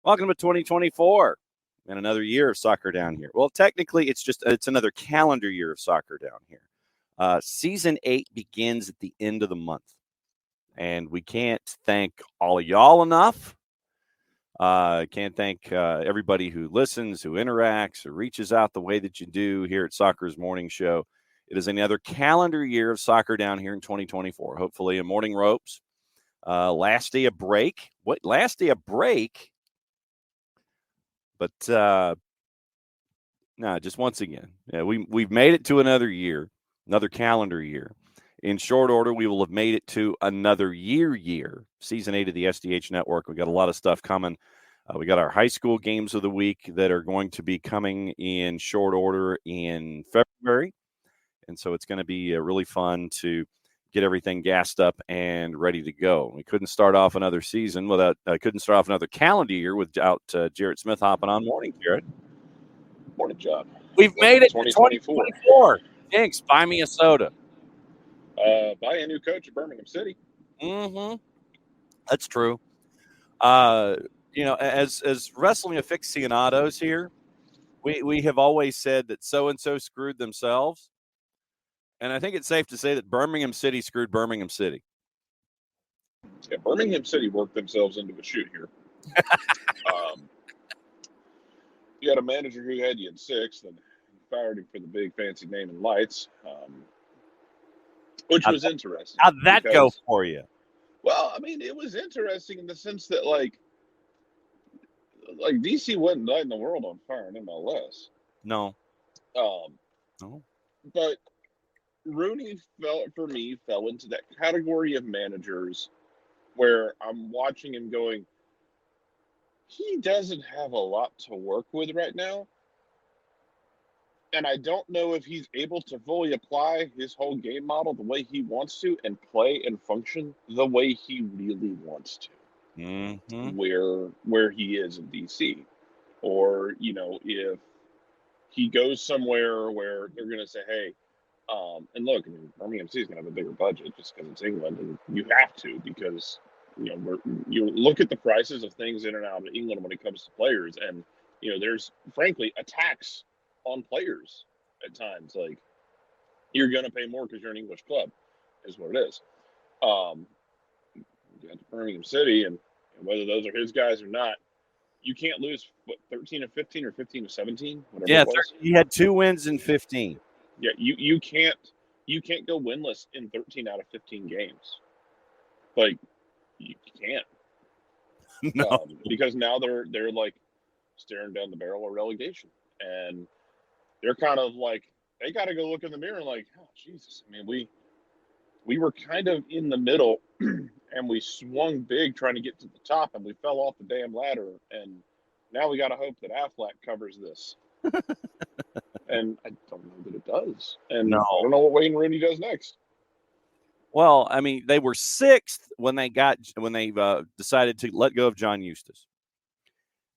Welcome to 2024 and another year of soccer down here. Well, technically, it's another calendar year of soccer down here. Season 8 begins at the end of the month, and we can't thank all of y'all enough. Can't thank everybody who listens, who interacts, who reaches out the way that you do here at Soccer's Morning Show. It is another calendar year of soccer down here in 2024. Hopefully, a morning ropes. Last day of break. What? Last day of break? But no, just once again, we've made it to another year, another calendar year. In short order, we will have made it to another year, season 8 of the SDH Network. We got a lot of stuff coming. We got our high school games of the week that are going to be coming in short order in February. And so it's going to be really fun to get everything gassed up and ready to go. We couldn't start off another season couldn't start off another calendar year without Jarrett Smith hopping on. Morning, Jarrett. Morning, John. We've made it to 2024. Thanks. Buy me a soda. Buy a new coach at Birmingham City. Mm-hmm. That's true. As wrestling aficionados here, we have always said that so-and-so screwed themselves. And I think it's safe to say that Birmingham City screwed Birmingham City. Yeah, Birmingham City worked themselves into a shoot here. You had a manager who had you in 6th and fired him for the big fancy name and lights, which was interesting. How'd that go for you? Well, I mean, it was interesting in the sense that, like DC wasn't lighting the world on fire in MLS. No. No. But Rooney fell into that category of managers where I'm watching him going, he doesn't have a lot to work with right now. And I don't know if he's able to fully apply his whole game model the way he wants to and play and function the way he really wants to. Mm-hmm. Where he is in DC. Or, if he goes somewhere where they're going to say, hey, and look, I mean, Birmingham City is going to have a bigger budget just because it's England, and you have to because you look at the prices of things in and out of England when it comes to players, and there's frankly a tax on players at times. Like, you're going to pay more because you're an English club, is what it is. You got Birmingham City, and whether those are his guys or not, you can't lose 13 of 15 or 15 of 17. Whatever it was. He had 2 wins in 15. Yeah, you can't go winless in 13 out of 15 games. Like, you can't. No. Because now they're like staring down the barrel of relegation, and they're kind of like, they got to go look in the mirror and like, oh Jesus, I mean, we were kind of in the middle, and we swung big trying to get to the top, and we fell off the damn ladder, and now we got to hope that Affleck covers this. And I don't know that it does. And I don't know what Wayne Rooney does next. Well, I mean, they were 6th when they decided to let go of John Eustace.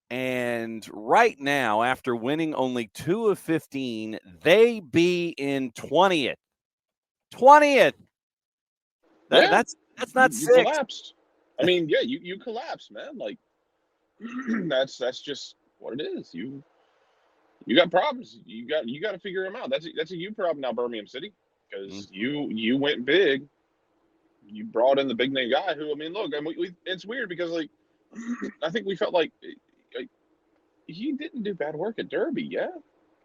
And right now, after winning only 2 of 15, they be in 20th. 20th. That's not 6th. You collapsed. I mean, yeah, you collapsed, man. Like, that's just what it is. You got problems. You got to figure them out. That's a you problem now, Birmingham City, because you went big. You brought in the big name guy who, I mean, look, it's weird because, like, I think we felt like he didn't do bad work at Derby, yeah.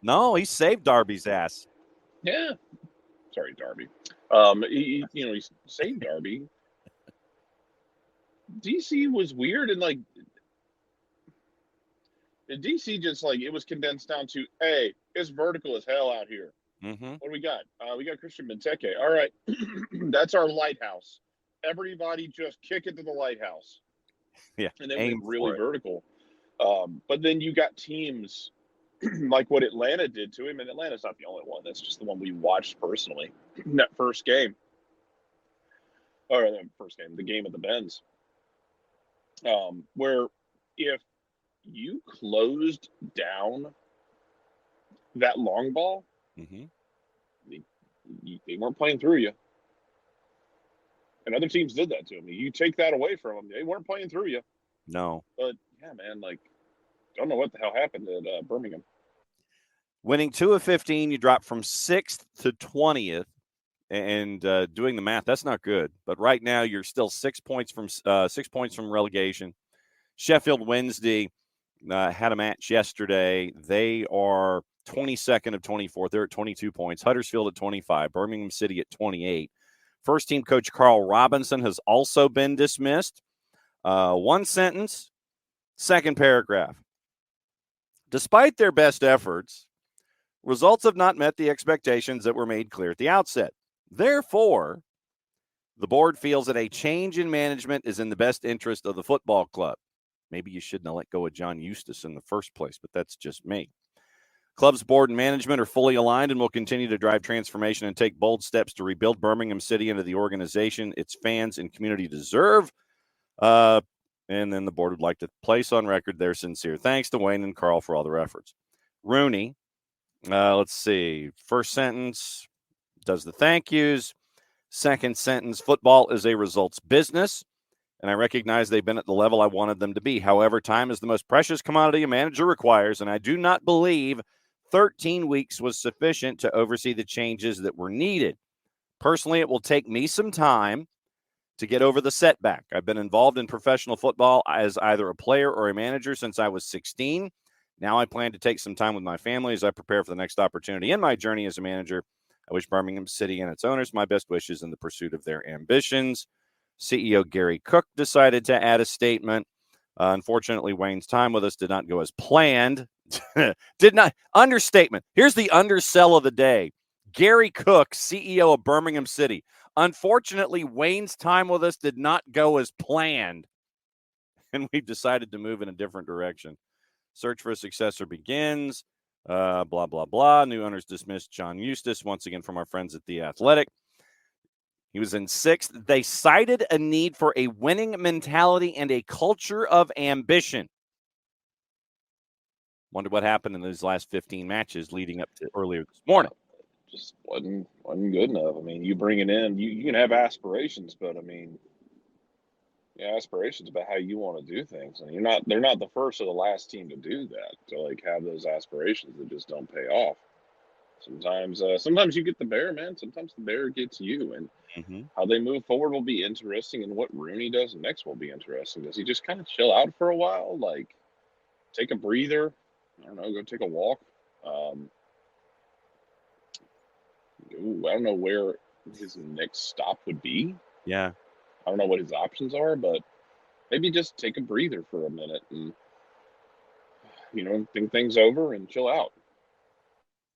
No, he saved Derby's ass. Yeah. Sorry, Derby. He saved Derby. DC was weird, and like, DC just like, it was condensed down to, hey, it's vertical as hell out here. Mm-hmm. What do we got? We got Christian Benteke. All right, that's our lighthouse. Everybody just kick it to the lighthouse. Yeah, and then went really vertical. But then you got teams like what Atlanta did to him, and Atlanta's not the only one. That's just the one we watched personally. That first game, the game of the Benz, where if you closed down that long ball, they weren't playing through you. And other teams did that to him. You take that away from them, they weren't playing through you. No. But, yeah, man, like, don't know what the hell happened at Birmingham. Winning 2 of 15, you drop from 6th to 20th. And doing the math, that's not good. But right now, you're still 6 points from relegation. Sheffield Wednesday had a match yesterday. They are 22nd of 24. They're at 22 points. Huddersfield at 25. Birmingham City at 28. First team coach Carl Robinson has also been dismissed. One sentence, second paragraph. Despite their best efforts, results have not met the expectations that were made clear at the outset. Therefore, the board feels that a change in management is in the best interest of the football club. Maybe you shouldn't have let go of John Eustace in the first place, but that's just me. Club's board and management are fully aligned and will continue to drive transformation and take bold steps to rebuild Birmingham City into the organization its fans and community deserve. And then the board would like to place on record their sincere thanks to Wayne and Carl for all their efforts. Rooney, let's see. First sentence does the thank yous. Second sentence, football is a results business, and I recognize they've been at the level I wanted them to be. However, time is the most precious commodity a manager requires, and I do not believe 13 weeks was sufficient to oversee the changes that were needed. Personally, it will take me some time to get over the setback. I've been involved in professional football as either a player or a manager since I was 16. Now I plan to take some time with my family as I prepare for the next opportunity in my journey as a manager. I wish Birmingham City and its owners my best wishes in the pursuit of their ambitions. CEO Gary Cook decided to add a statement. Unfortunately, Wayne's time with us did not go as planned. Understatement. Here's the undersell of the day. Gary Cook, CEO of Birmingham City. Unfortunately, Wayne's time with us did not go as planned, and we've decided to move in a different direction. Search for a successor begins. Blah, blah, blah. New owners dismissed John Eustace, once again from our friends at The Athletic. He was in 6th. They cited a need for a winning mentality and a culture of ambition. Wonder what happened in those last 15 matches leading up to earlier this morning. Just wasn't good enough. I mean, you bring it in, you can have aspirations, but I mean, aspirations about how you want to do things, and they're not the first or the last team to do that, to like have those aspirations that just don't pay off. Sometimes you get the bear, man. Sometimes the bear gets you, and how they move forward will be interesting, and what Rooney does next will be interesting. Does he just kind of chill out for a while, like take a breather? I don't know, go take a walk. I don't know where his next stop would be. Yeah. I don't know what his options are, but maybe just take a breather for a minute and, think things over and chill out.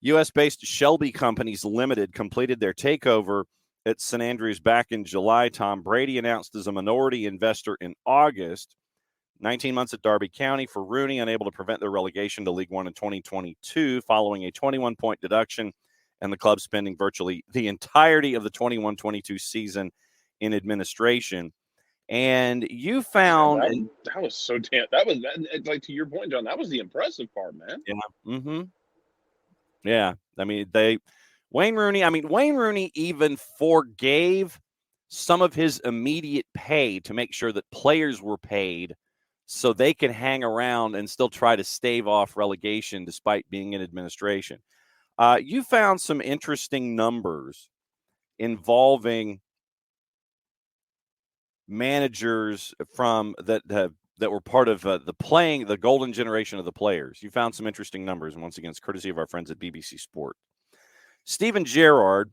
U.S.-based Shelby Companies Limited completed their takeover at St. Andrews back in July. Tom Brady announced as a minority investor in August. 19 months at Derby County for Rooney, unable to prevent their relegation to League One in 2022 following a 21-point deduction and the club spending virtually the entirety of the 21-22 season in administration. And you found that was so damn. That was like, to your point, John. That was the impressive part, man. Yeah. Mm-hmm. Yeah. I mean, Wayne Rooney even forgave some of his immediate pay to make sure that players were paid so they can hang around and still try to stave off relegation despite being in administration. You found some interesting numbers involving managers from that were part of the golden generation of the players. You found some interesting numbers, and once again, it's courtesy of our friends at BBC Sport. Steven Gerrard,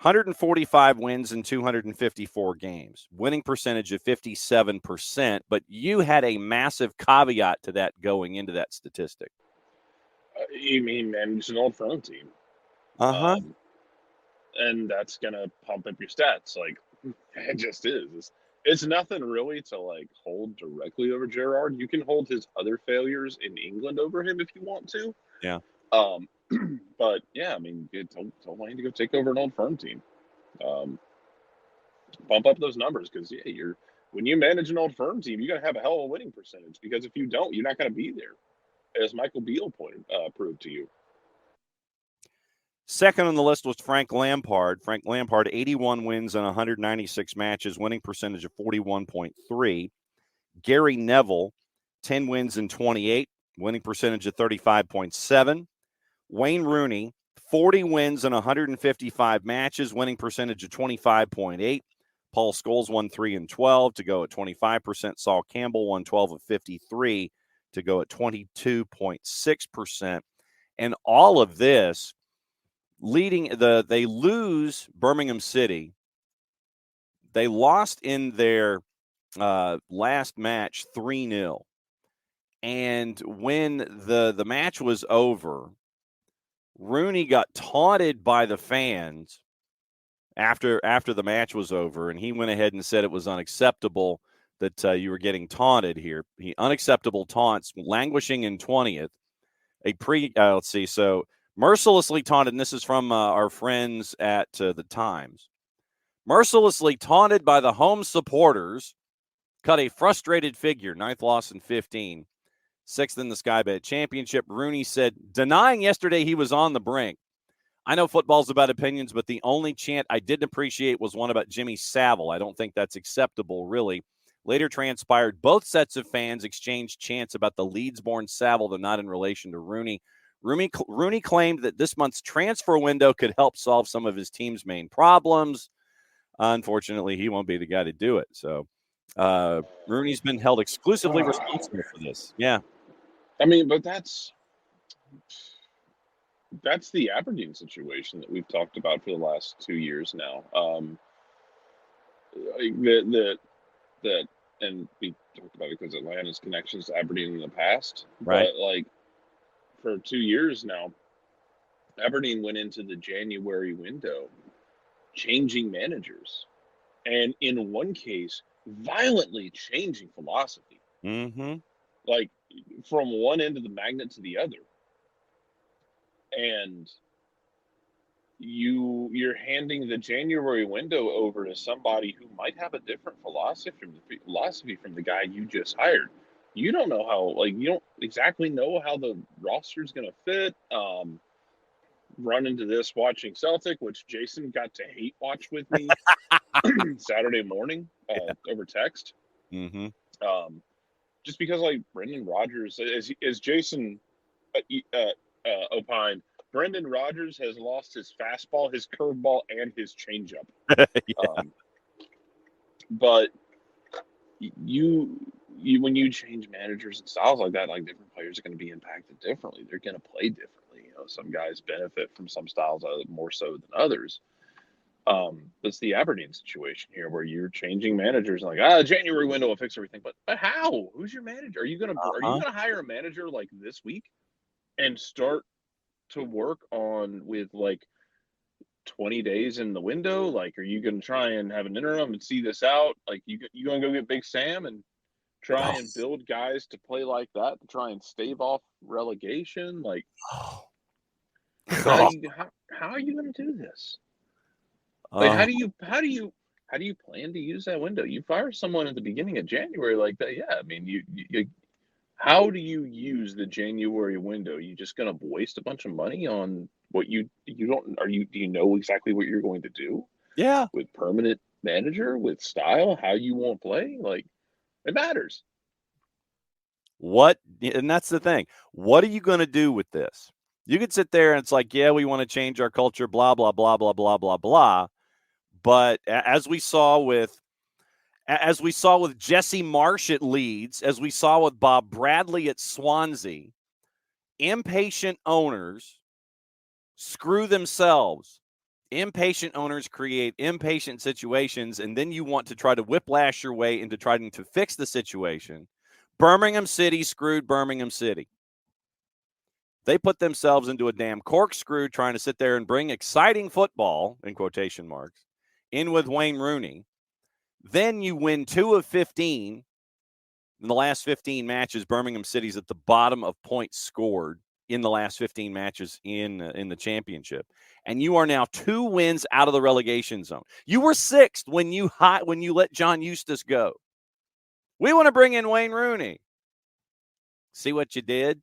145 wins in 254 games, winning percentage of 57%, but you had a massive caveat to that going into that statistic. You mean manage an old firm team. And that's going to pump up your stats. Like, it just is. It's nothing really to, like, hold directly over Gerrard. You can hold his other failures in England over him if you want to. Yeah. But, yeah, I mean, tell Wayne to go take over an old firm team. Bump up those numbers because, yeah, when you manage an old firm team, you're going to have a hell of a winning percentage because if you don't, you're not going to be there, as Michael Beale proved to you. Second on the list was Frank Lampard. Frank Lampard, 81 wins in 196 matches, winning percentage of 41.3. Gary Neville, 10 wins in 28, winning percentage of 35.7. Wayne Rooney, 40 wins in 155 matches, winning percentage of 25.8. Paul Scholes won 3 and 12 to go at 25%. Saul Campbell won 12 of 53 to go at 22.6%. And all of this they lose Birmingham City. They lost in their last match 3-0. And when the match was over, Rooney got taunted by the fans after the match was over, and he went ahead and said it was unacceptable that you were getting taunted here. Unacceptable taunts, languishing in 20th. Let's see. So mercilessly taunted, and this is from our friends at the Times. Mercilessly taunted by the home supporters, cut a frustrated figure, 9th loss in 15. 6th in the Sky Bet Championship. Rooney said, denying yesterday he was on the brink. I know football's about opinions, but the only chant I didn't appreciate was one about Jimmy Savile. I don't think that's acceptable, really. Later transpired both sets of fans exchanged chants about the Leeds-born Savile, though not in relation to Rooney. Rooney claimed that this month's transfer window could help solve some of his team's main problems. Unfortunately, he won't be the guy to do it. So Rooney's been held exclusively responsible for this. Yeah. I mean, but that's the Aberdeen situation that we've talked about for the last 2 years now. And we talked about it because Atlanta's connections to Aberdeen in the past. Right. But like for 2 years now, Aberdeen went into the January window changing managers, and in one case, violently changing philosophy. Mm-hmm. Like from one end of the magnet to the other. And you're handing the January window over to somebody who might have a different philosophy from the guy you just hired. You don't know how, you don't exactly know how the roster's going to fit. Run into this watching Celtic, which Jason got to hate watch with me Saturday morning over text. Mm-hmm. Just because, Brendan Rodgers, as Jason opined, Brendan Rodgers has lost his fastball, his curveball, and his changeup. Yeah. But when you change managers and styles like that, different players are going to be impacted differently. They're going to play differently. Some guys benefit from some styles more so than others. That's the Aberdeen situation here, where you're changing managers and January window will fix everything. But how? Who's your manager? Are you gonna hire a manager this week and start to work on with 20 days in the window? Are you gonna try and have an interim and see this out? You gonna go get Big Sam and try and build guys to play like that to try and stave off relegation? How are you gonna do this? How do you plan to use that window? You fire someone at the beginning of January like that, yeah. I mean, you how do you use the January window? You just going to waste a bunch of money on what you don't? Do you know exactly what you're going to do? Yeah. With permanent manager, with style, how you want to play, it matters. And that's the thing. What are you going to do with this? You could sit there and it's yeah, we want to change our culture, blah, blah, blah, blah, blah, blah, blah. But as we saw with Jesse Marsh at Leeds, as we saw with Bob Bradley at Swansea, impatient owners screw themselves. Impatient owners create impatient situations, and then you want to try to whiplash your way into trying to fix the situation. Birmingham City screwed Birmingham City. They put themselves into a damn corkscrew trying to sit there and bring exciting football, in quotation marks, in with Wayne Rooney. Then you win 2 of 15. In the last 15 matches, Birmingham City's at the bottom of points scored in the last 15 matches in the championship. And you are now 2 wins out of the relegation zone. You were 6th when you let John Eustace go. We want to bring in Wayne Rooney. See what you did?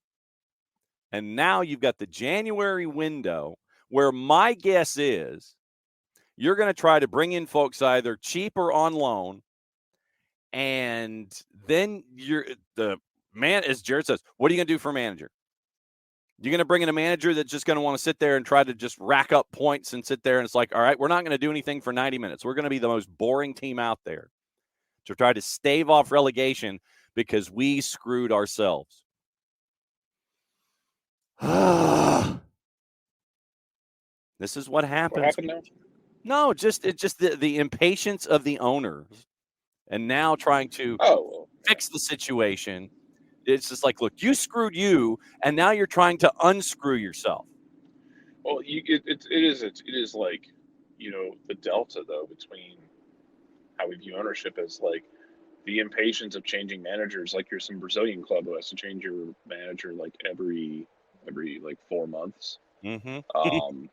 And now you've got the January window where my guess is you're going to try to bring in folks either cheap or on loan. And then Man, as Jared says, what are you going to do for a manager? You're going to bring in a manager that's just going to want to sit there and try to just rack up points and sit there and it's like, all right, we're not going to do anything for 90 minutes. We're going to be the most boring team out there to try to stave off relegation because we screwed ourselves. This is what happens. What happened now? No, it's just the impatience of the owners and now trying to fix the situation. It's just like, look, you screwed you, and now you're trying to unscrew yourself. Well, it is like, the delta though between how we view ownership as like the impatience of changing managers. Like you're some Brazilian club who has to change your manager like every like 4 months. Mm-hmm. God,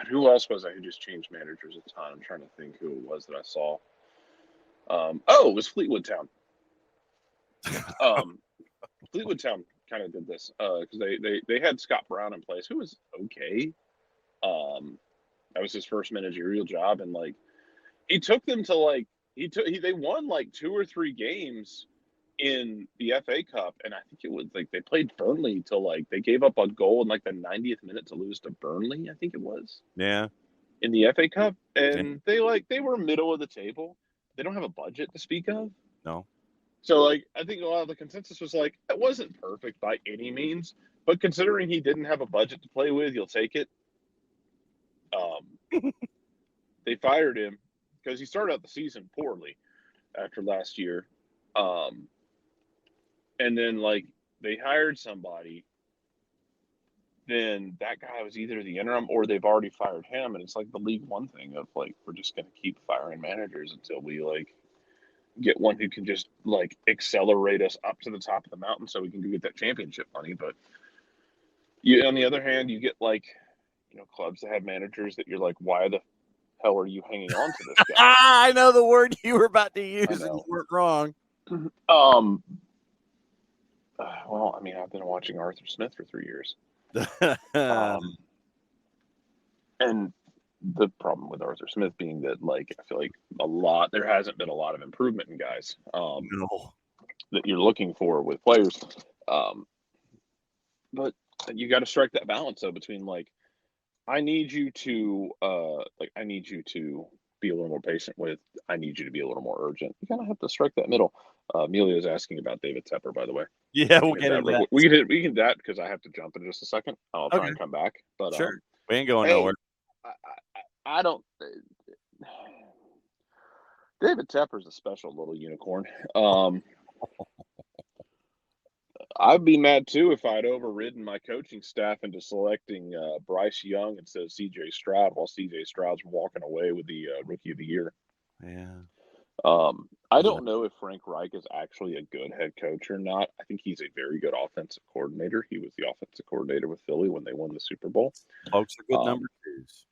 who else was I who just changed managers a ton? I'm trying to think who it was that I saw. It was Fleetwood Town. Fleetwood Town kind of did this because they had Scott Brown in place, who was okay. That was his first managerial job, and like he took them to like they won like 2 or 3 games in the FA Cup, and I think it was like they played Burnley till like they gave up a goal in like the 90th minute to lose to Burnley, I think it was. Yeah. In the FA Cup, and they were middle of the table. They don't have a budget to speak of. No. So like I think a lot of the consensus was like it wasn't perfect by any means, but considering he didn't have a budget to play with, you'll take it. They fired him because he started out the season poorly after last year. And then like they hired somebody, then that guy was either the interim or they've already fired him. And it's like the League One thing of like, we're just going to keep firing managers until we like get one who can just like accelerate us up to the top of the mountain so we can go get that championship money. But you, on the other hand, you get like, clubs that have managers that you're like, why the hell are you hanging on to this guy? I know the word you were about to use and you weren't wrong. Well, I mean, I've been watching Arthur Smith for 3 years. And the problem with Arthur Smith being that, like, I feel like there hasn't been a lot of improvement in guys No. that you're looking for with players. But you got to strike that balance though between like, I need you to be a little more patient with. I need you to be a little more urgent. You kind of have to strike that middle. Emilio's asking about David Tepper, by the way. Yeah, we'll get into that. We can that because I have to jump in just a second. I'll try and come back. But sure, we ain't going nowhere. I don't. David Tepper's a special little unicorn. I'd be mad too if I'd overridden my coaching staff into selecting Bryce Young instead of C.J. Stroud while C.J. Stroud's walking away with the Rookie of the Year. Yeah. I don't know if Frank Reich is actually a good head coach or not. I think he's a very good offensive coordinator. He was the offensive coordinator with Philly when they won the Super Bowl. Folks are good number twos.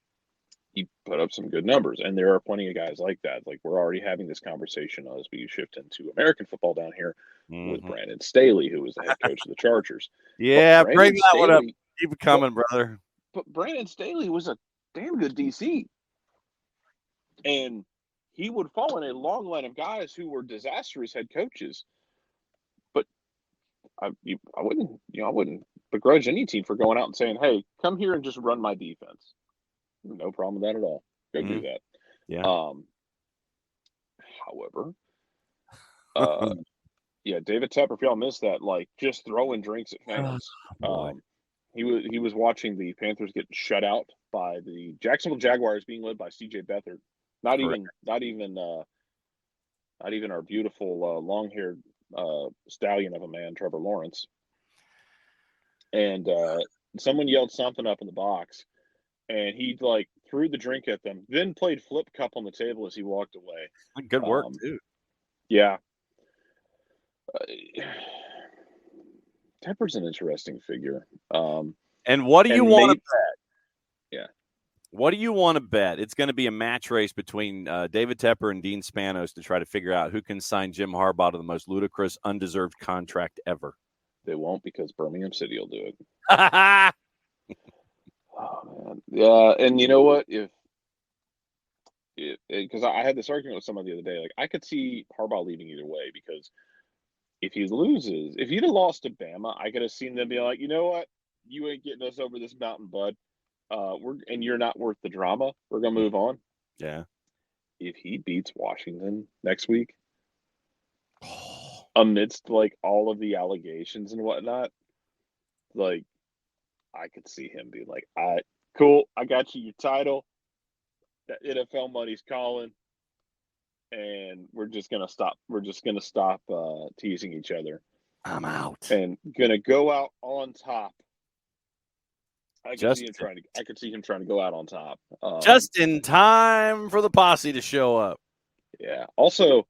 He put up some good numbers, and there are plenty of guys like that. Like we're already having this conversation as we shift into American football down here with Brandon Staley, who was the head coach of the Chargers. Yeah, bring that one up. Keep it coming, brother. But Brandon Staley was a damn good DC, and he would fall in a long line of guys who were disastrous head coaches. But I wouldn't begrudge any team for going out and saying, "Hey, come here and just run my defense." No problem with that at all. Go do that. Yeah. However, David Tepper, if y'all missed that, like just throwing drinks at fans. He was watching the Panthers get shut out by the Jacksonville Jaguars, being led by C.J. Beathard. Not even our beautiful long-haired stallion of a man, Trevor Lawrence. And someone yelled something up in the box. And he like threw the drink at them, then played flip cup on the table as he walked away. Good work, too. Yeah. Tepper's an interesting figure. And what do you want to bet? Yeah. What do you want to bet? It's going to be a match race between David Tepper and Dean Spanos to try to figure out who can sign Jim Harbaugh to the most ludicrous, undeserved contract ever. They won't because Birmingham City will do it. Oh, man. Yeah, and you know what? If because I had this argument with someone the other day, like I could see Harbaugh leaving either way because if he loses, if he'd have lost to Bama, I could have seen them be like, you know what? You ain't getting us over this mountain, bud. You're not worth the drama. We're gonna move on. Yeah. If he beats Washington next week, amidst like all of the allegations and whatnot, like I could see him be like, "All right, cool, I got you your title. That NFL money's calling, and we're just gonna stop. We're just gonna stop teasing each other. I'm out. And gonna go out on top." I could see him trying to go out on top. Just in time for the posse to show up. Yeah. Also,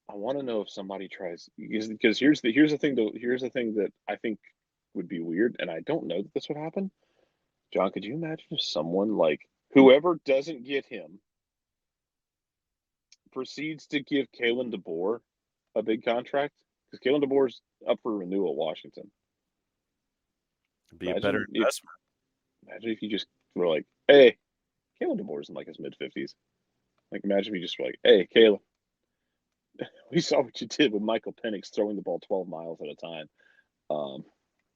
I want to know if somebody tries, because here's the thing though. Here's the thing that I think would be weird, and I don't know that this would happen. John, could you imagine if someone like whoever doesn't get him proceeds to give Kalen DeBoer a big contract? Because Kalen DeBoer's up for renewal at Washington. It'd be a better investment. Imagine if you just were like, "Hey, Kalen DeBoer's in like his mid-50s." Like, imagine if you just were like, "Hey, Kalen, we saw what you did with Michael Penix throwing the ball 12 miles at a time.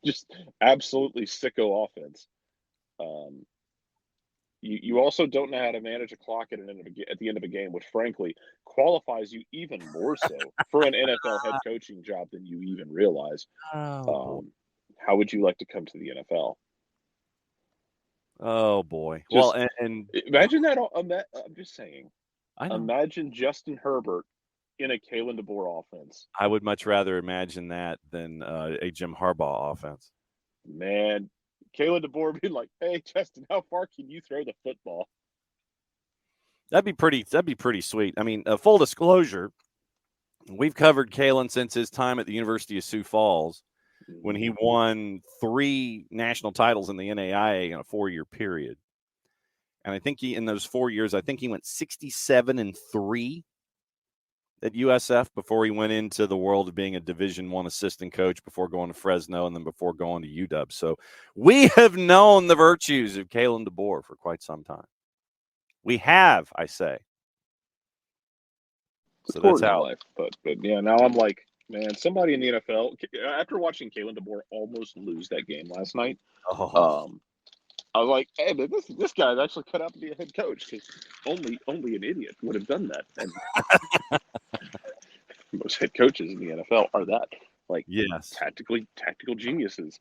Just absolutely sicko offense. You also don't know how to manage a clock at the end of a game, which frankly qualifies you even more so for an NFL head coaching job than you even realize. Oh, how would you like to come to the NFL? Oh boy. Just, well, and imagine that. I'm just saying. I know. Imagine Justin Herbert in a Kalen DeBoer offense. I would much rather imagine that than a Jim Harbaugh offense. Man, Kalen DeBoer being like, "Hey, Justin, how far can you throw the football?" That'd be pretty sweet. I mean, full disclosure, we've covered Kalen since his time at the University of Sioux Falls, when he won 3 national titles in the NAIA in a 4-year period. And I think in those 4 years, I think he went 67-3 at USF before he went into the world of being a Division I assistant coach before going to Fresno and then before going to UW. So we have known the virtues of Kalen DeBoer for quite some time. We have, I say. So that's how. Life, but yeah, now I'm like, man, somebody in the NFL, after watching Kalen DeBoer almost lose that game last night, I was like, hey, but this guy's actually cut out to be a head coach, because only an idiot would have done that. And most head coaches in the NFL are that, like, tactical geniuses,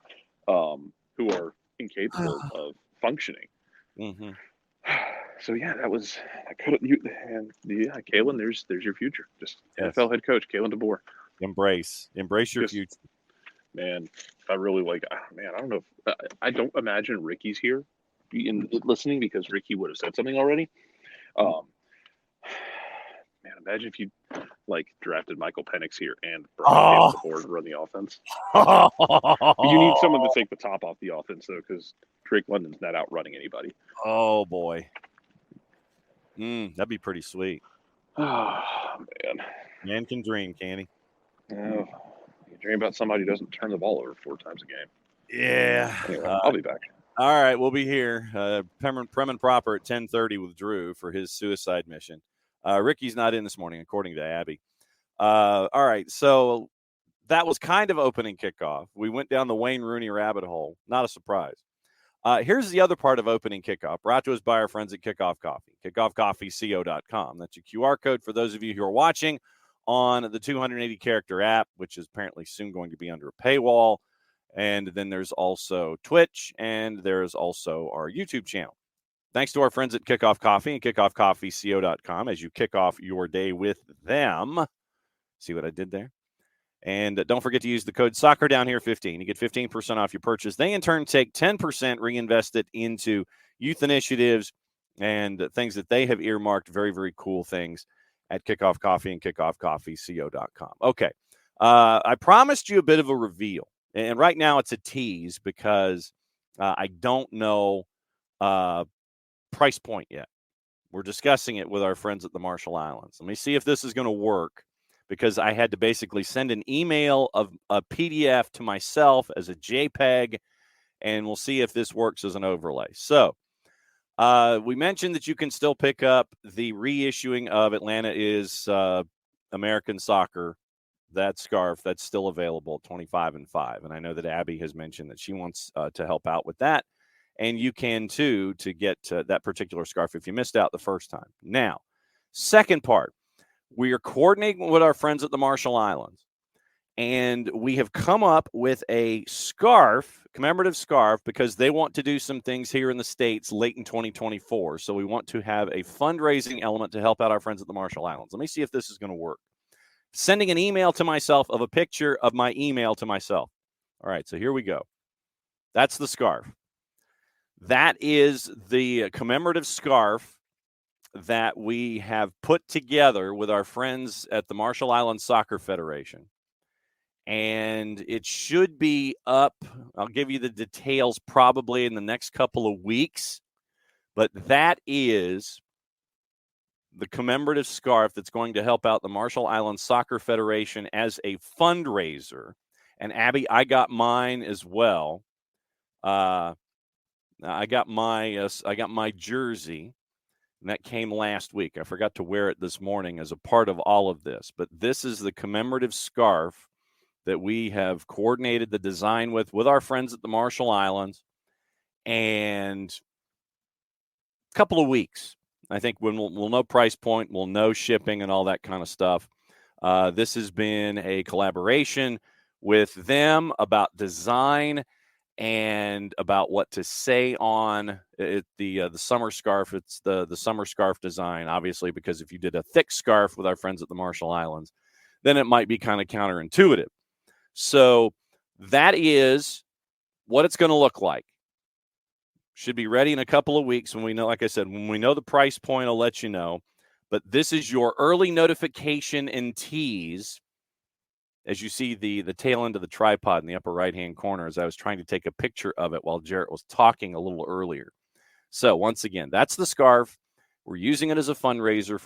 who are incapable of functioning. Mm-hmm. So yeah, Kalen, there's your future. Just NFL head coach, Kalen DeBoer. Embrace your future. Man, if I really I don't know. I don't imagine Ricky's here listening, because Ricky would have said something already. Man, imagine if you drafted Michael Penix here and brought Kalen DeBoer to run the offense. You need someone to take the top off the offense, though, because Drake London's not outrunning anybody. Oh boy. That'd be pretty sweet. Oh, man. Man can dream, can he? Oh, you dream about somebody who doesn't turn the ball over 4 times a game. Yeah. Anyway, I'll be back. All right, we'll be here. Prem and Proper at 10:30 with Drew for his suicide mission. Ricky's not in this morning, according to Abby. All right, so that was kind of opening kickoff. We went down the Wayne Rooney rabbit hole. Not a surprise. Here's the other part of opening kickoff, brought to us by our friends at Kickoff Coffee, kickoffcoffeeco.com. That's your QR code for those of you who are watching on the 280-character app, which is apparently soon going to be under a paywall. And then there's also Twitch, and there's also our YouTube channel. Thanks to our friends at Kickoff Coffee and kickoffcoffeeco.com as you kick off your day with them. See what I did there? And don't forget to use the code SoccerDownHere15. You get 15% off your purchase. They, in turn, take 10%, reinvest it into youth initiatives and things that they have earmarked. Very, very cool things at Kickoff Coffee and kickoffcoffeeco.com. Okay. I promised you a bit of a reveal. And right now it's a tease because I don't know price point yet. We're discussing it with our friends at the Marshall Islands. Let me see if this is going to work, because I had to basically send an email of a PDF to myself as a JPEG, and we'll see if this works as an overlay. So we mentioned that you can still pick up the reissuing of Atlanta is American Soccer that scarf, that's still available at 25 and 5. And I know that Abby has mentioned that she wants to help out with that. And you can, too, to get that particular scarf if you missed out the first time. Now, second part, we are coordinating with our friends at the Marshall Islands. And we have come up with a scarf, commemorative scarf, because they want to do some things here in the States late in 2024. So we want to have a fundraising element to help out our friends at the Marshall Islands. Let me see if this is going to work. Sending an email to myself of a picture of my email to myself. All right, so here we go. That's the scarf. That is the commemorative scarf that we have put together with our friends at the Marshall Islands Soccer Federation. And it should be up. I'll give you the details probably in the next couple of weeks. But that is the commemorative scarf that's going to help out the Marshall Islands Soccer Federation as a fundraiser. And Abby, I got mine as well. I got my jersey, and that came last week. I forgot to wear it this morning as a part of all of this. But this is the commemorative scarf that we have coordinated the design with our friends at the Marshall Islands. And a couple of weeks, I think, when we'll know price point, we'll know shipping and all that kind of stuff. This has been a collaboration with them about design and about what to say on it, the summer scarf. It's the summer scarf design, obviously, because if you did a thick scarf with our friends at the Marshall Islands, then it might be kind of counterintuitive. So that is what it's going to look like. Should be ready in a couple of weeks when we know, like I said, when we know the price point, I'll let you know. But this is your early notification and tease. As you see the tail end of the tripod in the upper right-hand corner, as I was trying to take a picture of it while Jarrett was talking a little earlier. So once again, that's the scarf. We're using it as a fundraiser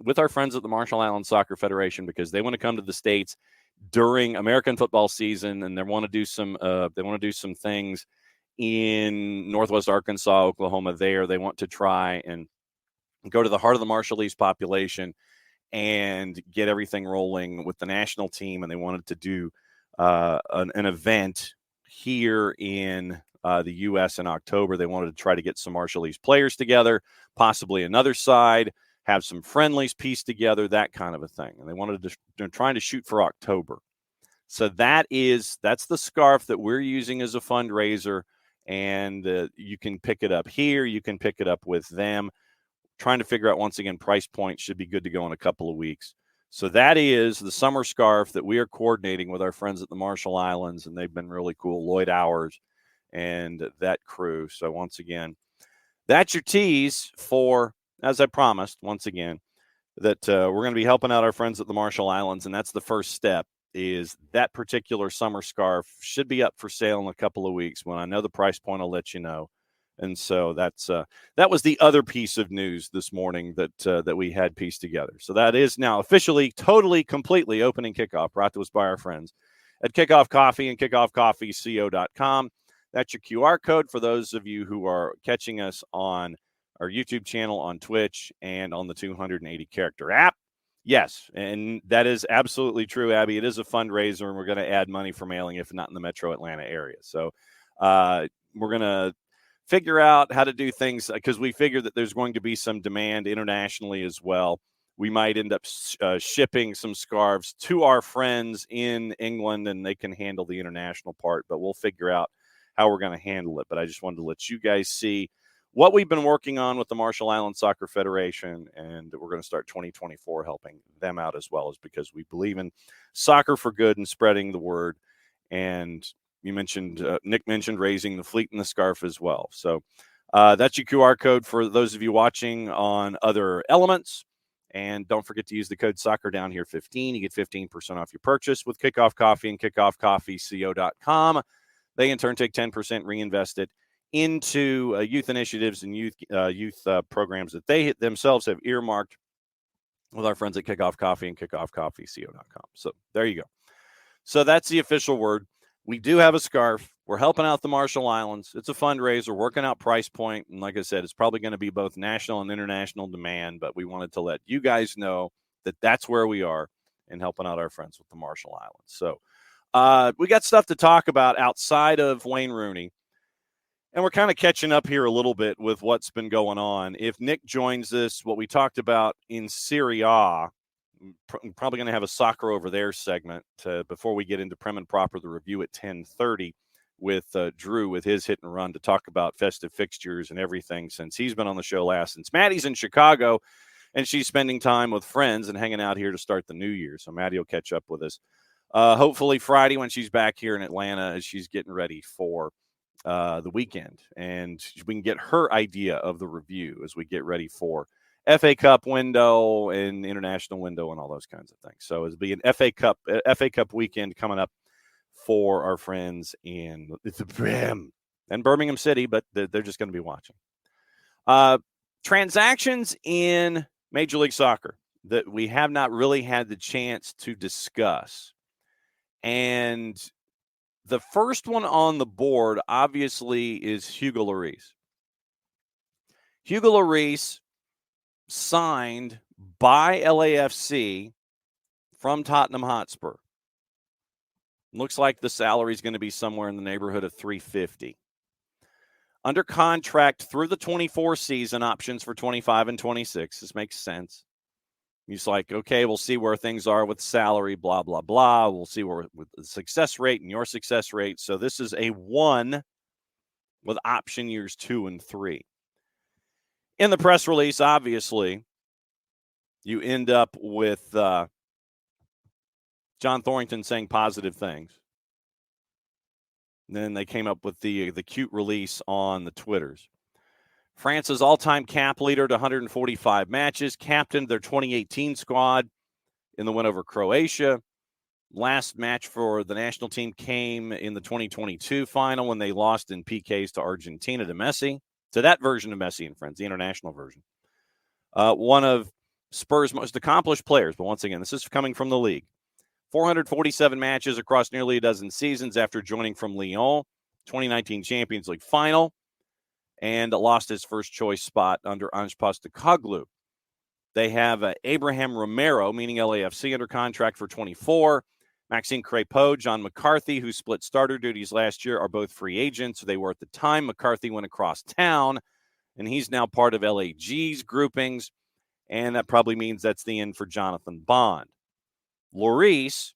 with our friends at the Marshall Islands Soccer Federation, because they want to come to the States during American football season, and they want to do some things in Northwest Arkansas, Oklahoma. They want to try and go to the heart of the Marshallese population and get everything rolling with the national team. And they wanted to do an event here in the U.S. in October. They wanted to try to get some Marshallese players together, possibly another side, have some friendlies pieced together, that kind of a thing. And they wanted to, they're trying to shoot for October. So that's the scarf that we're using as a fundraiser. And you can pick it up here. You can pick it up with them. Trying to figure out, once again, price point should be good to go in a couple of weeks. So that is the summer scarf that we are coordinating with our friends at the Marshall Islands, and they've been really cool. Lloyd Hours and that crew. So once again, that's your tease for, as I promised, once again, that we're going to be helping out our friends at the Marshall Islands, and that's the first step. Is that particular summer scarf should be up for sale in a couple of weeks. When I know the price point, I'll let you know. And so that was the other piece of news this morning that we had pieced together. So that is now officially, totally, completely opening kickoff, brought to us by our friends at Kickoff Coffee and kickoffcoffeeco.com. That's your QR code for those of you who are catching us on our YouTube channel, on Twitch, and on the 280-character app. Yes, and that is absolutely true, Abby. It is a fundraiser, and we're going to add money for mailing if not in the metro Atlanta area. So we're going to figure out how to do things, because we figure that there's going to be some demand internationally as well. We might end up shipping some scarves to our friends in England, and they can handle the international part, but we'll figure out how we're going to handle it. But I just wanted to let you guys see what we've been working on with the Marshall Islands Soccer Federation, and we're going to start 2024 helping them out as well, as because we believe in soccer for good and spreading the word. And you mentioned, Nick mentioned raising the fleet and the scarf as well. So that's your QR code for those of you watching on other elements. And don't forget to use the code soccer down here 15. You get 15% off your purchase with Kickoff Coffee and kickoffcoffeeco.com. They in turn take 10%, reinvest it into youth initiatives and youth programs that they themselves have earmarked with our friends at Kickoff Coffee and kickoffcoffeeco.com. So there you go. So that's the official word. We do have a scarf. We're helping out the Marshall Islands. It's a fundraiser, working out price point. And like I said, it's probably going to be both national and international demand, but we wanted to let you guys know that that's where we are. and helping out our friends with the Marshall Islands. So we got stuff to talk about outside of Wayne Rooney. And we're kind of catching up here a little bit with what's been going on. If Nick joins us, what we talked about in Serie A, probably going to have a soccer over there segment before we get into Prem and Proper, the review at 10:30 with Drew with his hit and run to talk about festive fixtures and everything since he's been on the show last. Since Maddie's in Chicago and she's spending time with friends and hanging out here to start the new year. So Maddie will catch up with us hopefully Friday when she's back here in Atlanta as she's getting ready for the weekend, and we can get her idea of the review as we get ready for FA Cup window and international window and all those kinds of things. So it'll be an FA Cup weekend coming up for our friends in Prem and Birmingham City, but they're just going to be watching. Transactions in Major League Soccer that we have not really had the chance to discuss, and the first one on the board, obviously, is Hugo Lloris. Hugo Lloris signed by LAFC from Tottenham Hotspur. Looks like the salary is going to be somewhere in the neighborhood of $350. Under contract through the 24 season, options for 25 and 26. This makes sense. He's like, okay, we'll see where things are with salary, blah, blah, blah. We'll see where with the success rate and your success rate. So this is a 1 with option years 2 and 3. In the press release, obviously, you end up with John Thorrington saying positive things. And then they came up with the cute release on the Twitters. France's all-time cap leader to 145 matches, captained their 2018 squad in the win over Croatia. Last match for the national team came in the 2022 final when they lost in PKs to Argentina to Messi. To that version of Messi and friends, the international version. One of Spurs' most accomplished players, but once again, this is coming from the league. 447 matches across nearly a dozen seasons after joining from Lyon, 2019 Champions League final, and lost his first choice spot under Ange Postecoglou. They have Abraham Romero, meaning LAFC, under contract for 24. Maxime Crépeau, John McCarthy, who split starter duties last year, are both free agents. They were at the time. McCarthy went across town, and he's now part of LAG's groupings, and that probably means that's the end for Jonathan Bond. Lloris,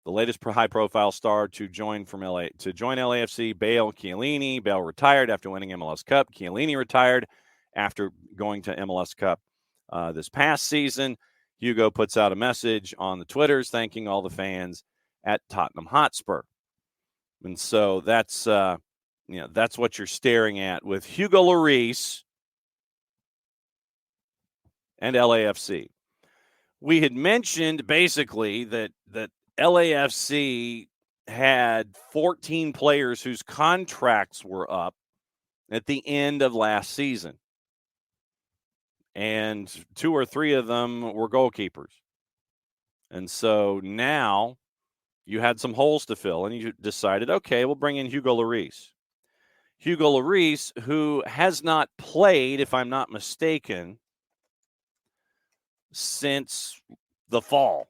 the latest high-profile star to join LAFC, Bale Chiellini. Bale retired after winning MLS Cup. Chiellini retired after going to MLS Cup this past season. Hugo puts out a message on the Twitters thanking all the fans at Tottenham Hotspur. And so that's what you're staring at with Hugo Lloris and LAFC. We had mentioned basically that LAFC had 14 players whose contracts were up at the end of last season. And 2 or 3 of them were goalkeepers. And so now you had some holes to fill, and you decided, okay, we'll bring in Hugo Lloris. Hugo Lloris, who has not played, if I'm not mistaken, since the fall.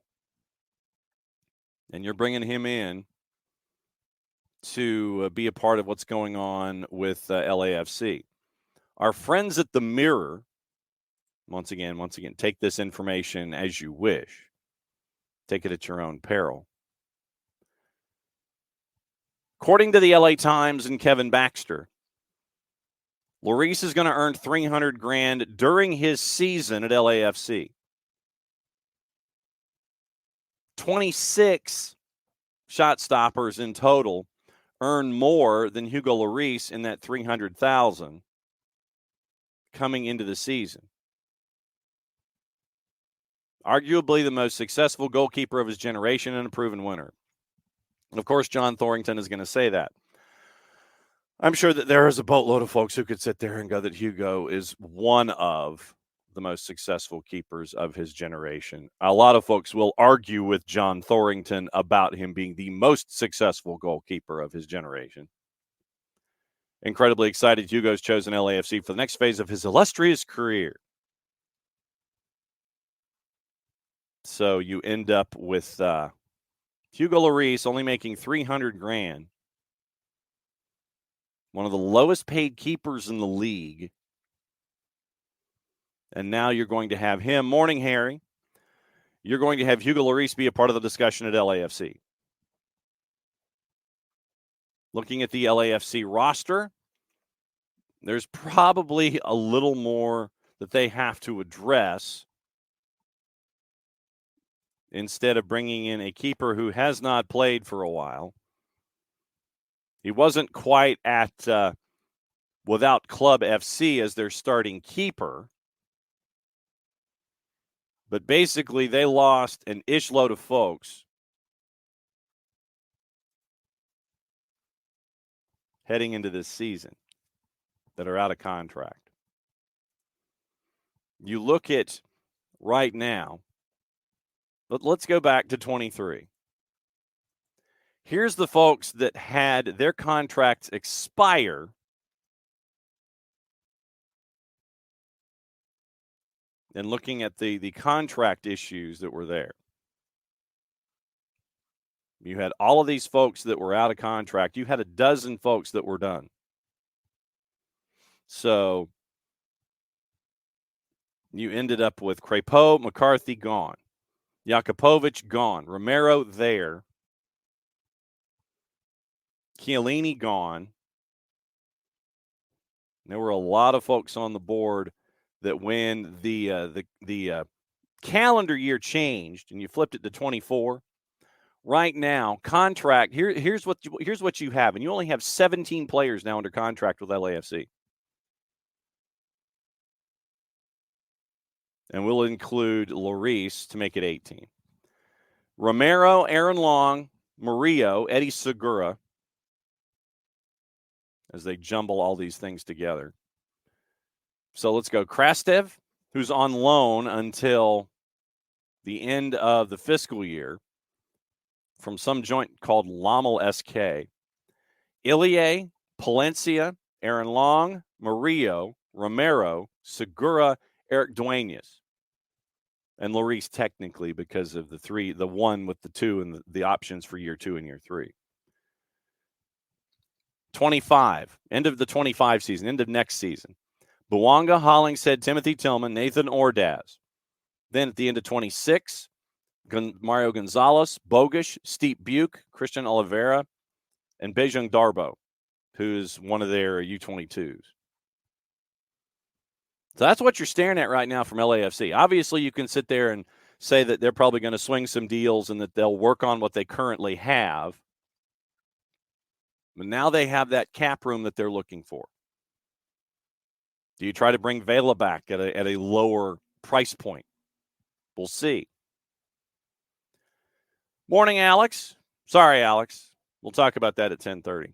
And you're bringing him in to be a part of what's going on with LAFC. Our friends at the Mirror, once again, take this information as you wish. Take it at your own peril. According to the LA Times and Kevin Baxter, Lloris is going to earn $300,000 during his season at LAFC. 26 shot stoppers in total earn more than Hugo Lloris in that $300,000 coming into the season. Arguably the most successful goalkeeper of his generation and a proven winner. And of course, John Thorrington is going to say that. I'm sure that there is a boatload of folks who could sit there and go that Hugo is one of the most successful keepers of his generation. A lot of folks will argue with John Thorrington about him being the most successful goalkeeper of his generation. Incredibly excited, Hugo's chosen LAFC for the next phase of his illustrious career. So you end up with Hugo Lloris only making $300,000, one of the lowest paid keepers in the league. And now you're going to have him. Morning, Harry. You're going to have Hugo Lloris be a part of the discussion at LAFC. Looking at the LAFC roster, there's probably a little more that they have to address instead of bringing in a keeper who has not played for a while. He wasn't quite at without Club FC as their starting keeper. But basically, they lost an ish load of folks heading into this season that are out of contract. You look at right now, but let's go back to 23. Here's the folks that had their contracts expire and looking at the contract issues that were there. You had all of these folks that were out of contract. You had a dozen folks that were done. So you ended up with Crepeau, McCarthy gone. Jakupovic gone. Romero there. Chiellini gone. There were a lot of folks on the board that when the calendar year changed and you flipped it to 24, right now contract here's what you have, and you only have 17 players now under contract with LAFC, and we'll include Lloris to make it 18. Romero, Aaron Long, Murillo, Eddie Segura, as they jumble all these things together. So let's go. Krastev, who's on loan until the end of the fiscal year from some joint called Lommel SK. Ilie, Palencia, Aaron Long, Murillo, Romero, Segura, Eric Duenas. And Lloris technically because of the one with the two and the options for year 2 and year 3. 25, end of the 25 season, end of next season. Bouanga, Hollingshead, Timothy Tillman, Nathan Ordaz. Then at the end of 26, Mario Gonzalez, Bogish, Steve Buke, Christian Oliveira, and Bejung Darbo, who's one of their U22s. So that's what you're staring at right now from LAFC. Obviously, you can sit there and say that they're probably going to swing some deals and that they'll work on what they currently have. But now they have that cap room that they're looking for. Do you try to bring Vela back at a lower price point? We'll see. Morning, Alex. Sorry, Alex. We'll talk about that at 10:30.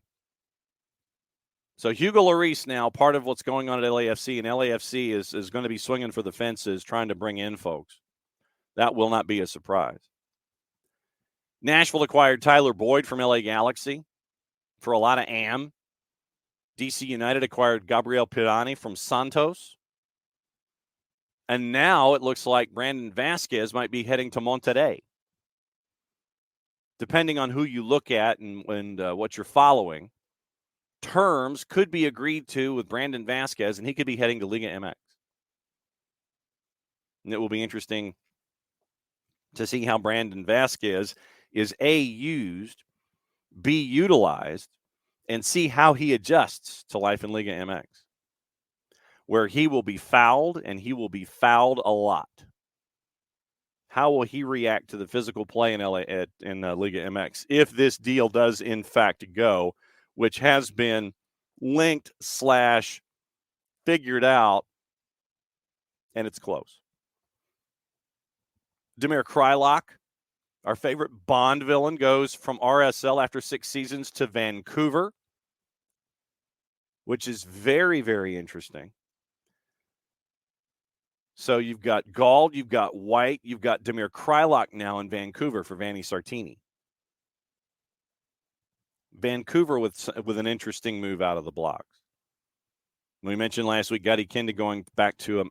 So Hugo Lloris now part of what's going on at LAFC, and LAFC is going to be swinging for the fences trying to bring in folks. That will not be a surprise. Nashville acquired Tyler Boyd from LA Galaxy for a lot of AM. DC United acquired Gabriel Pirani from Santos. And now it looks like Brandon Vasquez might be heading to Monterrey. Depending on who you look at and what you're following, terms could be agreed to with Brandon Vasquez, and he could be heading to Liga MX. And it will be interesting to see how Brandon Vasquez is used, B, utilized, and see how he adjusts to life in Liga MX, where he will be fouled, and he will be fouled a lot. How will he react to the physical play in Liga MX if this deal does in fact go, which has been linked / figured out, and it's close. Damir Kreilach, our favorite Bond villain, goes from RSL after 6 seasons to Vancouver, which is very, very interesting. So you've got Gauld, you've got White, you've got Damir Kreilach now in Vancouver for Vanni Sartini. Vancouver with an interesting move out of the blocks. We mentioned last week Gadi Kinda going back to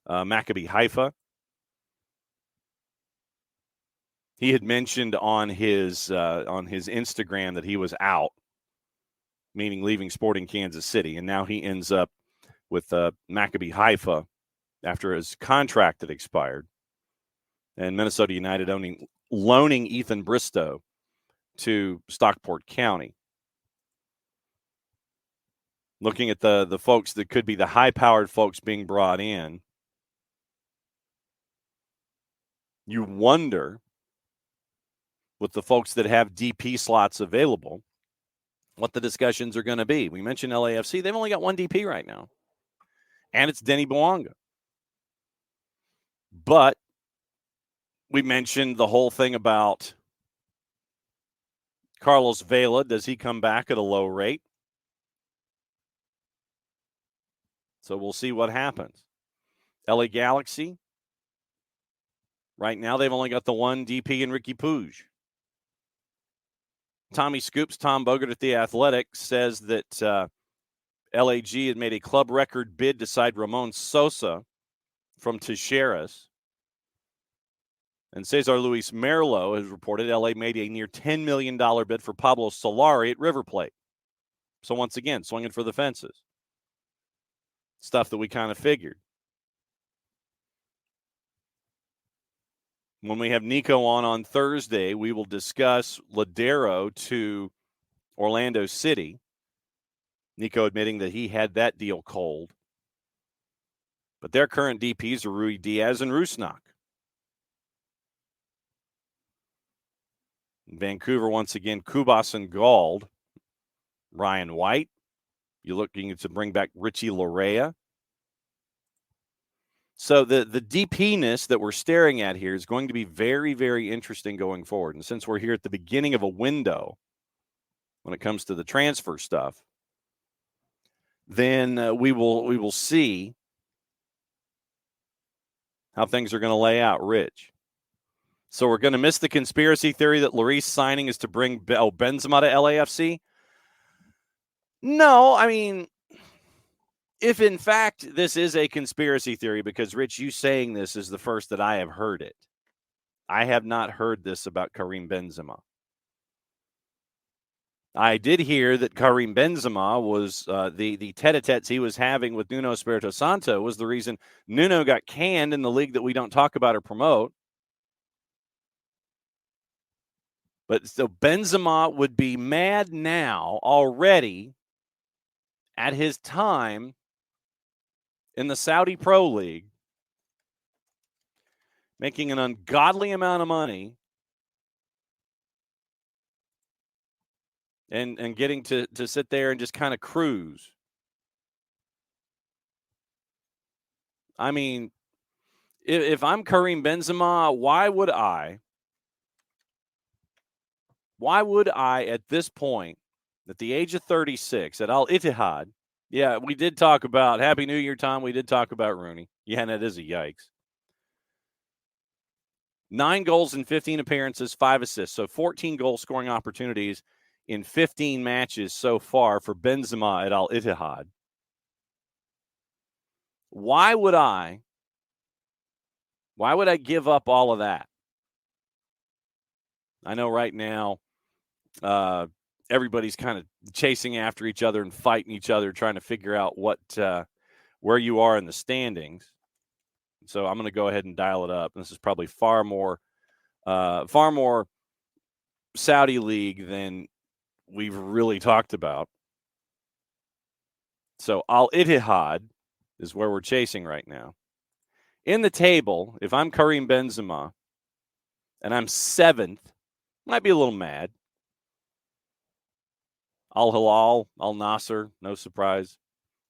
Maccabi Haifa. He had mentioned on his Instagram that he was out, meaning leaving Sporting Kansas City, and now he ends up with Maccabi Haifa after his contract had expired, and Minnesota United loaning Ethan Bristow to Stockport County. Looking at the folks that could be the high-powered folks being brought in, you wonder, with the folks that have DP slots available, what the discussions are going to be. We mentioned LAFC. They've only got one DP right now, and it's Denny Bouanga. But we mentioned the whole thing about Carlos Vela. Does he come back at a low rate? So we'll see what happens. LA Galaxy, right now they've only got the one DP in Ricky Puig. Tommy Scoops, Tom Bogert at The Athletic, says that LAG had made a club record bid to sign Ramon Sosa from Tijeras. And Cesar Luis Merlo has reported LA made a near $10 million bid for Pablo Solari at River Plate. So once again, swinging for the fences. Stuff that we kind of figured. When we have Nico on Thursday, we will discuss Ladero to Orlando City. Nico admitting that he had that deal cold. But their current DPs are Rui Diaz and Rusnak. In Vancouver, once again, Kubas and Gauld. Ryan White. You're looking to bring back Richie Larea. So the DP-ness that we're staring at here is going to be very, very interesting going forward. And since we're here at the beginning of a window when it comes to the transfer stuff, then we will see how things are going to lay out, Rich. So we're going to miss the conspiracy theory that Lloris signing is to bring Benzema to LAFC? No, I mean, if in fact this is a conspiracy theory, because Rich, you saying this is the first that I have heard it. I have not heard this about Karim Benzema. I did hear that Karim Benzema was the tete-a-tetes he was having with Nuno Espirito Santo was the reason Nuno got canned in the league that we don't talk about or promote. But so Benzema would be mad now already at his time in the Saudi Pro League, making an ungodly amount of money and getting to sit there and just kind of cruise. I mean, if I'm Karim Benzema, why would I at this point, at the age of 36, at Al Ittihad, yeah, we did talk about Happy New Year, Tom. We did talk about Rooney. Yeah, and it is a yikes. 9 goals in 15 appearances, 5 assists. So 14 goal scoring opportunities in 15 matches so far for Benzema at Al Ittihad. Why would I give up all of that? I know right now everybody's kind of chasing after each other and fighting each other, trying to figure out where you are in the standings. So I'm going to go ahead and dial it up. This is probably far more Saudi League than we've really talked about. So Al Ittihad is where we're chasing right now. In the table, if I'm Karim Benzema and I'm 7th, might be a little mad. Al Hilal, Al Nasser, no surprise.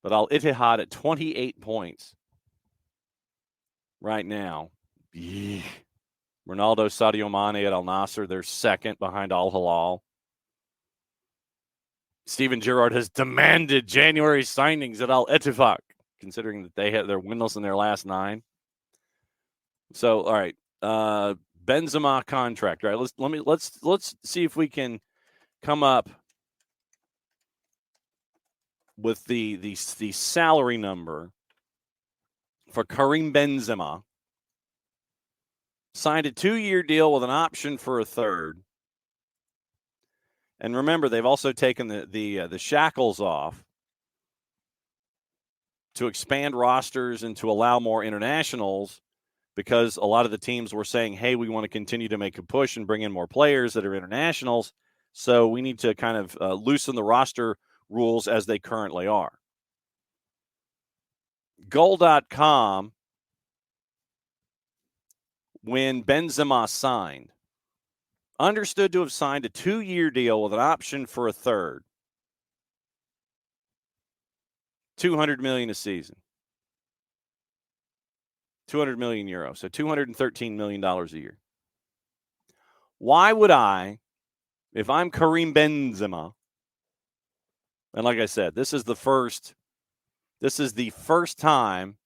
But Al Ittihad at 28 points right now. Ronaldo, Sadio Mane at Al Nasser, they're second behind Al Hilal. Steven Gerrard has demanded January signings at Al Ettifaq, considering that they're winless in their last 9. So, all right, Benzema contract. All right, let's see if we can come up with the salary number for Karim Benzema signed a 2-year deal with an option for a third. And remember, they've also taken the shackles off to expand rosters and to allow more internationals, because a lot of the teams were saying, hey, we want to continue to make a push and bring in more players that are internationals. So we need to kind of loosen the roster rules as they currently are. Goal.com, when Benzema signed, understood to have signed a 2-year deal with an option for a third. 200 million a season. 200 million euros, so $213 million a year. Why would I, if I'm Karim Benzema, and like I said, this is the first time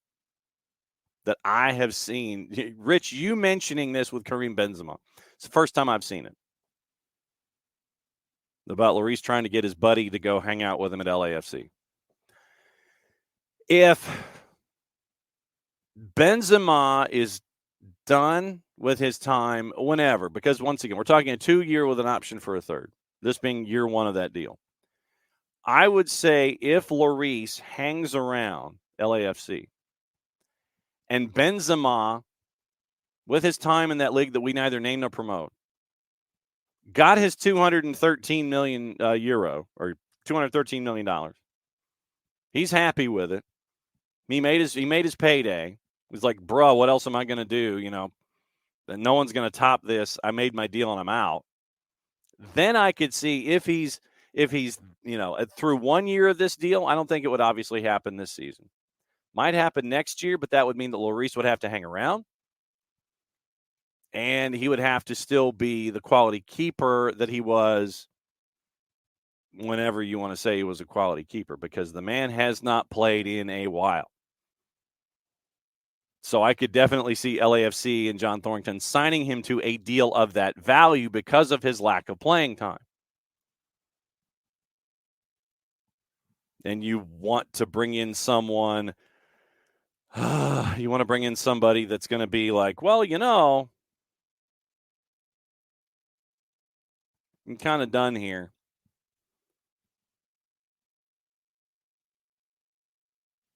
that I have seen, Rich, you mentioning this with Karim Benzema. It's the first time I've seen it. About Lloris trying to get his buddy to go hang out with him at LAFC. If Benzema is done with his time whenever, because once again, we're talking a 2-year with an option for a third, this being year 1 of that deal, I would say if Lloris hangs around LAFC and Benzema, with his time in that league that we neither name nor promote, got his 213 million euro or $213 million, he's happy with it. He made his payday. He's like, bro, what else am I going to do? No one's going to top this. I made my deal and I'm out. Then I could see if he's through 1 year of this deal. I don't think it would obviously happen this season. Might happen next year, but that would mean that Lloris would have to hang around. And he would have to still be the quality keeper that he was whenever you want to say he was a quality keeper, because the man has not played in a while. So I could definitely see LAFC and John Thornton signing him to a deal of that value because of his lack of playing time. And you want to bring in someone, you want to bring in somebody that's going to be like, well, I'm kind of done here.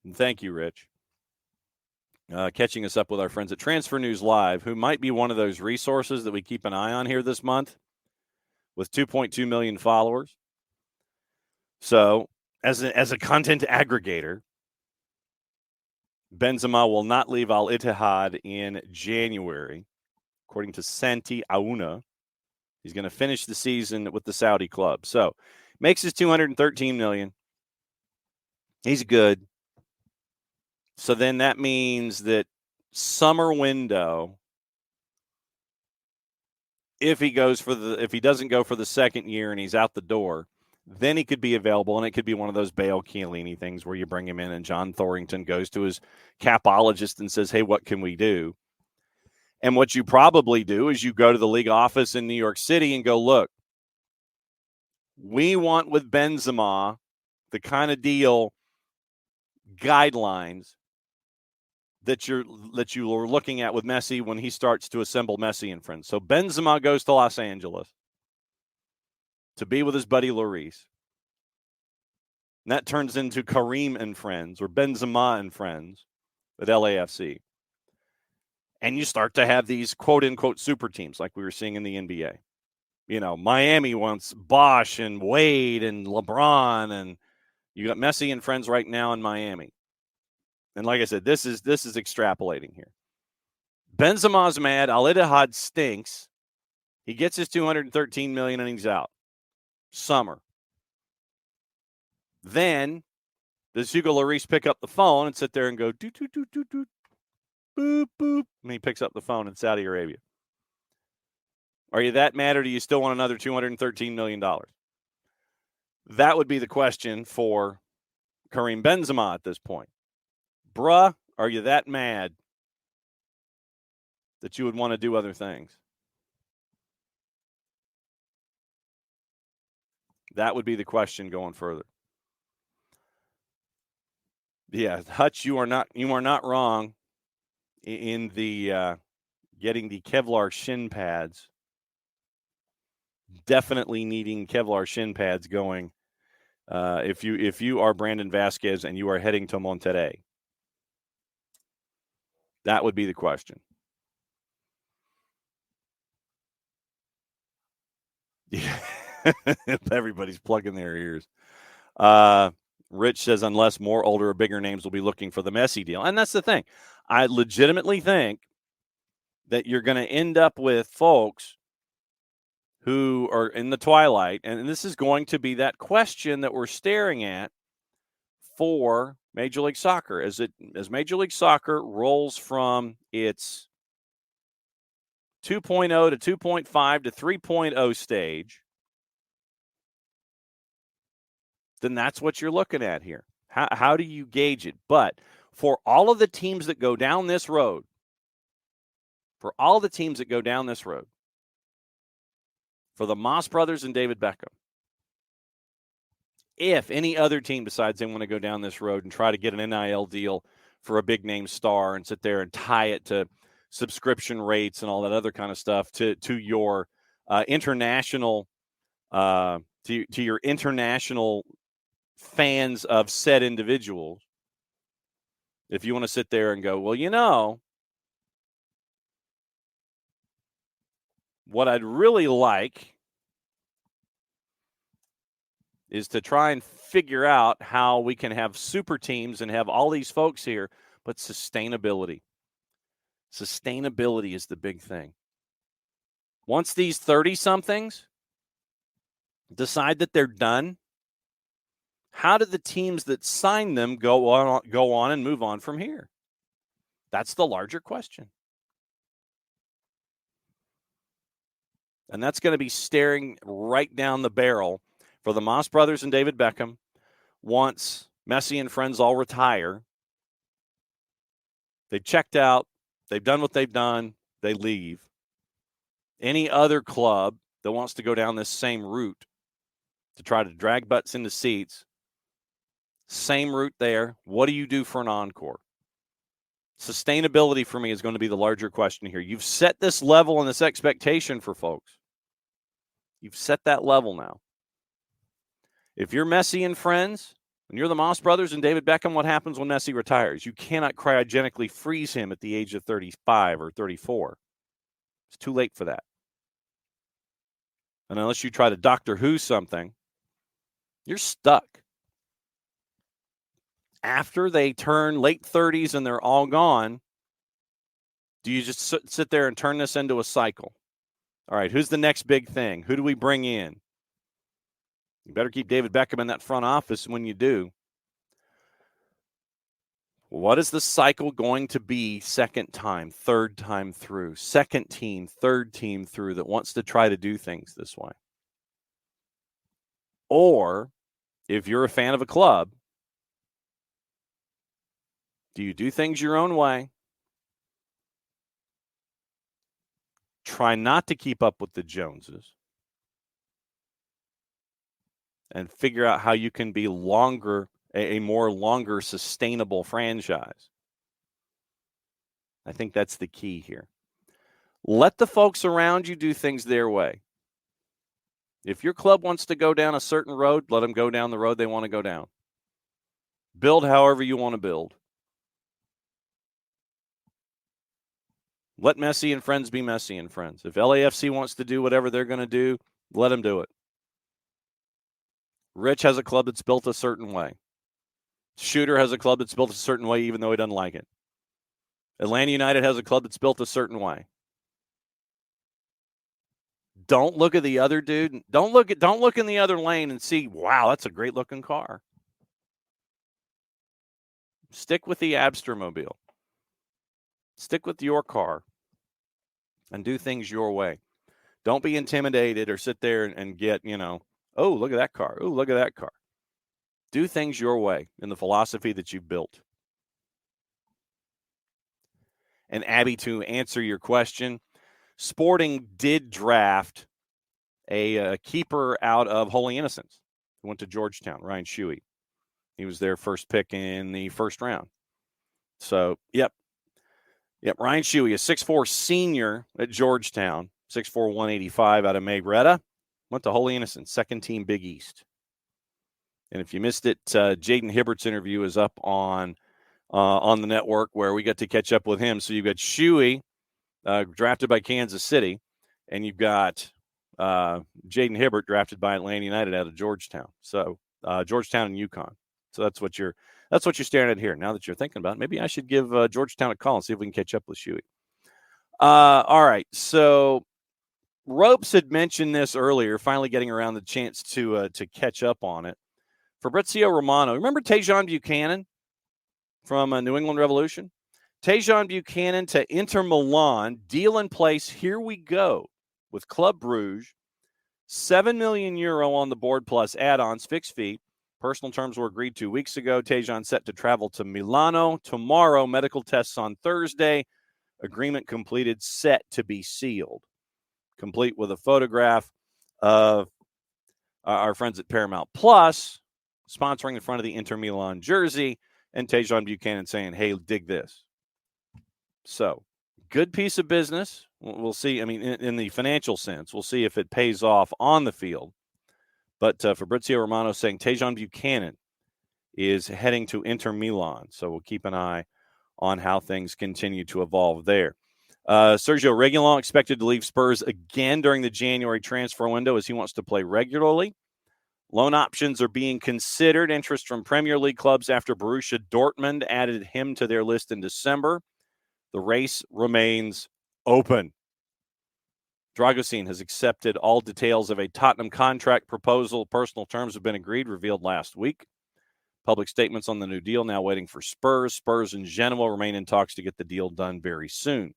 And thank you, Rich. Catching us up with our friends at Transfer News Live, who might be one of those resources that we keep an eye on here this month with 2.2 million followers. So as a content aggregator, Benzema will not leave Al Ittihad in January, according to Santi Aouna. He's going to finish the season with the Saudi club. So makes his 213 million. He's good. So then that means that summer window, if he doesn't go for the second year and he's out the door, then he could be available, and it could be one of those Bale Chiellini things where you bring him in and John Thornton goes to his capologist and says, hey, what can we do? And what you probably do is you go to the league office in New York City and go, look, we want with Benzema the kind of deal guidelines that you are looking at with Messi when he starts to assemble Messi and friends. So Benzema goes to Los Angeles to be with his buddy Lloris. And that turns into Karim and friends, or Benzema and friends at LAFC. And you start to have these quote-unquote super teams like we were seeing in the NBA. Miami wants Bosch and Wade and LeBron, and you got Messi and friends right now in Miami. And like I said, this is extrapolating here. Benzema's mad. Al Ittihad stinks. He gets his $213 million and he's out. Summer. Then does Hugo Lloris pick up the phone and sit there and go doot doot doot doot doot, boop boop, and he picks up the phone in Saudi Arabia? Are you that mad, or do you still want another $213 million? That would be the question for Karim Benzema at this point. Bruh, are you that mad that you would want to do other things? That would be the question going further. Yeah, Hutch, you are not wrong in the getting the Kevlar shin pads. Definitely needing Kevlar shin pads going. If you are Brandon Vasquez and you are heading to Monterrey, that would be the question. Yeah. Everybody's plugging their ears. Rich says, unless more older or bigger names will be looking for the Messi deal. And that's the thing. I legitimately think that you're going to end up with folks who are in the twilight. And this is going to be that question that we're staring at for Major League Soccer. As Major League Soccer rolls from its 2.0 to 2.5 to 3.0 stage, then that's what you're looking at here. How do you gauge it? But for all of the teams that go down this road, for the Moss brothers and David Beckham, if any other team decides they want to go down this road and try to get an NIL deal for a big name star and sit there and tie it to subscription rates and all that other kind of stuff to your international to your international fans of said individuals, if you want to sit there and go, well, what I'd really like is to try and figure out how we can have super teams and have all these folks here, but sustainability. Sustainability is the big thing. Once these 30-somethings decide that they're done, how do the teams that sign them go on and move on from here? That's the larger question. And that's going to be staring right down the barrel for the Moss brothers and David Beckham once Messi and friends all retire. They've checked out. They've done what they've done. They leave. Any other club that wants to go down this same route to try to drag butts into seats, same route there. What do you do for an encore? Sustainability for me is going to be the larger question here. You've set this level and this expectation for folks. You've set that level now. If you're Messi and friends, and you're the Moss brothers and David Beckham, what happens when Messi retires? You cannot cryogenically freeze him at the age of 35 or 34. It's too late for that. And unless you try to Doctor Who something, you're stuck. After they turn late 30s and they're all gone, do you just sit there and turn this into a cycle? All right, who's the next big thing? Who do we bring in? You better keep David Beckham in that front office when you do. What is the cycle going to be second time, third time through? Second team, third team through that wants to try to do things this way? Or if you're a fan of a club, do you do things your own way? Try not to keep up with the Joneses and figure out how you can be a more longer sustainable franchise. I think that's the key here. Let the folks around you do things their way. If your club wants to go down a certain road, let them go down the road they want to go down. Build however you want to build. Let Messi and friends be Messi and friends. If LAFC wants to do whatever they're going to do, let them do it. Rich has a club that's built a certain way. Shooter has a club that's built a certain way, even though he doesn't like it. Atlanta United has a club that's built a certain way. Don't look at the other dude. Don't look in the other lane and see, wow, that's a great looking car. Stick with the Abstermobile. Stick with your car and do things your way. Don't be intimidated or sit there and get, oh, look at that car. Oh, look at that car. Do things your way in the philosophy that you've built. And Abby, to answer your question, Sporting did draft a keeper out of Holy Innocents who went to Georgetown, Ryan Shuey. He was their first pick in the first round. So, yep. Yep, Ryan Shuey, a 6'4 senior at Georgetown, 6'4", 185 out of Mayretta. Went to Holy Innocents, second team Big East. And if you missed it, Jaden Hibbert's interview is up on the network where we got to catch up with him. So you've got Shuey, drafted by Kansas City, and you've got Jaden Hibbert, drafted by Atlanta United out of Georgetown. So Georgetown and UConn. So that's what you're staring at here. Now that you're thinking about it, maybe I should give Georgetown a call and see if we can catch up with Shuey. All right. So Ropes had mentioned this earlier, finally getting around the chance to catch up on it. Fabrizio Romano, remember Tejan Buchanan from New England Revolution? Tejan Buchanan to Inter Milan, deal in place. Here we go with Club Brugge. €7 million on the board plus add-ons, fixed fee. Personal terms were agreed 2 weeks ago. Tejan set to travel to Milano tomorrow. Medical tests on Thursday. Agreement completed, set to be sealed. Complete with a photograph of our friends at Paramount Plus sponsoring the front of the Inter Milan jersey, and Tejan Buchanan saying, hey, dig this. So, good piece of business. We'll see. I mean, in the financial sense, we'll see if it pays off on the field. But Fabrizio Romano saying Tejan Buchanan is heading to Inter Milan. So we'll keep an eye on how things continue to evolve there. Sergio Reguilon expected to leave Spurs again during the January transfer window as he wants to play regularly. Loan options are being considered. Interest from Premier League clubs after Borussia Dortmund added him to their list in December. The race remains open. Dragusin has accepted all details of a Tottenham contract proposal. Personal terms have been agreed, revealed last week. Public statements on the new deal now waiting for Spurs. Spurs and Genoa remain in talks to get the deal done very soon.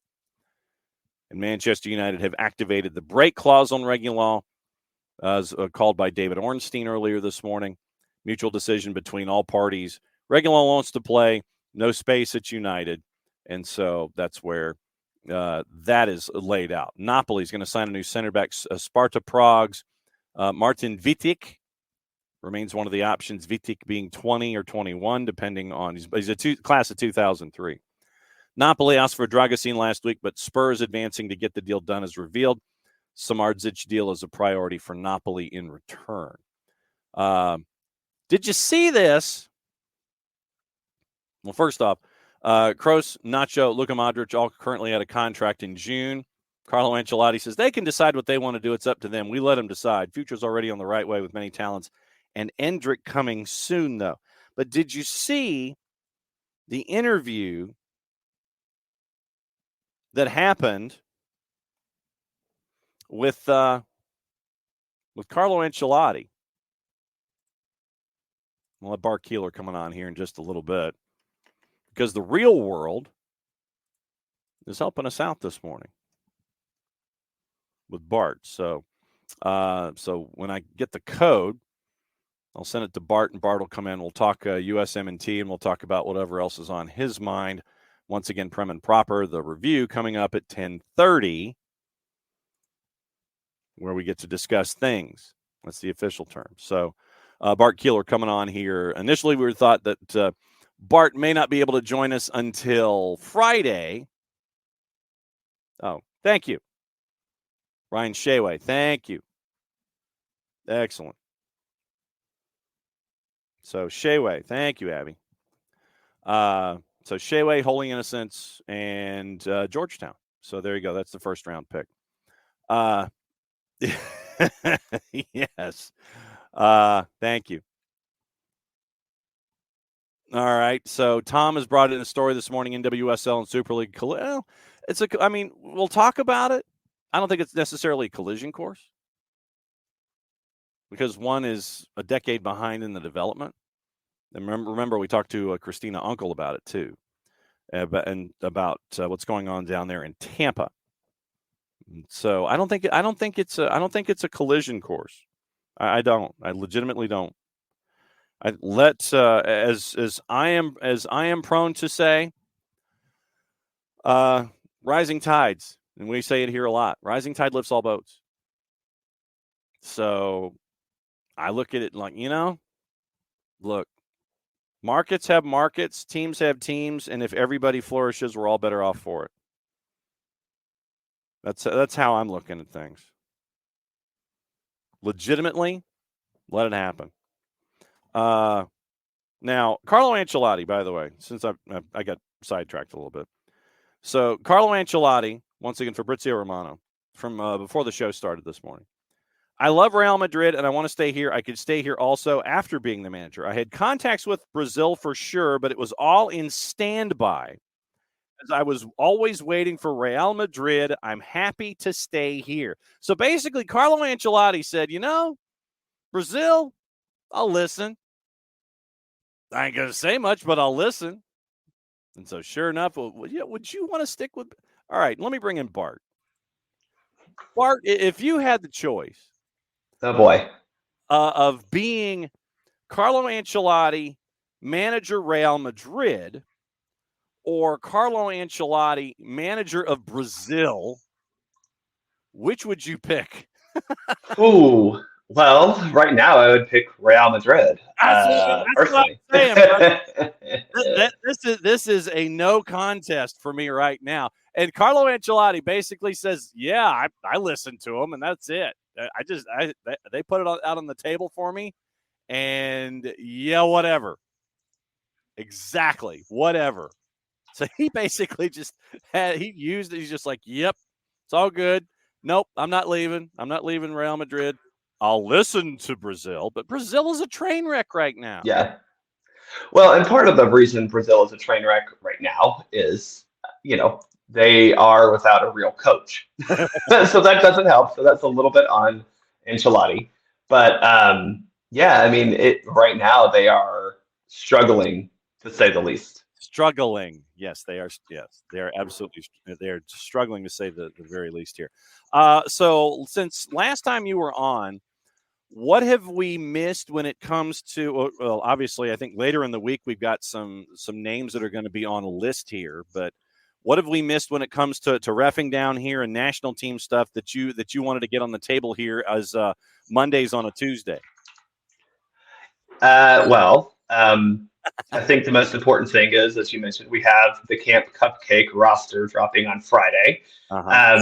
And Manchester United have activated the break clause on Reguilon, as called by David Ornstein earlier this morning. Mutual decision between all parties. Reguilon wants to play, no space at United. And so that's where that is laid out. Napoli is going to sign a new center back. Sparta Prague's Martin Vitic remains one of the options, Vitic being 20 or 21, depending on he's a class of 2003. Napoli asked for Dragusin last week, but Spurs advancing to get the deal done as revealed. Samardzic deal is a priority for Napoli in return. Did you see this? Well, first off, Kroos, Nacho, Luka Modric all currently out of contract in June. Carlo Ancelotti says they can decide what they want to do. It's up to them. We let them decide. Future's already on the right way with many talents. And Endrick coming soon, though. But did you see the interview that happened with Carlo Ancelotti? We'll let Bart Keeler coming on here in just a little bit, because the real world is helping us out this morning with Bart. So when I get the code, I'll send it to Bart, and Bart will come in. We'll talk USM&T, and we'll talk about whatever else is on his mind. Once again, Prem and Proper, the review coming up at 10:30, where we get to discuss things. That's the official term. So Bart Keeler coming on here. Initially, we thought that Bart may not be able to join us until Friday. Oh, thank you. Ryan Shaway, thank you. Excellent. So Shaway, thank you, Abby. So Shaway, Holy Innocents, and Georgetown. So there you go. That's the first round pick. Yes. Thank you. All right. So Tom has brought in a story this morning, NWSL and Super League. Well, we'll talk about it. I don't think it's necessarily a collision course, because one is a decade behind in the development. And remember we talked to Christina Uncle about it too, and about what's going on down there in Tampa. So I don't think it's a collision course. I don't. I legitimately don't. As I am prone to say, rising tides, and we say it here a lot. Rising tide lifts all boats. So I look at it like, look, Markets have markets, teams have teams, and if everybody flourishes, we're all better off for it. That's how I'm looking at things. Legitimately, let it happen. Now, Carlo Ancelotti, by the way, since I got sidetracked a little bit. So, Carlo Ancelotti, once again, Fabrizio Romano, from before the show started this morning. I love Real Madrid, and I want to stay here. I could stay here also after being the manager. I had contacts with Brazil for sure, but it was all in standby. As I was always waiting for Real Madrid. I'm happy to stay here. So, basically, Carlo Ancelotti said, Brazil, I'll listen. I ain't going to say much, but I'll listen. And so, sure enough, would you want to stick with? All right, let me bring in Bart. Bart, if you had the choice, oh boy, of being Carlo Ancelotti, manager Real Madrid, or Carlo Ancelotti, manager of Brazil, which would you pick? Ooh. Well, right now I would pick Real Madrid. That's what Personally. I'm saying. This is a no contest for me right now. And Carlo Ancelotti basically says, "Yeah, I listened to him, and that's it. They put it out on the table for me, and yeah, whatever, exactly, whatever." So he basically he's just like, "Yep, it's all good. Nope, I'm not leaving. I'm not leaving Real Madrid. I'll listen to Brazil, but Brazil is a train wreck right now." Yeah. Well, and part of the reason Brazil is a train wreck right now is, they are without a real coach. So that doesn't help. So that's a little bit on Ancelotti. But yeah, I mean, right now they are struggling, to say the least. Struggling. Yes, they are. Yes, they are absolutely. They're struggling, to say the very least here. So since last time you were on, what have we missed when it comes to? Well, obviously, I think later in the week we've got some names that are going to be on a list here. But what have we missed when it comes to reffing down here and national team stuff that you wanted to get on the table here as Mondays on a Tuesday? I think the most important thing is, as you mentioned, we have the Camp Cupcake roster dropping on Friday. I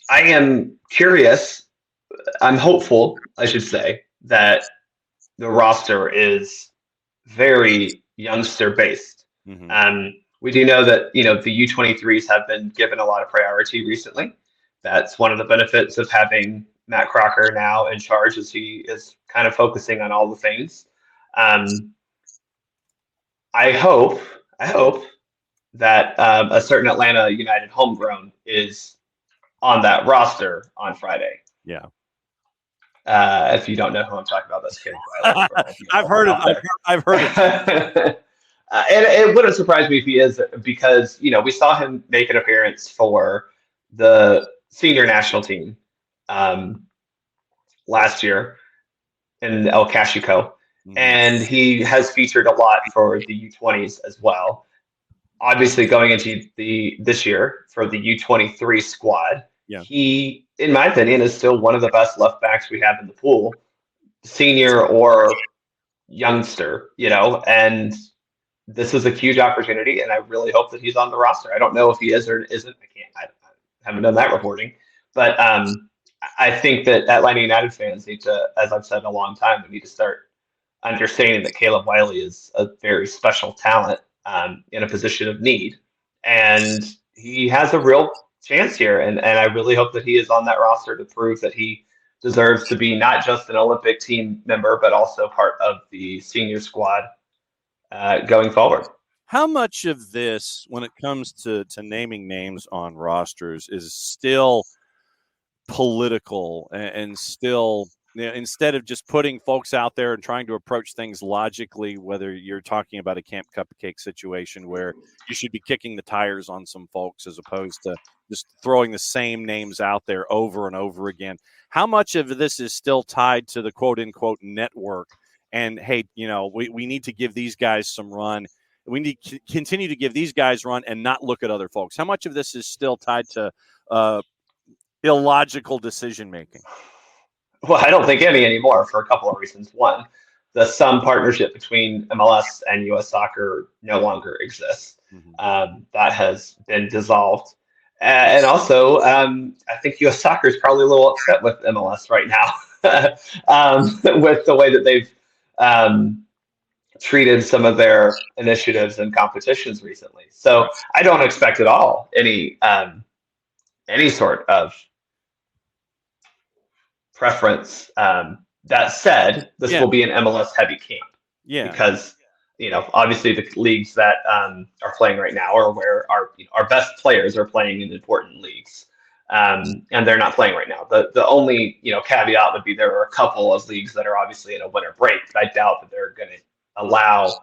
am curious. I'm hopeful, I should say, that the roster is very youngster based. Mm-hmm. We do know that the U23s have been given a lot of priority recently. That's one of the benefits of having Matt Crocker now in charge, as he is kind of focusing on all the things. I hope that a certain Atlanta United homegrown is on that roster on Friday. Yeah. If you don't know who I'm talking about, that's Caleb Wiley. I've heard it. I've heard it. And it wouldn't surprise me if he is, because we saw him make an appearance for the senior national team last year in El Cachico. And he has featured a lot for the U20s as well. Obviously, going into this year for the U23 squad, he, in my opinion, is still one of the best left backs we have in the pool, senior or youngster. And this is a huge opportunity, and I really hope that he's on the roster. I don't know if he is or isn't. I haven't done that reporting, but I think that Atlanta United fans need to, as I've said a long time, we need to start understanding that Caleb Wiley is a very special talent in a position of need, and he has a real chance here. And I really hope that he is on that roster to prove that he deserves to be not just an Olympic team member, but also part of the senior squad going forward. How much of this, when it comes to naming names on rosters, is still political and still, instead of just putting folks out there and trying to approach things logically, whether you're talking about a Camp Cupcake situation where you should be kicking the tires on some folks as opposed to just throwing the same names out there over and over again? How much of this is still tied to the quote unquote network? And hey, we need to give these guys some run. We need to continue to give these guys run and not look at other folks. How much of this is still tied to illogical decision making? Well, I don't think any anymore, for a couple of reasons. One, some partnership between MLS and U.S. Soccer no longer exists. That has been dissolved. And also, I think U.S. Soccer is probably a little upset with MLS right now with the way that they've treated some of their initiatives and competitions recently. So I don't expect at all any sort of preference. That said, this will be an MLS heavy camp. Because obviously the leagues that are playing right now are where our best players are playing in important leagues, and they're not playing right now. The only caveat would be there are a couple of leagues that are obviously in a winter break, but I doubt that they're going to allow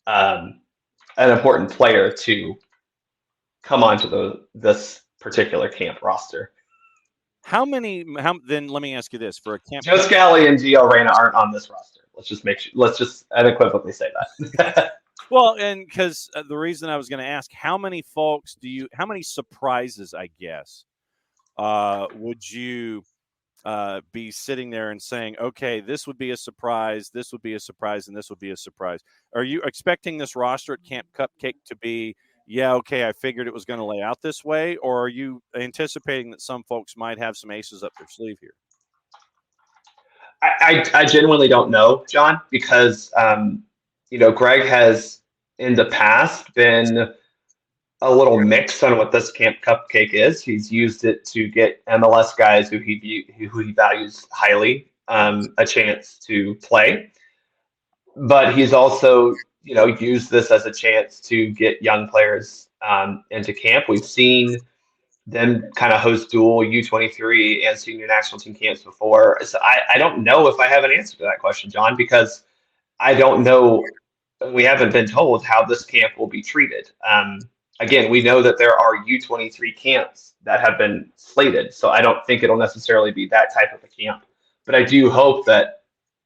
an important player to come onto this particular camp roster. Then let me ask you this: for a camp, Joe Scally and Gio Reyna aren't on this roster. Let's just unequivocally say that. Well, and because the reason I was going to ask, how many surprises, I guess, would you be sitting there and saying, okay, this would be a surprise, this would be a surprise, and this would be a surprise? Are you expecting this roster at Camp Cupcake to be, I figured it was going to lay out this way, or are you anticipating that some folks might have some aces up their sleeve here? I genuinely don't know, John, because Greg has in the past been a little mixed on what this Camp Cupcake is. He's used it to get MLS guys who he values highly a chance to play, but he's also used this as a chance to get young players into camp. We've seen them kind of host dual U23 and senior national team camps before. So I don't know if I have an answer to that question, John, because I don't know. We haven't been told how this camp will be treated. Again, we know that there are U23 camps that have been slated, so I don't think it'll necessarily be that type of a camp. But I do hope that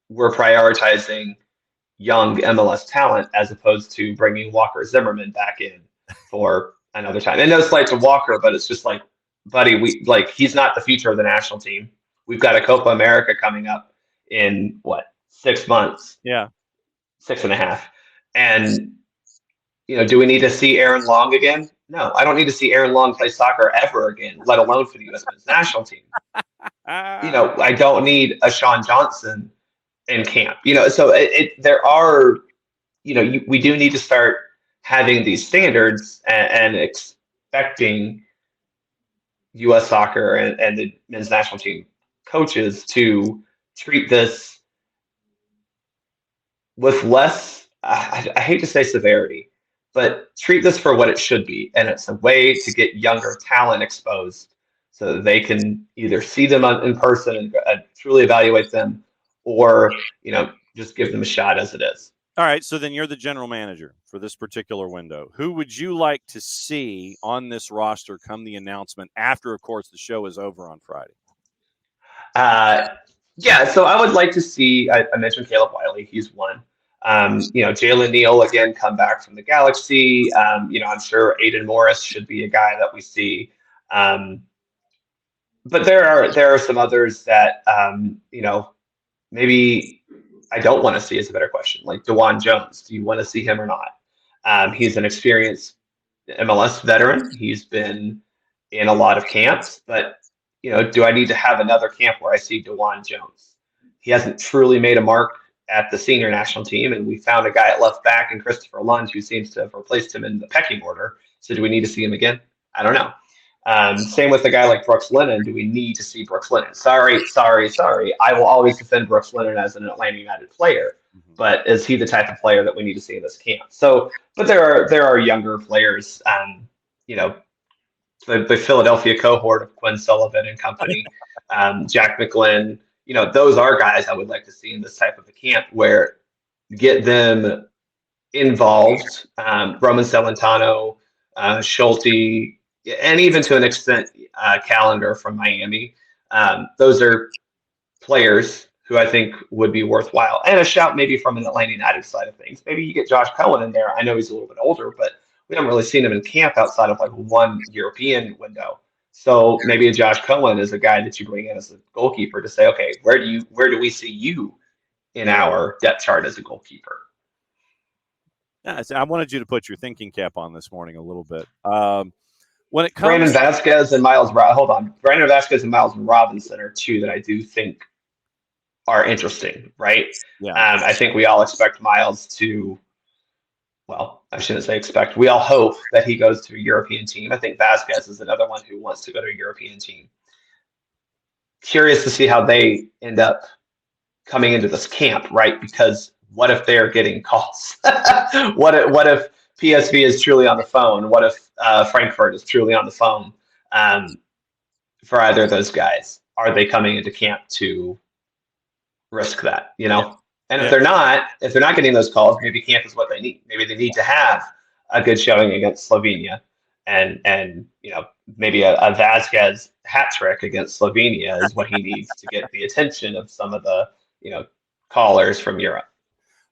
we're prioritizing young MLS talent as opposed to bringing Walker Zimmerman back in for another time. And no slight to Walker, but it's just like, buddy, he's not the future of the national team. We've got a Copa America coming up in 6 months? Yeah. 6.5. And, do we need to see Aaron Long again? No, I don't need to see Aaron Long play soccer ever again, let alone for the U.S. men's national team. I don't need a Sean Johnson in camp. So there are, we do need to start having these standards and expecting U.S. soccer and the men's national team coaches to treat this with less, I hate to say severity, but treat this for what it should be. And it's a way to get younger talent exposed so that they can either see them in person and truly evaluate them, or, just give them a shot as it is. All right, so then you're the general manager for this particular window. Who would you like to see on this roster come the announcement after, of course, the show is over on Friday? So I would like to see, I mentioned Caleb Wiley, he's one. Jalen Neal, again, come back from the Galaxy. I'm sure Aiden Morris should be a guy that we see. But there are some others that, maybe I don't want to see is a better question. Like DeJuan Jones, do you want to see him or not? He's an experienced MLS veteran. He's been in a lot of camps, but do I need to have another camp where I see DeJuan Jones? He hasn't truly made a mark at the senior national team, and we found a guy at left back in Christopher Lund who seems to have replaced him in the pecking order. So do we need to see him again? I don't know. Same with a guy like Brooks Lennon. Do we need to see Brooks Lennon? Sorry. I will always defend Brooks Lennon as an Atlanta United player, but is he the type of player that we need to see in this camp? So, but there are younger players. The Philadelphia cohort of Quinn Sullivan and company, Jack McGlynn. Those are guys I would like to see in this type of a camp where get them involved. Roman Celentano, Schulte, and even to an extent, Calendar from Miami. Those are players who I think would be worthwhile. And a shout maybe from an Atlanta United side of things. Maybe you get Josh Cohen in there. I know he's a little bit older, but we haven't really seen him in camp outside of one European window. So maybe a Josh Cohen is a guy that you bring in as a goalkeeper to say, okay, where do we see you in our depth chart as a goalkeeper. Yeah, I wanted you to put your thinking cap on this morning a little bit. When it comes, Brandon Vasquez and Miles Robinson are two that I do think are interesting, right? Yeah. I think we all expect Miles to, well, I shouldn't say expect. We all hope that he goes to a European team. I think Vasquez is another one who wants to go to a European team. Curious to see how they end up coming into this camp, right? Because what if they're getting calls? What if PSV is truly on the phone? What if Frankfurt is truly on the phone for either of those guys? Are they coming into camp to risk that? Yeah. And if they're not getting those calls, maybe camp is what they need. Maybe they need to have a good showing against Slovenia, and maybe a Vasquez hat trick against Slovenia is what he needs to get the attention of some of the callers from Europe.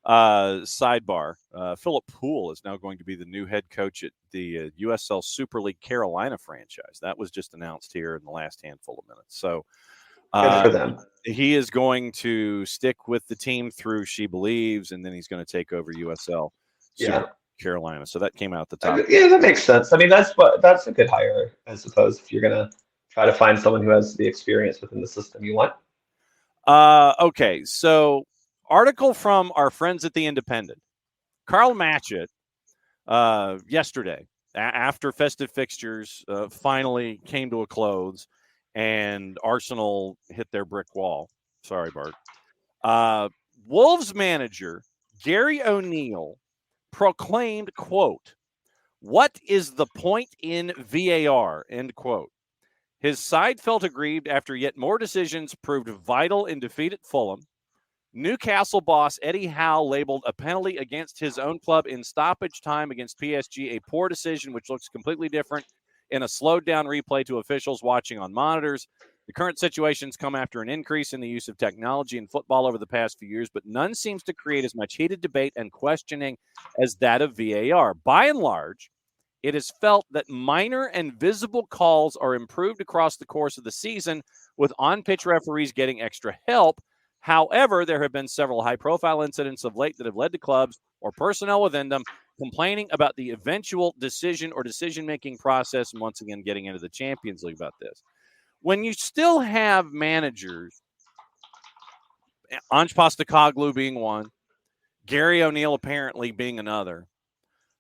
Sidebar: Philip Poole is now going to be the new head coach at the USL Super League Carolina franchise. That was just announced here in the last handful of minutes. So good for them. He is going to stick with the team through She Believes, and then he's going to take over USL Carolina. So that came out the top. Yeah, that makes sense. I mean, that's a good hire, I suppose, if you're going to try to find someone who has the experience within the system you want. Okay, so article from our friends at The Independent. Carl Matchett, yesterday, after Festive Fixtures finally came to a close and Arsenal hit their brick wall. Sorry, Bart. Wolves manager Gary O'Neill proclaimed, quote, "What is the point in VAR?" End quote. His side felt aggrieved after yet more decisions proved vital in defeat at Fulham. Newcastle boss Eddie Howe labeled a penalty against his own club in stoppage time against PSG a poor decision, which looks completely different in a slowed-down replay to officials watching on monitors. The current situations come after an increase in the use of technology in football over the past few years, but none seems to create as much heated debate and questioning as that of VAR. By and large, it is felt that minor and visible calls are improved across the course of the season, with on-pitch referees getting extra help. However, there have been several high-profile incidents of late that have led to clubs or personnel within them complaining about the eventual decision or decision-making process, and once again getting into the Champions League about this. When you still have managers, Ange Postecoglou being one, Gary O'Neill apparently being another,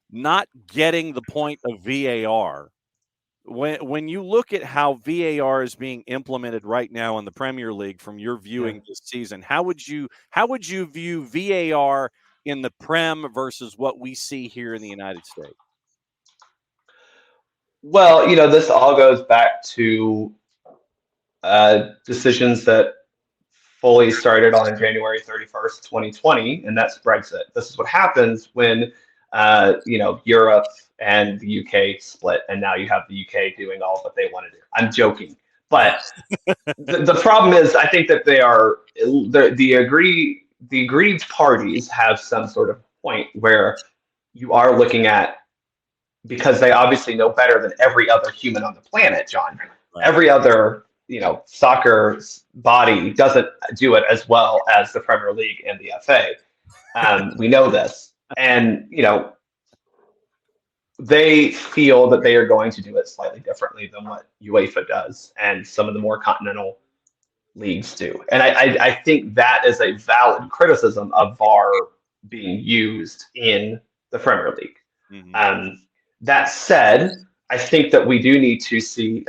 not getting the point of VAR, when you look at how VAR is being implemented right now in the Premier League from your viewing this season, how would you view VAR in the Prem versus what we see here in the United States? Well, this all goes back to decisions that fully started on January 31st, 2020, and that's Brexit. This is what happens when Europe and the UK split, and now you have the UK doing all what they want to do. I'm joking, but the problem is, I think that they are the aggrieved parties have some sort of point where you are looking at, because they obviously know better than every other human on the planet, John. Right. Every other soccer body doesn't do it as well as the Premier League and the FA. We know this, and they feel that they are going to do it slightly differently than what UEFA does and some of the more continental leagues do. And I think that is a valid criticism of VAR being used in the Premier League. Mm-hmm. That said, I think that we do need to see,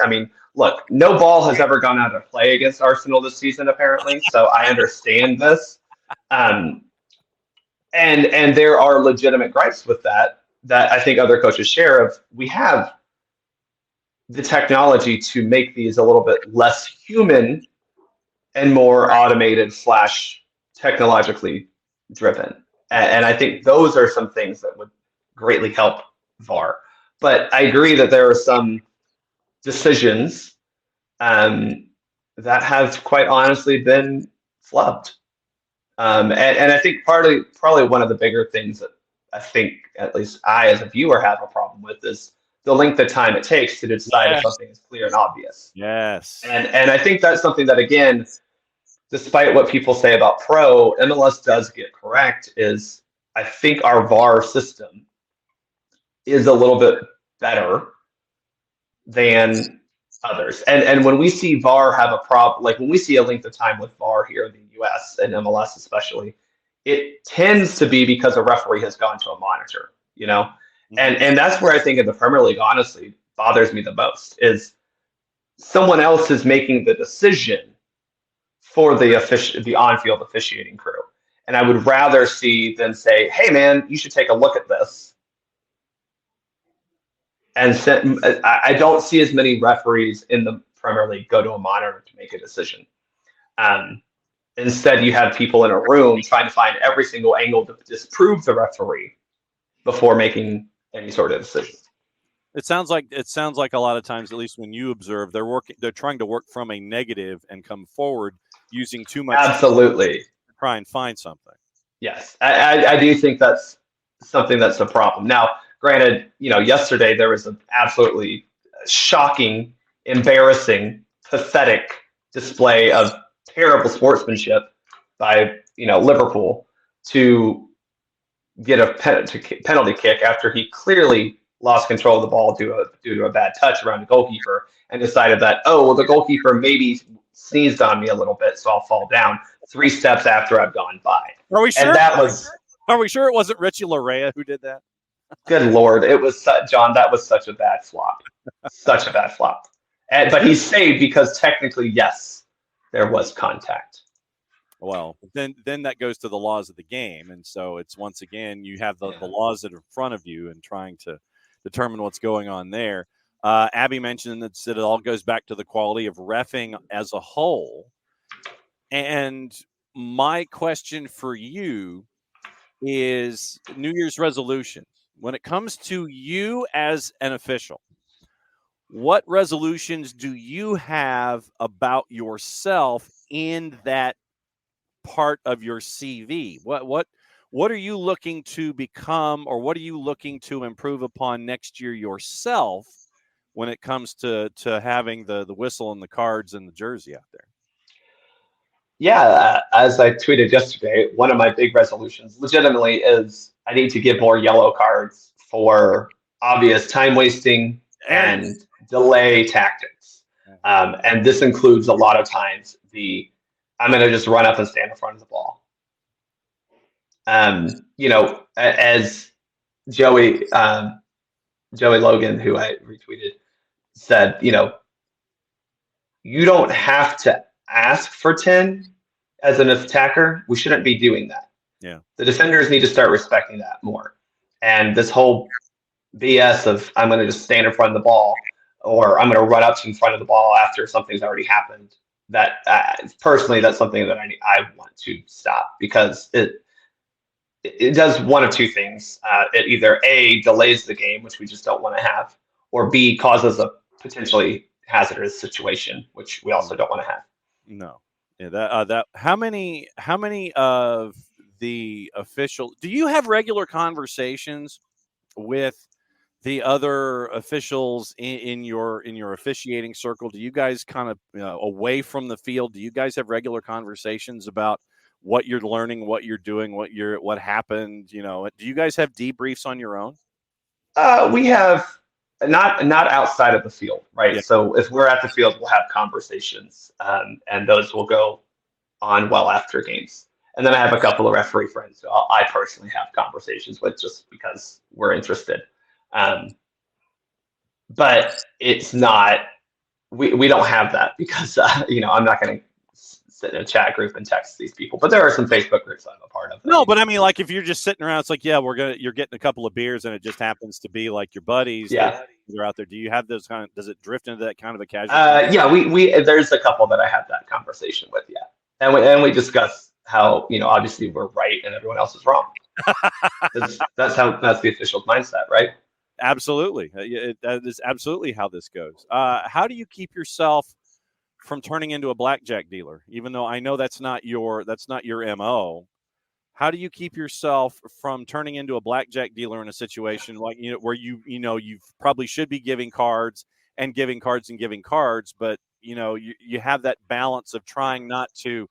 look, no ball has ever gone out of play against Arsenal this season, apparently, so I understand this. And there are legitimate gripes with that I think other coaches share of, we have the technology to make these a little bit less human and more automated / technologically driven. And I think those are some things that would greatly help VAR. But I agree that there are some decisions that have quite honestly been flubbed. And I think probably one of the bigger things that I think at least I as a viewer have a problem with is the length of time it takes to decide if something is clear and obvious. Yes. And I think that's something that, again, despite what people say about pro, MLS does get correct. Is I think our VAR system is a little bit better than others. And when we see VAR have a problem, like when we see a length of time with VAR here in the US and MLS especially, it tends to be because a referee has gone to a monitor, you know? And that's where I think in the Premier League, honestly, bothers me the most is someone else is making the decision for the on-field officiating crew. And I would rather see them say, hey, man, you should take a look at this. And I don't see as many referees in the Premier League go to a monitor to make a decision. Instead, you have people in a room trying to find every single angle to disprove the referee before making any sort of decision. It sounds like a lot of times, at least when you observe, they're trying to work from a negative and come forward using too much. Absolutely. To try and find something. Yes, I do think that's something that's a problem. Now, granted, yesterday there was an absolutely shocking, embarrassing, pathetic display of terrible sportsmanship by Liverpool to get a penalty kick after he clearly lost control of the ball due to a bad touch around the goalkeeper and decided that, the goalkeeper maybe sneezed on me a little bit, so I'll fall down 3 steps after I've gone by. Are we sure? And Are we sure it wasn't Richie Larea who did that? Good Lord, it was John. That was such a bad flop, such a bad flop. But he's saved because technically, yes, there was contact. Well, then that goes to the laws of the game, and so it's once again you have the laws that are in front of you and trying to determine what's going on there. Abby mentioned that it all goes back to the quality of reffing as a whole. And my question for you is New Year's resolutions. When it comes to you as an official, what resolutions do you have about yourself in that part of your CV? What are you looking to become, or what are you looking to improve upon next year yourself when it comes to having the whistle and the cards and the jersey out there? Yeah, as I tweeted yesterday, one of my big resolutions legitimately is I need to give more yellow cards for obvious time wasting and delay tactics. And this includes a lot of times I'm going to just run up and stand in front of the ball. As Joey Logan, who I retweeted, said, you don't have to ask for 10 as an attacker. We shouldn't be doing that. Yeah. The defenders need to start respecting that more. And this whole BS of I'm going to just stand in front of the ball or I'm going to run up in front of the ball after something's already happened. That personally, that's something that I want to stop because it does one of two things. It either A, delays the game, which we just don't want to have, or B, causes a potentially hazardous situation, which we also don't want to have. No. Yeah, how many of the officials do you have regular conversations with the other officials in your officiating circle? Do you guys kind of away from the field? Do you guys have regular conversations about what you're learning, what you're doing, what happened? Do you guys have debriefs on your own? We have not outside of the field, right? Yeah. So if we're at the field, we'll have conversations, and those will go on well after games. And then I have a couple of referee friends who I personally have conversations with just because we're interested. But it's not, we don't have that because, I'm not going to sit in a chat group and text these people, but there are some Facebook groups I'm a part of. No, but I mean, like if you're just sitting around, it's like, yeah, you're getting a couple of beers and it just happens to be like your buddies. Yeah. They're out there. Do you have those does it drift into that kind of a casual? Yeah, we there's a couple that I have that conversation with. Yeah. And we discuss how, obviously we're right and everyone else is wrong. that's the official's mindset, right? Absolutely. That is absolutely how this goes. How do you keep yourself from turning into a blackjack dealer? Even though I know that's not your MO. How do you keep yourself from turning into a blackjack dealer in a situation like where you probably should be giving cards, but you have that balance of trying not to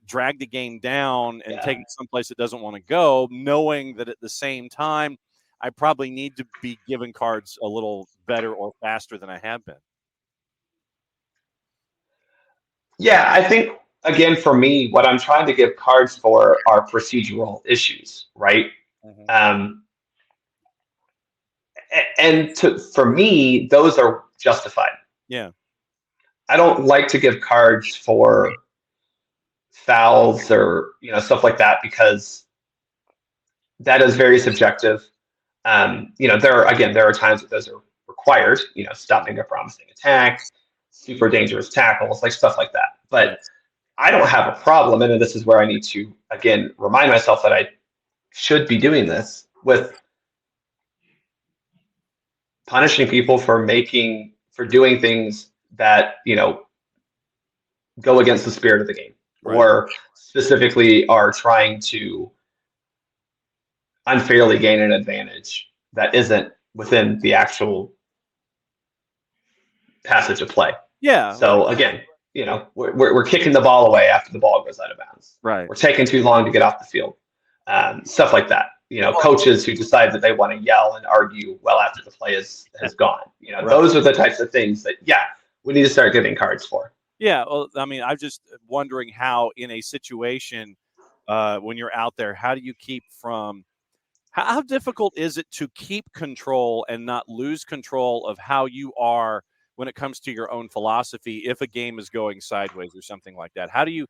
drag the game down and take it someplace it doesn't want to go, knowing that at the same time, I probably need to be given cards a little better or faster than I have been. Yeah, I think, again, for me, what I'm trying to give cards for are procedural issues, right? Mm-hmm. For me, those are justified. Yeah. I don't like to give cards for fouls or stuff like that, because that is very subjective. There are times that those are required, stopping a promising attack, super dangerous tackles, like stuff like that. But I don't have a problem, and this is where I need to, again, remind myself that I should be doing this, with punishing people for doing things that, go against the spirit of the game, or specifically are trying to unfairly gain an advantage that isn't within the actual passage of play. Yeah. So again, we're kicking the ball away after the ball goes out of bounds. Right. We're taking too long to get off the field. Stuff like that. Coaches who decide that they want to yell and argue well after the play has gone. Those are the types of things that, we need to start giving cards for. Yeah. Well, I mean, I'm just wondering how, in a situation when you're out there, how do you keep from how difficult is it to keep control and not lose control of how you are when it comes to your own philosophy if a game is going sideways or something like that? How do you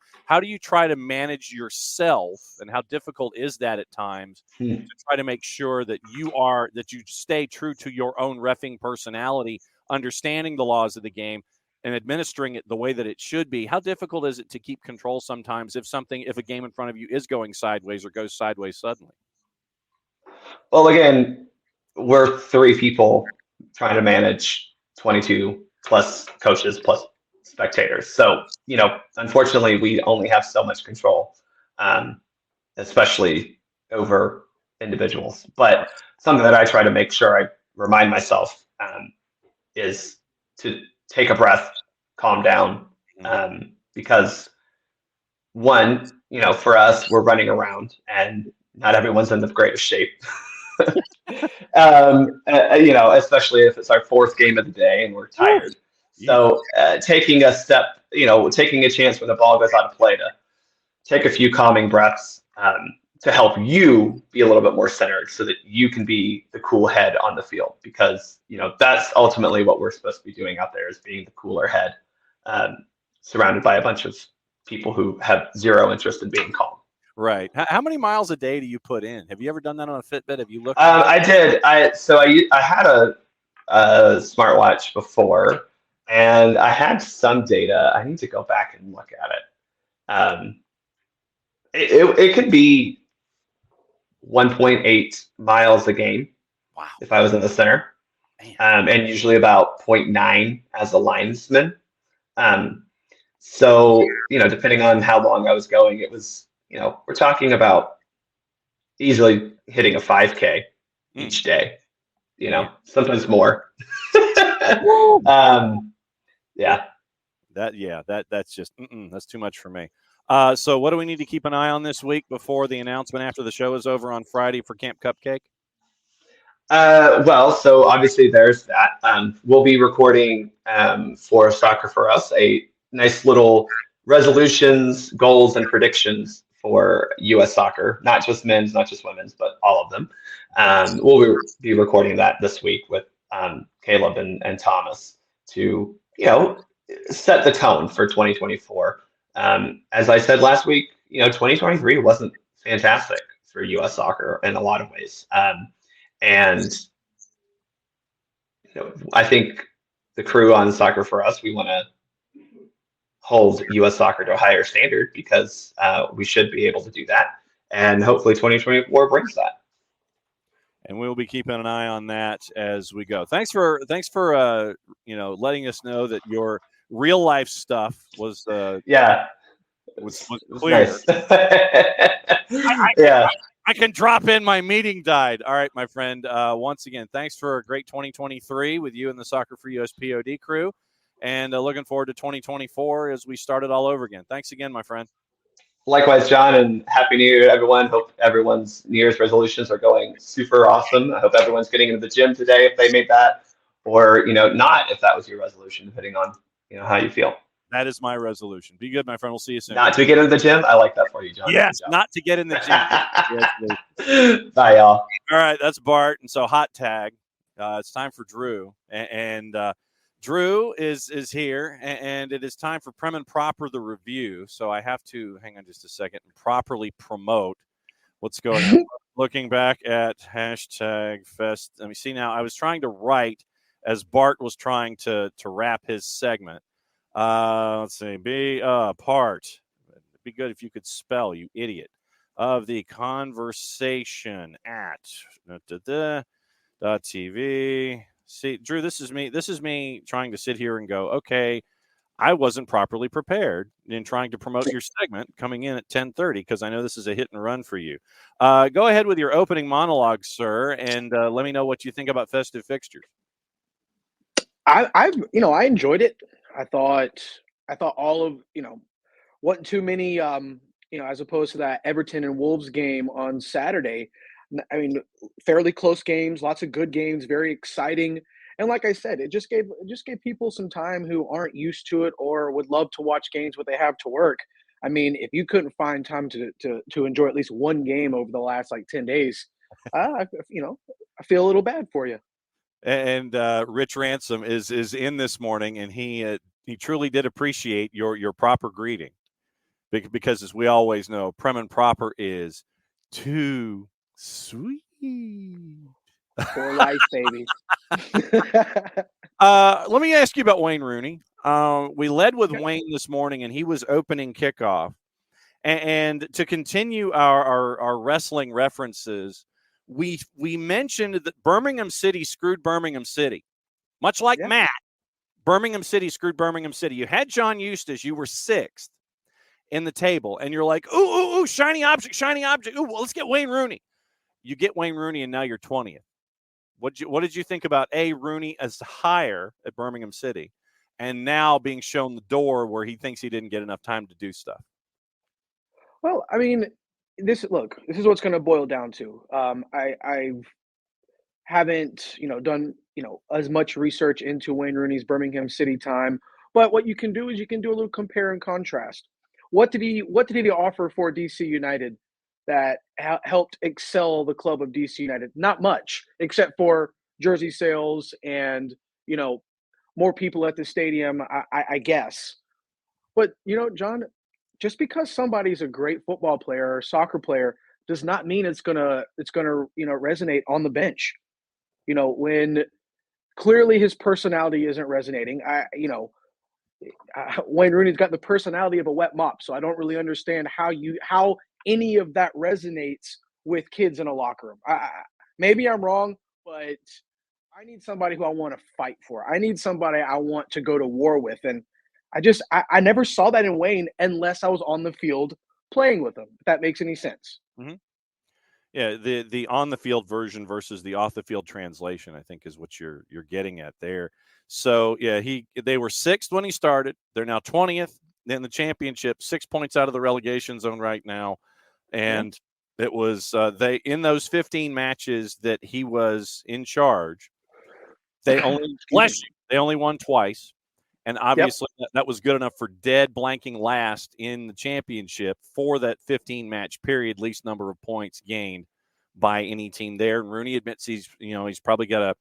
try to manage yourself, and how difficult is that at times to try to make sure that you stay true to your own reffing personality, understanding the laws of the game and administering it the way that it should be? How difficult is it to keep control sometimes if a game in front of you is going sideways or goes sideways suddenly? Well, again, we're 3 people trying to manage 22 plus coaches plus spectators. So, unfortunately, we only have so much control, especially over individuals. But something that I try to make sure I remind myself is to take a breath, calm down, because one, for us, we're running around and not everyone's in the greatest shape. Especially if it's our 4th game of the day and we're tired. So taking a chance when the ball goes out of play to take a few calming breaths to help you be a little bit more centered, so that you can be the cool head on the field, because that's ultimately what we're supposed to be doing out there, is being the cooler head, surrounded by a bunch of people who have zero interest in being calm. Right. How many miles a day do you put in? Have you ever done that on a Fitbit? Have you looked? I did. I had a smartwatch before, and I had some data. I need to go back and look at it. It could be 1.8 miles a game. Wow. If I was in the center, and usually about 0.9 as a linesman. So depending on how long I was going, it was. We're talking about easily hitting a 5K each day, sometimes more. That's just, that's too much for me. So what do we need to keep an eye on this week before the announcement after the show is over on Friday for Camp Cupcake? So obviously there's that. We'll be recording for SoccerForUS a nice little resolutions, goals, and predictions for U.S. soccer, not just men's, not just women's, but all of them. We'll be recording that this week with Caleb and Thomas to, set the tone for 2024. As I said last week, 2023 wasn't fantastic for U.S. soccer in a lot of ways. And I think the crew on SoccerForUS, we want to hold U.S. soccer to a higher standard, because we should be able to do that, and hopefully 2024 brings that. And we'll be keeping an eye on that as we go. Thanks for letting us know that your real life stuff was clear. Nice. I can drop in my meeting died. All right, my friend. Once again, thanks for a great 2023 with you and the SoccerForUS POD crew. And looking forward to 2024 as we start it all over again. Thanks again, my friend. Likewise, John, and Happy New Year to everyone. Hope everyone's New Year's resolutions are going super awesome. I hope everyone's getting into the gym today if they made that, or not if that was your resolution, depending on how you feel. That is my resolution. Be good, my friend. We'll see you soon. Not to get into the gym. I like that for you, John. Yes, not to get in the gym. Bye, y'all. All right, that's Bart, and so hot tag. It's time for Drew, and Drew is here, and it is time for Prem and Proper the review. So I have to hang on just a second and properly promote what's going on. Looking back at hashtag Fest. Let me see now. I was trying to write as Bart was trying to wrap his segment. Let's see. Be part. It'd be good if you could spell, you idiot. Of the conversation at TV. See, Drew, this is me. This is me trying to sit here and go, okay, I wasn't properly prepared in trying to promote your segment coming in at 10:30 because I know this is a hit and run for you. Go ahead with your opening monologue, sir, and let me know what you think about Festive Fixtures. I enjoyed it. I thought all of wasn't too many as opposed to that Everton and Wolves game on Saturday. I mean, fairly close games, lots of good games, very exciting. And like I said, it just gave people some time who aren't used to it or would love to watch games but they have to work. I mean, if you couldn't find time to enjoy at least one game over the last 10 days, I feel a little bad for you. And Rich Ransom is in this morning, and he truly did appreciate your proper greeting, because as we always know, Prem and Proper is too sweet for life, baby. Let me ask you about Wayne Rooney. We led with Wayne this morning, and he was opening kickoff. And to continue our wrestling references, we mentioned that Birmingham City screwed Birmingham City, much like Matt. Birmingham City screwed Birmingham City. You had John Eustace. You were sixth in the table, and you're like, ooh, shiny object. Ooh, well, let's get Wayne Rooney. You get Wayne Rooney, and now you're 20th. What did you think about Rooney as higher at Birmingham City, and now being shown the door where he thinks he didn't get enough time to do stuff? Well, I mean, this is what's going to boil down to. I haven't done as much research into Wayne Rooney's Birmingham City time, but what you can do is you can do a little compare and contrast. What did he offer for DC United that helped excel the club of DC United? Not much, except for jersey sales and more people at the stadium, I guess. But John, just because somebody's a great football player or soccer player does not mean it's gonna resonate on the bench. When clearly his personality isn't resonating. Wayne Rooney's got the personality of a wet mop, so I don't really understand how any of that resonates with kids in a locker room. Maybe I'm wrong, but I need somebody who I want to fight for. I need somebody I want to go to war with, and I never saw that in Wayne unless I was on the field playing with him. If that makes any sense. Mm-hmm. Yeah, the on the field version versus the off the field translation, I think, is what you're getting at there. So yeah, they were sixth when he started. They're now 20th in the championship, 6 points out of the relegation zone right now. And it was they in those 15 matches that he was in charge, they only won twice. And obviously that was good enough for dead blanking last in the championship for that 15-match period, least number of points gained by any team there. And Rooney admits he's probably got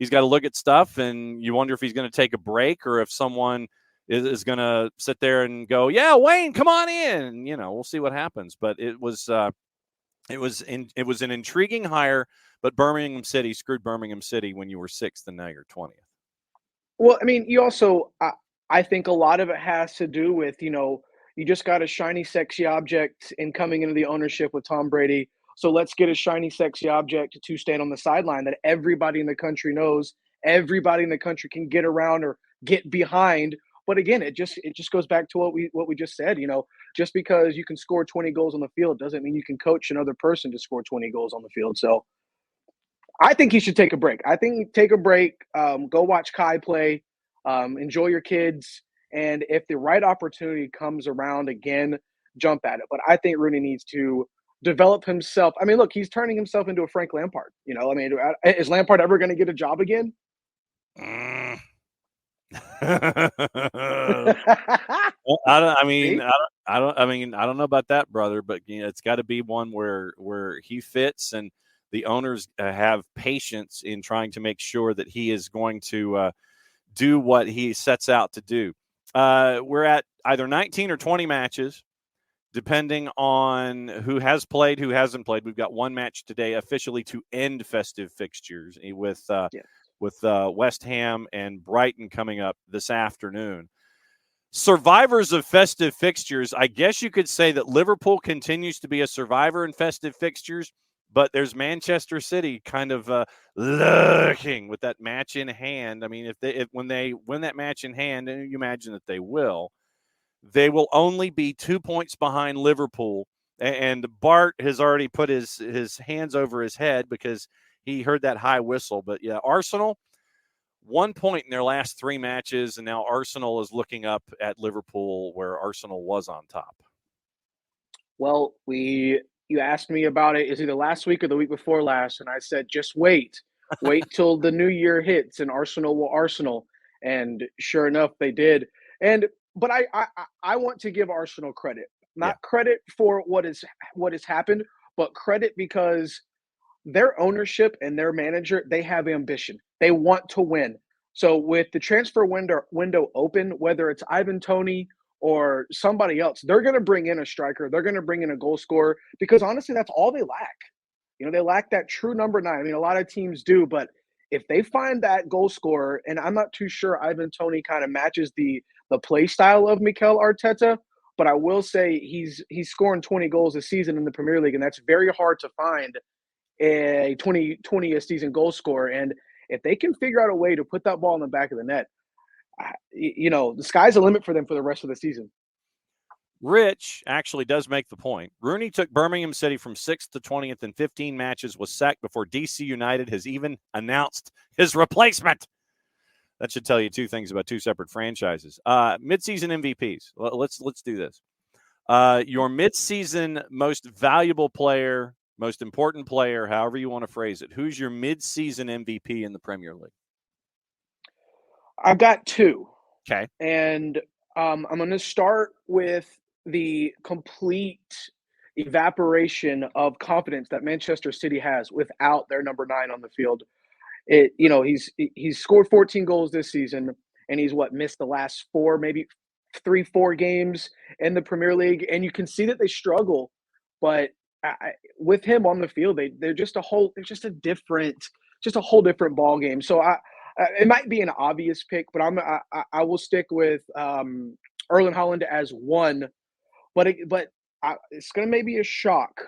to look at stuff, and you wonder if he's going to take a break or if someone is going to sit there and go, yeah, Wayne, come on in. We'll see what happens. But it was an intriguing hire, but Birmingham City screwed Birmingham City when you were sixth and now you're 20th. Well, I mean, you also, I think a lot of it has to do with, you just got a shiny, sexy object in coming into the ownership with Tom Brady. So let's get a shiny, sexy object to stand on the sideline that everybody in the country knows, everybody in the country can get around or get behind. But again, it just goes back to what we just said. Just because you can score 20 goals on the field doesn't mean you can coach another person to score 20 goals on the field. So I think he should take a break. Take a break, go watch Kai play, enjoy your kids. And if the right opportunity comes around again, jump at it. But I think Rooney needs to develop himself. I mean, look, he's turning himself into a Frank Lampard. I mean, is Lampard ever going to get a job again? I don't know about that, brother, but it's got to be one where he fits and the owners have patience in trying to make sure that he is going to do what he sets out to do. We're at either 19 or 20 matches, depending on who has played, who hasn't played. We've got one match today officially to end festive fixtures with West Ham and Brighton coming up this afternoon. Survivors of festive fixtures, I guess you could say that Liverpool continues to be a survivor in festive fixtures, but there's Manchester City kind of lurking with that match in hand. I mean, when they win that match in hand, and you imagine that they will only be 2 points behind Liverpool. And Bart has already put his hands over his head because he heard that high whistle. But yeah, Arsenal, 1 point in their last 3 matches, and now Arsenal is looking up at Liverpool where Arsenal was on top. Well, you asked me about it. It's either last week or the week before last, and I said, just wait till the new year hits, and Arsenal will Arsenal. And sure enough, they did. But I want to give Arsenal credit, not credit for what has happened, but credit because their ownership and their manager, they have ambition. They want to win. So with the transfer window open, whether it's Ivan Toney or somebody else, they're going to bring in a striker. They're going to bring in a goal scorer because honestly, that's all they lack. They lack that true number 9. I mean, a lot of teams do, but if they find that goal scorer, and I'm not too sure Ivan Toney kind of matches the play style of Mikel Arteta, but I will say he's scoring 20 goals a season in the Premier League, and that's very hard to find a 20 a season goal scorer. And if they can figure out a way to put that ball in the back of the net, the sky's the limit for them for the rest of the season. Rich actually does make the point. Rooney took Birmingham City from 6th to 20th in 15 matches, was sacked before DC United has even announced his replacement. That should tell you 2 things about 2 separate franchises. Midseason MVPs. Let's do this. Your midseason most valuable player, most important player, however you want to phrase it. Who's your midseason MVP in the Premier League? I've got 2. Okay. And I'm going to start with the complete evaporation of confidence that Manchester City has without their number 9 on the field. He's scored 14 goals this season, and he's missed the last 4, maybe 3-4 games in the Premier League, and you can see that they struggle. But with him on the field, they're just a whole different ball game. So it might be an obvious pick, but I will stick with Erling Haaland as 1. But it's going to maybe a shock.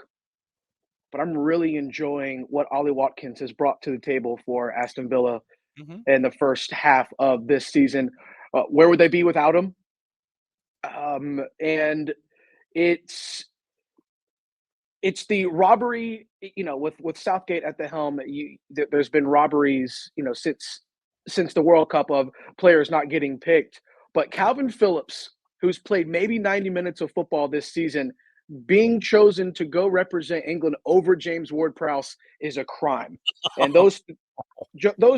But I'm really enjoying what Ollie Watkins has brought to the table for Aston Villa in the first half of this season. Where would they be without him? And it's the robbery, with Southgate at the helm. There's been robberies, since the World Cup of players not getting picked. But Calvin Phillips, who's played maybe 90 minutes of football this season, being chosen to go represent England over James Ward-Prowse is a crime. And those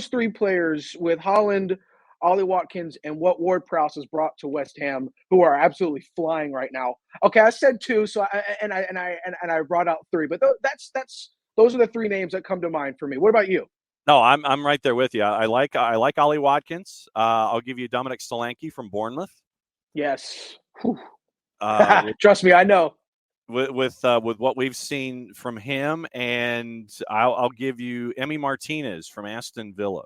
3 players with Haaland, Ollie Watkins, and what Ward-Prowse has brought to West Ham, who are absolutely flying right now. Okay, I said 2, so I brought out 3, but those are the 3 names that come to mind for me. What about you? No, I'm right there with you. I like Ollie Watkins. I'll give you Dominic Solanke from Bournemouth. Yes. Trust me, I know. With what we've seen from him, and I'll give you Emi Martinez from Aston Villa.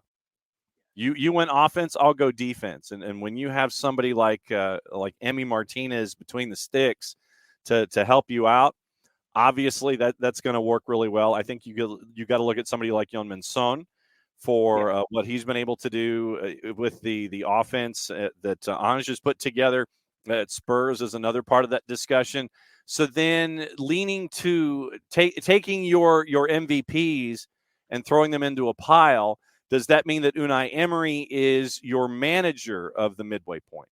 You went offense, I'll go defense, and when you have somebody like Emi Martinez between the sticks to help you out, obviously that's going to work really well. I think you got to look at somebody like Heung-min Son for what he's been able to do with the offense that Ange has put together. At Spurs is another part of that discussion. So then leaning to taking your MVPs and throwing them into a pile, does that mean that Unai Emery is your manager of the midway point?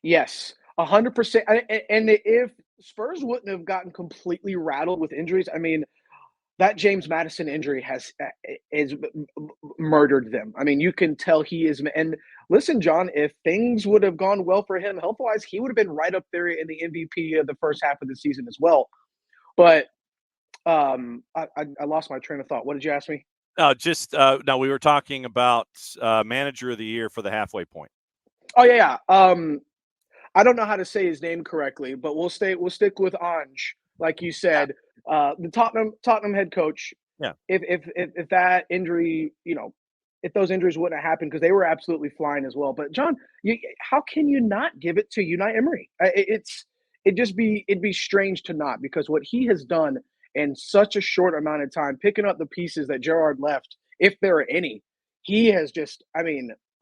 Yes, 100%. And if Spurs wouldn't have gotten completely rattled with injuries. I mean, that James Madison injury is murdered them. I mean, you can tell he is. And listen, John, if things would have gone well for him health wise, he would have been right up there in the MVP of the first half of the season as well. But I lost my train of thought. What did you ask me? No, we were talking about manager of the year for the halfway point. Oh yeah. I don't know how to say his name correctly, but we'll stick with Ange, like you said. The Tottenham head coach. Yeah. If that injury, if those injuries wouldn't have happened, because they were absolutely flying as well. But John, how can you not give it to Unai Emery? It'd be strange to not, because what he has done in such a short amount of time, picking up the pieces that Gerrard left, if there are any, he has just,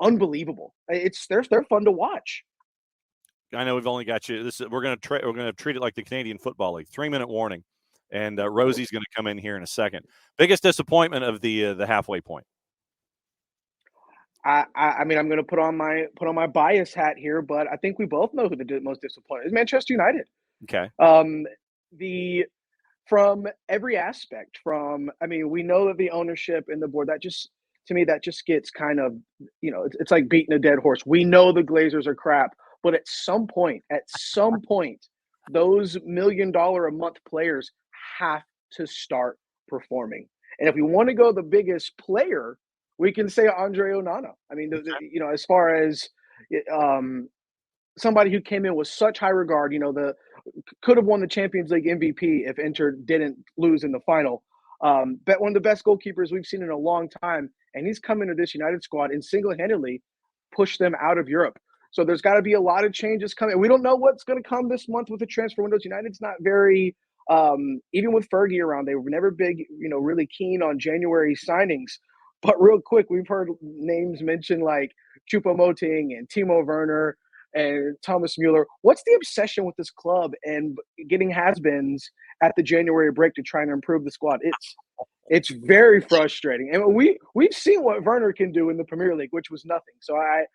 unbelievable. They're fun to watch. I know we've only got you. We're going to treat it like the Canadian Football League. 3-minute warning, and Rosie's going to come in here in a second. Biggest disappointment of the halfway point. I'm going to put on my bias hat here, but I think we both know who the most disappointed is. Manchester United. Okay. From every aspect, we know that the ownership and the board, that just gets kind of, it's like beating a dead horse. We know the Glazers are crap, but at some point, those $1 million a month players have to start performing. And if we want to go the biggest player, we can say Andre Onana. I mean, as far as somebody who came in with such high regard, could have won the Champions League MVP if Inter didn't lose in the final. But one of the best goalkeepers we've seen in a long time, and he's come into this United squad and single-handedly pushed them out of Europe. So there's got to be a lot of changes coming. We don't know what's going to come this month with the transfer windows. United's not very, even with Fergie around, they were never big, really keen on January signings. But real quick, we've heard names mentioned like Choupo-Moting and Timo Werner and Thomas Mueller. What's the obsession with this club and getting has-beens at the January break to try and improve the squad? It's very frustrating. And we've seen what Werner can do in the Premier League, which was nothing. So I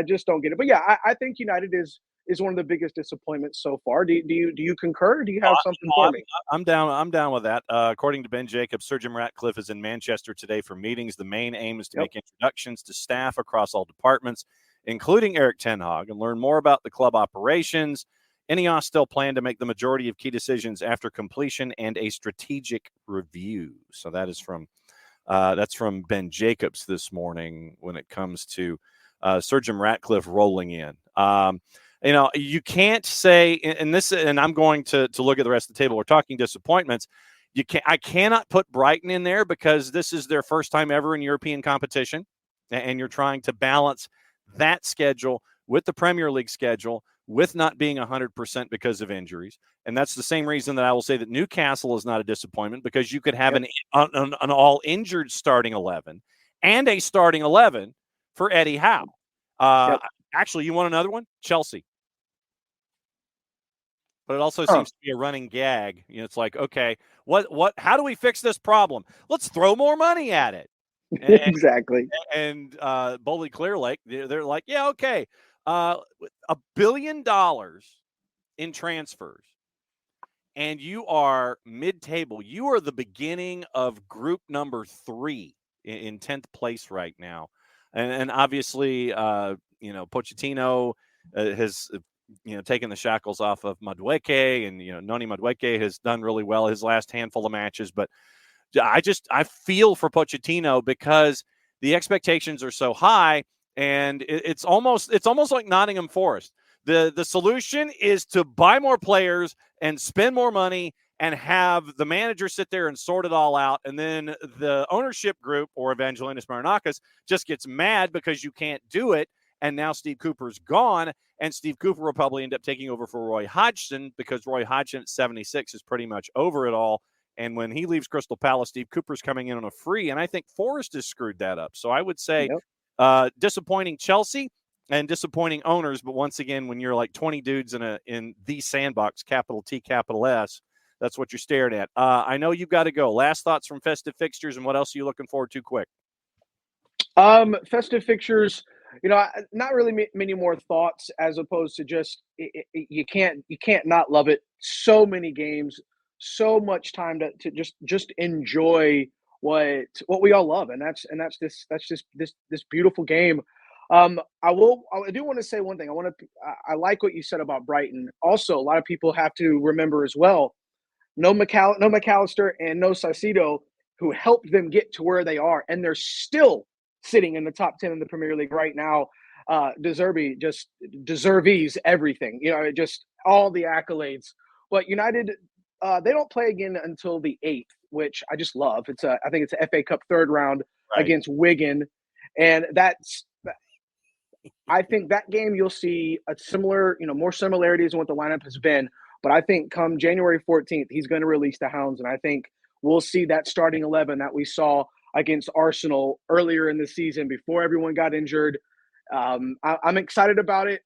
just don't get it. But yeah, I think United is one of the biggest disappointments so far. Do you concur? Or do you have something for me? I'm down with that. According to Ben Jacobs, Sir Jim Ratcliffe is in Manchester today for meetings. The main aim is to make introductions to staff across all departments, including Eric Ten Hag, and learn more about the club operations. Ineos still plan to make the majority of key decisions after completion and a strategic review. So that is from Ben Jacobs this morning when it comes to Sir Jim Ratcliffe rolling in. You can't say, and I'm going to look at the rest of the table. We're talking disappointments. I cannot put Brighton in there because this is their first time ever in European competition, and you're trying to balance that schedule with the Premier League schedule, with not being 100% because of injuries. And that's the same reason that I will say that Newcastle is not a disappointment, because you could have an all-injured starting 11 and a starting 11 for Eddie Howe. Actually, you want another one? Chelsea. But it also seems to be a running gag. It's like, okay, how do we fix this problem? Let's throw more money at it. Exactly. And Bowley Clear Lake, they're like, yeah, okay. $1 billion in transfers, and you are mid-table. You are the beginning of group number 3 in 10th place right now. And obviously, Pochettino has, taken the shackles off of Madueke, and, Noni Madueke has done really well his last handful of matches. But I feel for Pochettino because the expectations are so high. And it's almost like Nottingham Forest. The solution is to buy more players and spend more money and have the manager sit there and sort it all out. And then the ownership group, or Evangelos Marinakis, just gets mad because you can't do it. And now Steve Cooper's gone, and Steve Cooper will probably end up taking over for Roy Hodgson, because Roy Hodgson at 76 is pretty much over it all. And when he leaves Crystal Palace, Steve Cooper's coming in on a free. And I think Forest has screwed that up. So I would say disappointing Chelsea and disappointing owners. But once again, when you're like 20 dudes in the sandbox, capital T, capital S, that's what you're staring at. I know you've got to go. Last thoughts from Festive Fixtures, and what else are you looking forward to quick? Festive Fixtures, not really many more thoughts as opposed to just you can't not love it. So many games, so much time to just enjoy what we all love, and that's this beautiful game. I do want to say one thing. I like what you said about Brighton. Also, a lot of people have to remember as well. No McAllister and no Saicedo, who helped them get to where they are, and they're still sitting in the top 10 in the Premier League right now. Deserves everything, just all the accolades. But United, they don't play again until the 8th, which I just love. I think it's an FA Cup third round against Wigan, and I think that game you'll see a similar, more similarities in what the lineup has been. But I think come January 14th, he's going to release the Hounds, and I think we'll see that starting 11 that we saw against Arsenal earlier in the season before everyone got injured. I'm excited about it.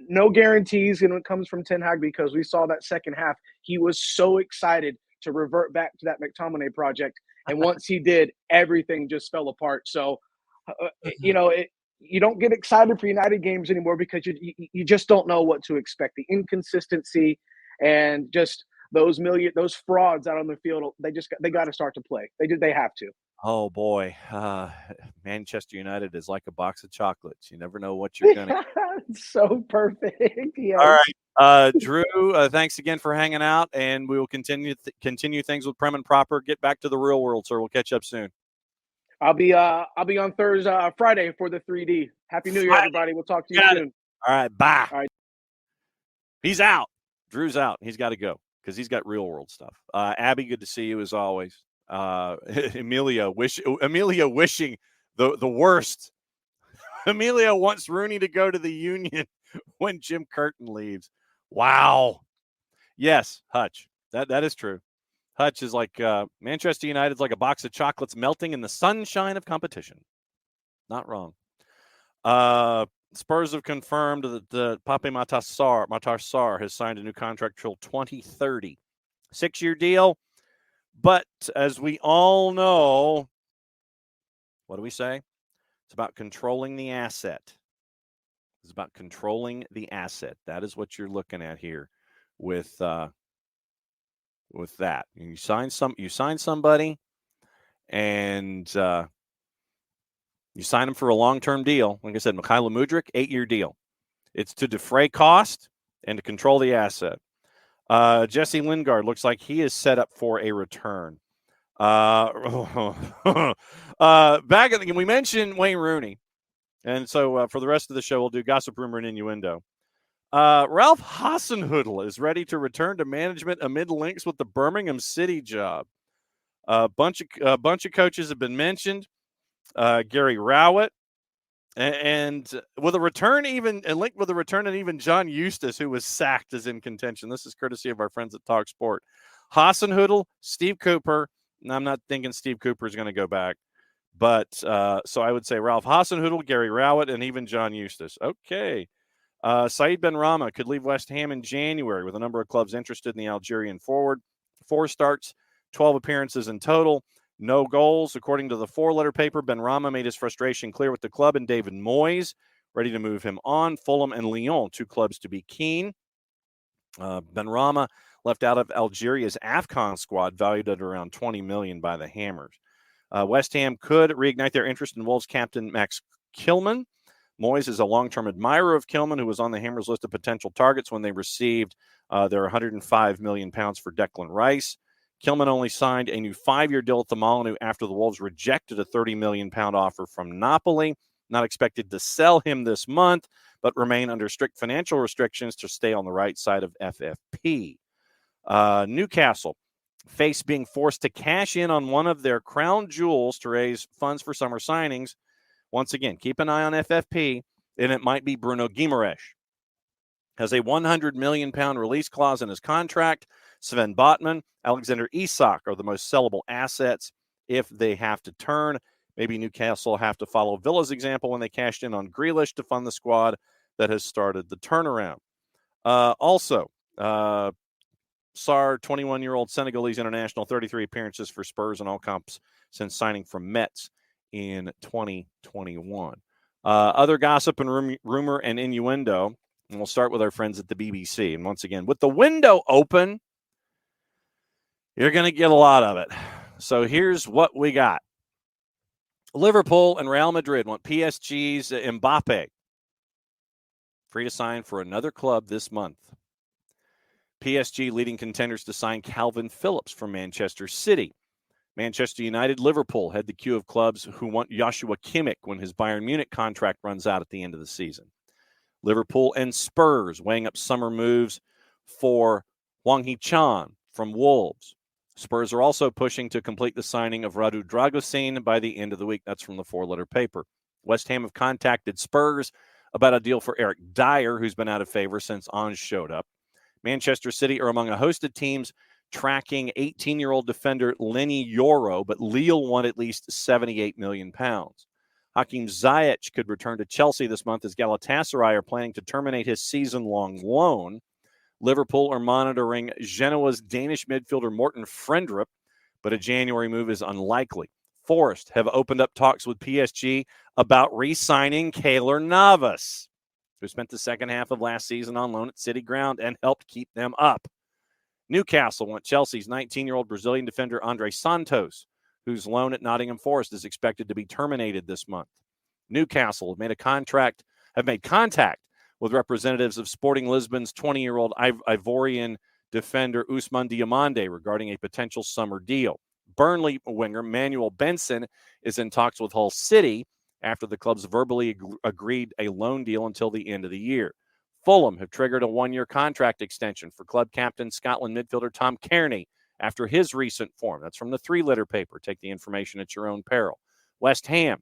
No guarantees when it comes from Ten Hag, because we saw that second half. He was so excited to revert back to that McTominay project, and once he did, everything just fell apart. So, you don't get excited for United games anymore because you just don't know what to expect. The inconsistency and just those frauds out on the field, they got to start to play. They have to. Oh boy, Manchester United is like a box of chocolates. You never know what you're gonna. So perfect. Yes. All right, Drew. Thanks again for hanging out, and we will continue things with Prem and Proper. Get back to the real world, sir. We'll catch up soon. I'll be on Friday for the 3D. Happy New Year, everybody. We'll talk to you soon. All right, bye. All right. He's out. Drew's out. He's got to go because he's got real world stuff. Abby, good to see you as always. Amelia wishing the worst. Amelia wants Rooney to go to the Union when Jim Curtin leaves. Wow. Yes, Hutch. That is true. Hutch is like Manchester United's like a box of chocolates melting in the sunshine of competition. Not wrong. Spurs have confirmed that Pape Matar Sarr has signed a new contract till 2030. 6-year deal. But as we all know, what do we say? It's about controlling the asset. It's about controlling the asset. That is what you're looking at here with that. You sign somebody, and you sign them for a long-term deal. Like I said, Mikhailo Mudryk, 8-year deal. It's to defray cost and to control the asset. Jesse Lingard looks like he is set up for a return. Back at the game, we mentioned Wayne Rooney. And so for the rest of the show, we'll do gossip, rumor, and innuendo. Ralph Hasenhüttl is ready to return to management amid links with the Birmingham City job. A bunch of coaches have been mentioned. Gary Rowett, and with a return, and even John Eustace, who was sacked, is in contention. This is courtesy of our friends at Talk Sport. Hasenhüttl, Steve Cooper. And I'm not thinking Steve Cooper is going to go back, but so I would say Ralph Hasenhüttl, Gary Rowett, and even John Eustace. Okay. Said Benrahma could leave West Ham in January with a number of clubs interested in the Algerian forward. 4 starts, 12 appearances in total, no goals. According to the 4-letter paper, Benrahma made his frustration clear with the club and David Moyes, ready to move him on. Fulham and Lyon, 2 clubs to be keen. Benrahma left out of Algeria's AFCON squad, valued at around $20 million by the Hammers. West Ham could reignite their interest in Wolves captain Max Kilman. Moyes is a long-term admirer of Kilman, who was on the Hammers' list of potential targets when they received their £105 million for Declan Rice. Kilman only signed a new 5-year deal with the Molineux after the Wolves rejected a £30 million offer from Napoli. Not expected to sell him this month, but remain under strict financial restrictions to stay on the right side of FFP. Newcastle face being forced to cash in on one of their crown jewels to raise funds for summer signings. Once again, keep an eye on FFP, and it might be Bruno Guimaraes. Has a £100 million release clause in his contract. Sven Botman, Alexander Isak are the most sellable assets if they have to turn. Maybe Newcastle have to follow Villa's example when they cashed in on Grealish to fund the squad that has started the turnaround. Also, Sarr, 21-year-old Senegalese international, 33 appearances for Spurs in all comps since signing from Metz in 2021. Other gossip and rumor and innuendo, and we'll start with our friends at the BBC. And once again, with the window open, you're going to get a lot of it. So here's what we got. Liverpool and Real Madrid want PSG's Mbappe free to sign for another club this month. PSG leading contenders to sign Calvin Phillips from Manchester City. Manchester United, Liverpool head the queue of clubs who want Joshua Kimmich when his Bayern Munich contract runs out at the end of the season. Liverpool and Spurs weighing up summer moves for Hwang Hee-chan from Wolves. Spurs are also pushing to complete the signing of Radu Dragusin by the end of the week. That's from the four-letter paper. West Ham have contacted Spurs about a deal for Eric Dyer, who's been out of favor since Ange showed up. Manchester City are among a host of teams tracking 18-year-old defender Lenny Yoro, but Lille want at least £78 million. Hakim Ziyech could return to Chelsea this month as Galatasaray are planning to terminate his season-long loan. Liverpool are monitoring Genoa's Danish midfielder Morten Frendrup, but a January move is unlikely. Forest have opened up talks with PSG about re-signing Keylor Navas, who spent the second half of last season on loan at City Ground and helped keep them up. Newcastle want Chelsea's 19-year-old Brazilian defender Andre Santos, whose loan at Nottingham Forest is expected to be terminated this month. Newcastle have made contact with representatives of Sporting Lisbon's 20-year-old Ivorian defender Ousmane Diomande regarding a potential summer deal. Burnley winger Manuel Benson is in talks with Hull City after the clubs verbally agreed a loan deal until the end of the year. Fulham have triggered a one-year contract extension for club captain Scotland midfielder Tom Kearney after his recent form. That's from the three-letter paper. Take the information at your own peril. West Ham,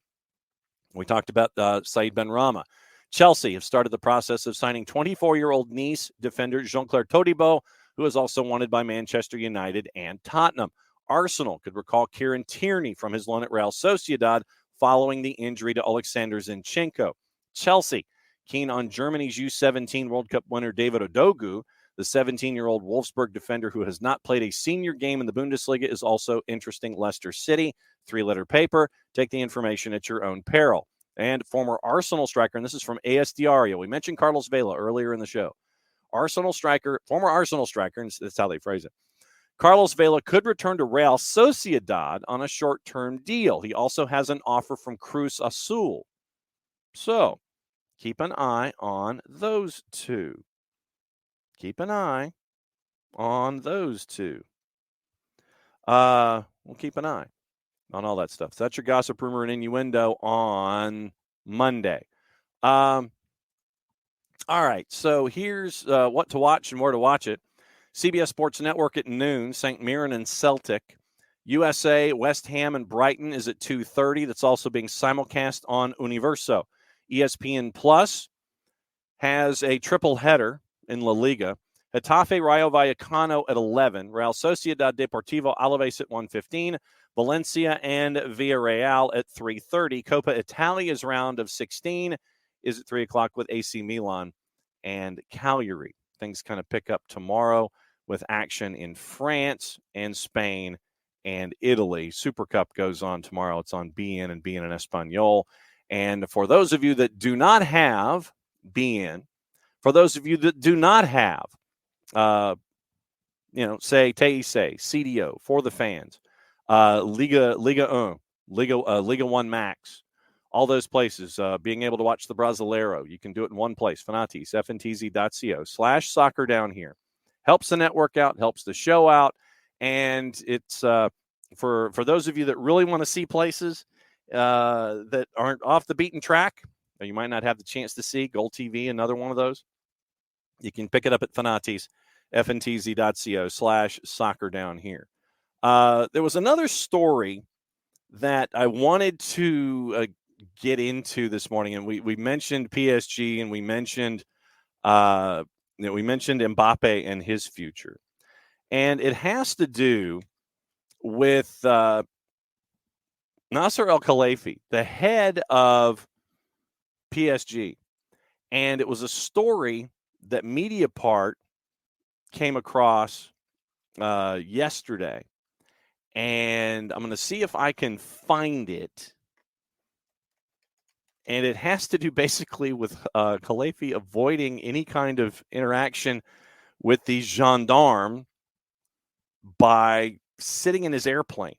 we talked about Saïd Benrahma. Chelsea have started the process of signing 24-year-old Nice defender Jean-Claire Todibo, who is also wanted by Manchester United and Tottenham. Arsenal could recall Kieran Tierney from his loan at Real Sociedad following the injury to Alexander Zinchenko. Chelsea, keen on Germany's U17 World Cup winner David Odogu. The 17-year-old Wolfsburg defender who has not played a senior game in the Bundesliga is also interesting. Leicester City, three-letter paper. Take the information at your own peril. And former Arsenal striker, and this is from AS Diario. We mentioned Carlos Vela earlier in the show. Former Arsenal striker, and that's how they phrase it. Carlos Vela could return to Real Sociedad on a short-term deal. He also has an offer from Cruz Azul. So, keep an eye on those two. We'll keep an eye on all that stuff. So that's your gossip, rumor, and innuendo on Monday. All right, so here's what to watch and where to watch it. CBS Sports Network at noon, St. Mirren and Celtic. USA, West Ham, and Brighton is at 2:30. That's also being simulcast on Universo. ESPN Plus has a triple header in La Liga. Getafe Rayo Vallecano at 11. Real Sociedad Deportivo Alaves at 1:15. Valencia and Villarreal at 3:30. Copa Italia's round of 16 is at 3 o'clock with AC Milan and Cagliari. Things kind of pick up tomorrow with action in France and Spain and Italy. Super Cup goes on tomorrow. It's on BN and BN and Espanol. And for those of you that do not have BN, for those of you that do not have, say TIC, CDO, for the fans, Liga 1, Liga 1 Max, all those places, being able to watch the Brasileiro, you can do it in one place, Fanatis, fntz.co/soccer down here. Helps the network out, helps the show out, and it's for those of you that really want to see places that aren't off the beaten track, or you might not have the chance to see, Gold TV, another one of those, you can pick it up at Fanatis, fntz.co/soccer down here. There was another story that I wanted to get into this morning, and we mentioned PSG, and we mentioned Mbappe and his future, and it has to do with Nasser Al-Khelaifi, the head of PSG, and it was a story that Mediapart came across yesterday, and I'm going to see if I can find it. And it has to do basically with Khalifi avoiding any kind of interaction with the gendarme by sitting in his airplane.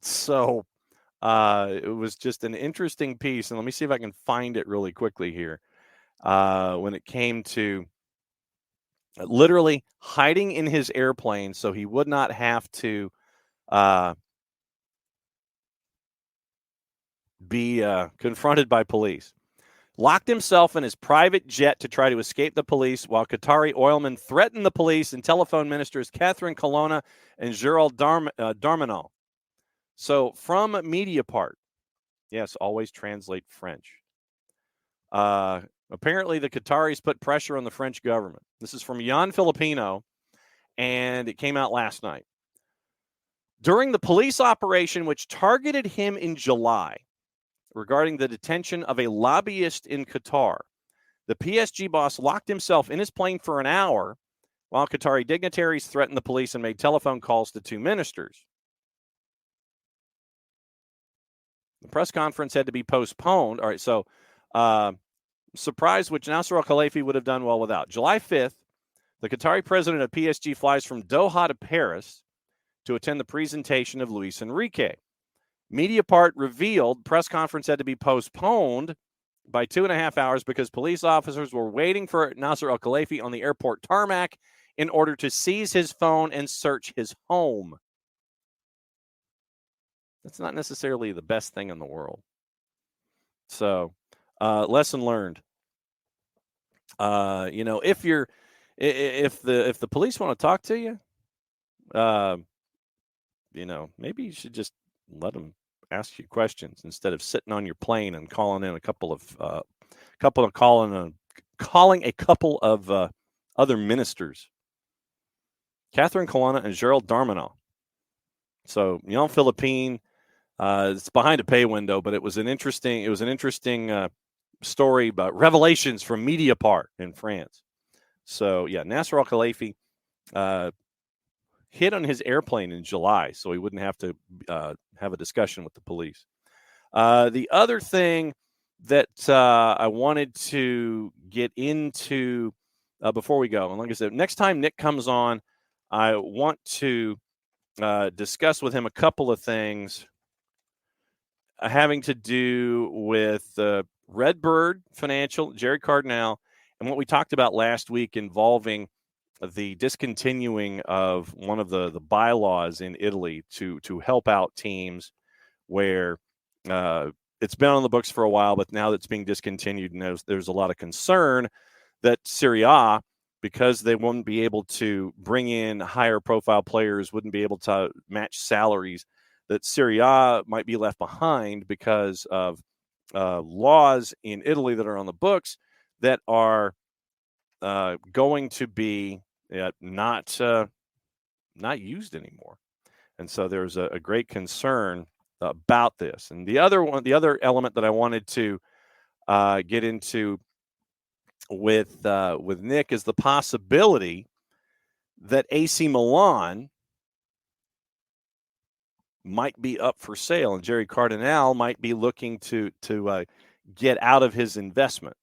So it was just an interesting piece. And let me see if I can find it really quickly here. When it came to literally hiding in his airplane so he would not have to be confronted by police. Locked himself in his private jet to try to escape the police while Qatari oilmen threatened the police and telephone ministers Catherine Colonna and Gerald Darmanin. So from Mediapart, yes, always translate French. Apparently the Qataris put pressure on the French government. This is from Jan Filipino, and it came out last night. During the police operation which targeted him in July, regarding the detention of a lobbyist in Qatar, the PSG boss locked himself in his plane for an hour while Qatari dignitaries threatened the police and made telephone calls to 2 ministers. The press conference had to be postponed. All right, so surprise, which Nasser Al-Khelaifi would have done well without. July 5th, the Qatari president of PSG flies from Doha to Paris to attend the presentation of Luis Enrique. Mediapart revealed press conference had to be postponed by 2.5 hours because police officers were waiting for Nasser Al-Khelaifi on the airport tarmac in order to seize his phone and search his home. That's not necessarily the best thing in the world. So, lesson learned. If the police want to talk to you, maybe you should just let them ask you questions instead of sitting on your plane and calling in calling a couple of other ministers, Catherine Colonna and Gerald Darmanin. So Jan Philippine, it's behind a pay window, but it was an interesting story about revelations from Mediapart in France. So yeah, Nasser Al-Khelaifi hid on his airplane in July so he wouldn't have to have a discussion with the police. The other thing that I wanted to get into before we go, and like I said, next time Nick comes on, I want to discuss with him a couple of things having to do with Redbird Financial, Jerry Cardinale, and what we talked about last week involving the discontinuing of one of the bylaws in Italy to help out teams where it's been on the books for a while, but now that's being discontinued, and there's a lot of concern that Serie A, because they wouldn't be able to bring in higher profile players, wouldn't be able to match salaries, that Serie A might be left behind because of laws in Italy that are on the books that are going to be not used anymore. And so there's a great concern about this. And the other element that I wanted to get into with Nick is the possibility that AC Milan might be up for sale, and Jerry Cardinale might be looking to get out of his investment.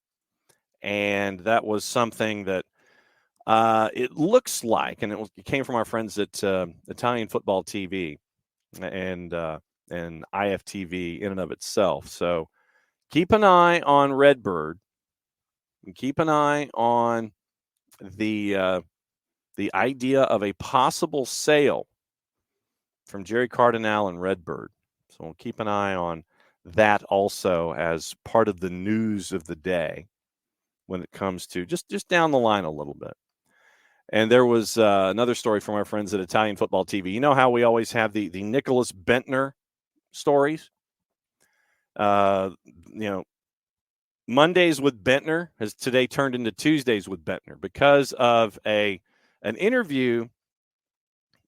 And that was something that it looks like, and it came from our friends at Italian Football TV and IFTV in and of itself. So keep an eye on Redbird, and keep an eye on the idea of a possible sale from Jerry Cardinale and Redbird. So we'll keep an eye on that also as part of the news of the day when it comes to just down the line a little bit. And there was another story from our friends at Italian Football TV. You know how we always have the Nicholas Bentner stories? Mondays with Bentner has today turned into Tuesdays with Bentner because of an interview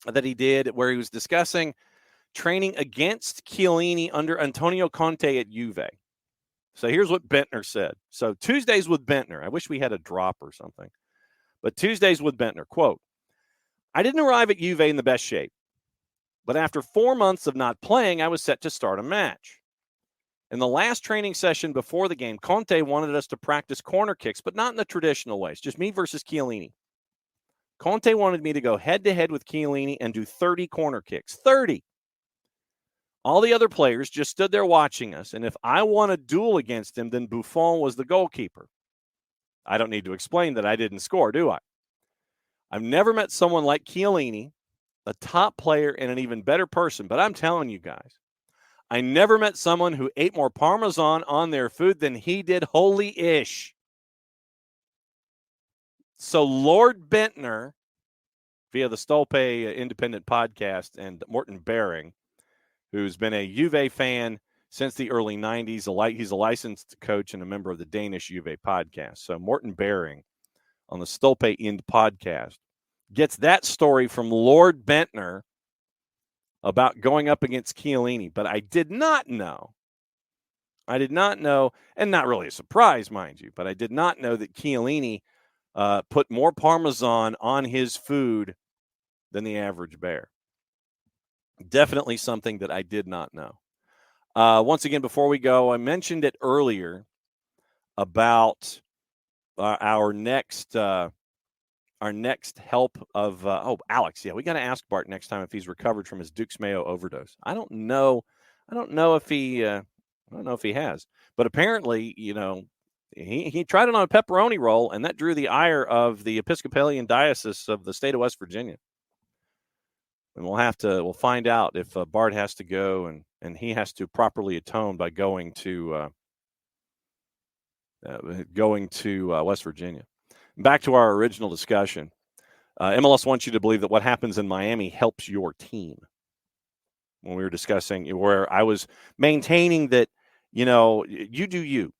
that he did where he was discussing training against Chiellini under Antonio Conte at Juve. So here's what Bentner said. So Tuesdays with Bentner. I wish we had a drop or something. But Tuesdays with Bentner, quote, "I didn't arrive at Juve in the best shape, but after 4 months of not playing, I was set to start a match. In the last training session before the game, Conte wanted us to practice corner kicks, but not in the traditional ways, just me versus Chiellini. Conte wanted me to go head-to-head with Chiellini and do 30 corner kicks. 30! All the other players just stood there watching us, and if I won a duel against him, then Buffon was the goalkeeper. I don't need to explain that I didn't score, do I? I've never met someone like Chiellini, a top player and an even better person, but I'm telling you guys, I never met someone who ate more Parmesan on their food than he did. Holy-ish. So Lord Bentner, via the Stolpe Independent Podcast, and Morten Bering, who's been a Juve fan since the early 90s. He's a licensed coach and a member of the Danish Juve podcast. So Morten Bering on the Stolpe Ind podcast gets that story from Lord Bentner about going up against Chiellini. But I did not know, and not really a surprise, mind you, but I did not know that Chiellini put more Parmesan on his food than the average bear. Definitely something that I did not know. Once again, before we go, I mentioned it earlier about our next help of Alex. Yeah, we got to ask Bart next time if he's recovered from his Duke's Mayo overdose. I don't know if he has, but apparently, he tried it on a pepperoni roll, and that drew the ire of the Episcopalian Diocese of the state of West Virginia. And we'll find out if Bart has to go and he has to properly atone by going to West Virginia. Back to our original discussion. MLS wants you to believe that what happens in Miami helps your team. When we were discussing, where I was maintaining that, you do you.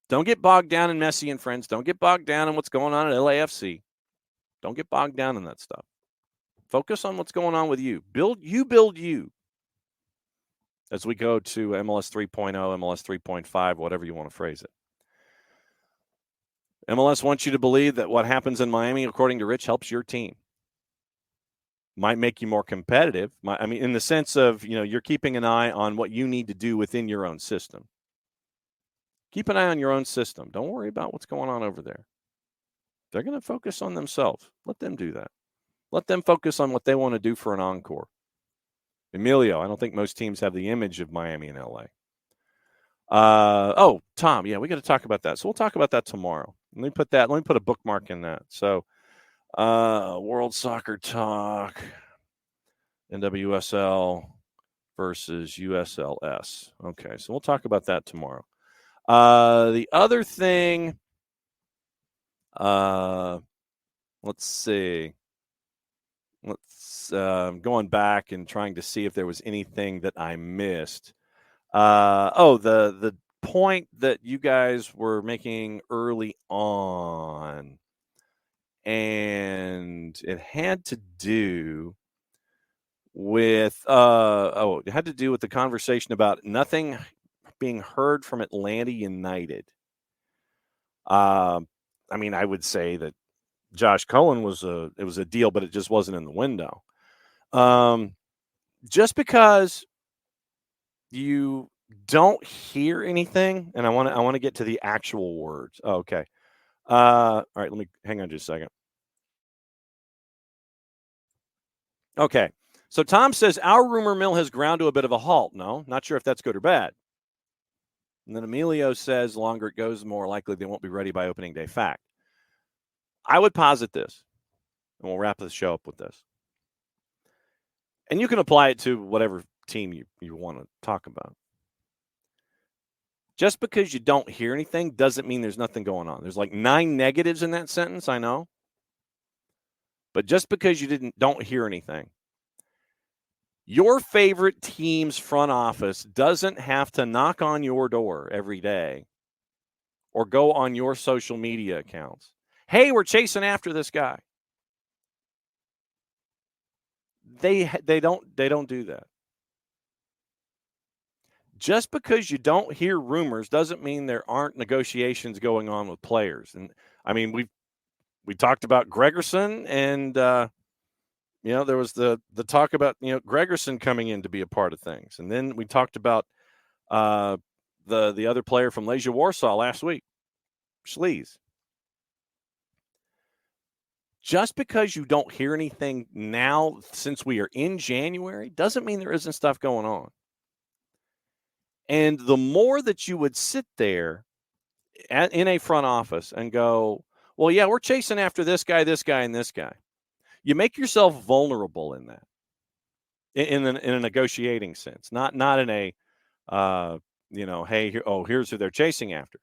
Don't get bogged down in Messi and friends. Don't get bogged down in what's going on at LAFC. Don't get bogged down in that stuff. Focus on what's going on with you. Build you. As we go to MLS 3.0, MLS 3.5, whatever you want to phrase it. MLS wants you to believe that what happens in Miami, according to Rich, helps your team. Might make you more competitive. In the sense of, you're keeping an eye on what you need to do within your own system. Keep an eye on your own system. Don't worry about what's going on over there. They're going to focus on themselves. Let them do that. Let them focus on what they want to do for an encore. Emilio, I don't think most teams have the image of Miami and LA. Tom, yeah, we got to talk about that. So we'll talk about that tomorrow. Let me put a bookmark in that. So World Soccer Talk, NWSL versus USLS. Okay, so we'll talk about that tomorrow. The other thing, let's see. Going back and trying to see if there was anything that I missed. The point that you guys were making early on, and it had to do with the conversation about nothing being heard from Atlanta United. I would say that Josh Cohen was a deal, but it just wasn't in the window. Just because you don't hear anything, and I want to get to the actual words. Oh, okay. All right, let me hang on just a second. Okay. So Tom says our rumor mill has ground to a bit of a halt. No, not sure if that's good or bad. And then Emilio says the longer it goes, the more likely they won't be ready by opening day. Fact. I would posit this, and we'll wrap the show up with this. And you can apply it to whatever team you want to talk about. Just because you don't hear anything doesn't mean there's nothing going on. There's like 9 negatives in that sentence, I know. But just because you don't hear anything, your favorite team's front office doesn't have to knock on your door every day or go on your social media accounts. Hey, we're chasing after this guy. They don't do that. Just because you don't hear rumors doesn't mean there aren't negotiations going on with players. And we talked about Gregerson, and there was the talk about Gregerson coming in to be a part of things, and then we talked about the other player from Legia Warsaw last week, Sleaze. Just because you don't hear anything now, since we are in January, doesn't mean there isn't stuff going on. And the more that you would sit there in a front office and go, well, yeah, we're chasing after this guy, and this guy. You make yourself vulnerable in that, in a negotiating sense, not in a, hey, here's who they're chasing after.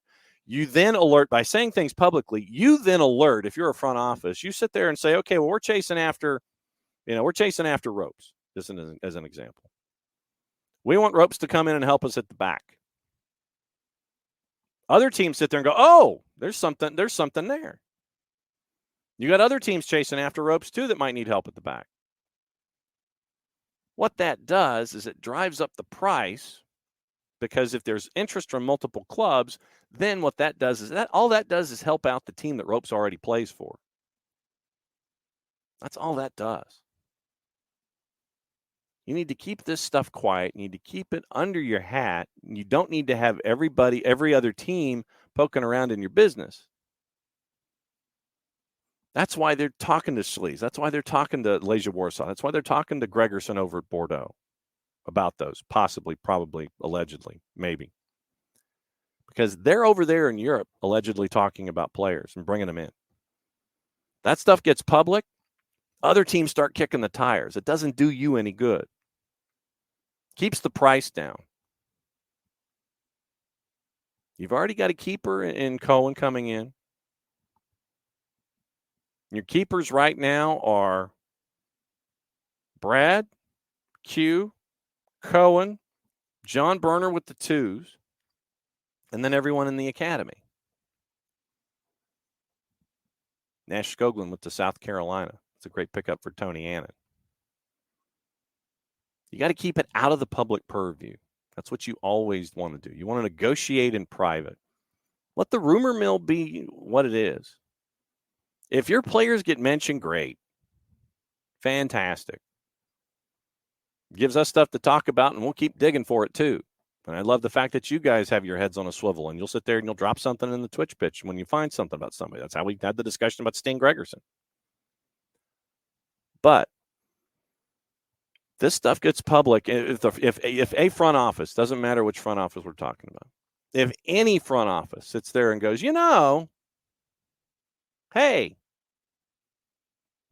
You then alert by saying things publicly. You then alert, if you're a front office, you sit there and say, okay, well, we're chasing after ropes, just as an example. We want ropes to come in and help us at the back. Other teams sit there and go, oh, there's something there. You got other teams chasing after ropes too that might need help at the back. What that does is it drives up the price, because if there's interest from multiple clubs, then what that does is all that does is help out the team that ropes already plays for. That's all that does. You need to keep this stuff quiet. You need to keep it under your hat. You don't need to have every other team poking around in your business. That's why they're talking to Sleaze. That's why they're talking to Legia Warsaw. That's why they're talking to Gregerson over at Bordeaux about those, possibly, probably, allegedly, maybe. Because they're over there in Europe allegedly talking about players and bringing them in. That stuff gets public. Other teams start kicking the tires. It doesn't do you any good. Keeps the price down. You've already got a keeper in Cohen coming in. Your keepers right now are Brad, Q, Cohen, John Berner with the 2s, and then everyone in the academy. Nash Skoglund with the South Carolina. It's a great pickup for Tony Annan. You got to keep it out of the public purview. That's what you always want to do. You want to negotiate in private. Let the rumor mill be what it is. If your players get mentioned, great. Fantastic. Gives us stuff to talk about, and we'll keep digging for it too. And I love the fact that you guys have your heads on a swivel, and you'll sit there and you'll drop something in the Twitch pitch when you find something about somebody. That's how we had the discussion about Sting Gregerson. But this stuff gets public. If a front office, doesn't matter which front office we're talking about, if any front office sits there and goes, hey,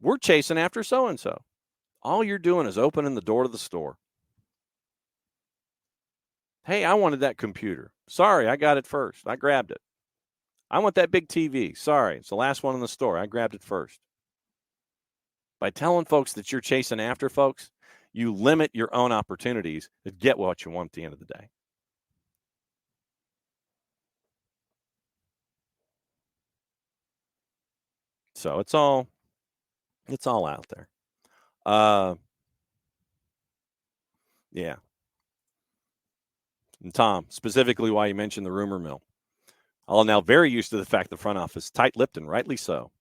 we're chasing after so-and-so, all you're doing is opening the door to the store. Hey, I wanted that computer. Sorry, I got it first. I grabbed it. I want that big TV. Sorry, it's the last one in the store. I grabbed it first. By telling folks that you're chasing after folks, you limit your own opportunities to get what you want at the end of the day. So it's all out there. Yeah. And Tom, specifically why you mentioned the rumor mill. I'm now very used to the fact the front office tight-lipped, and rightly so.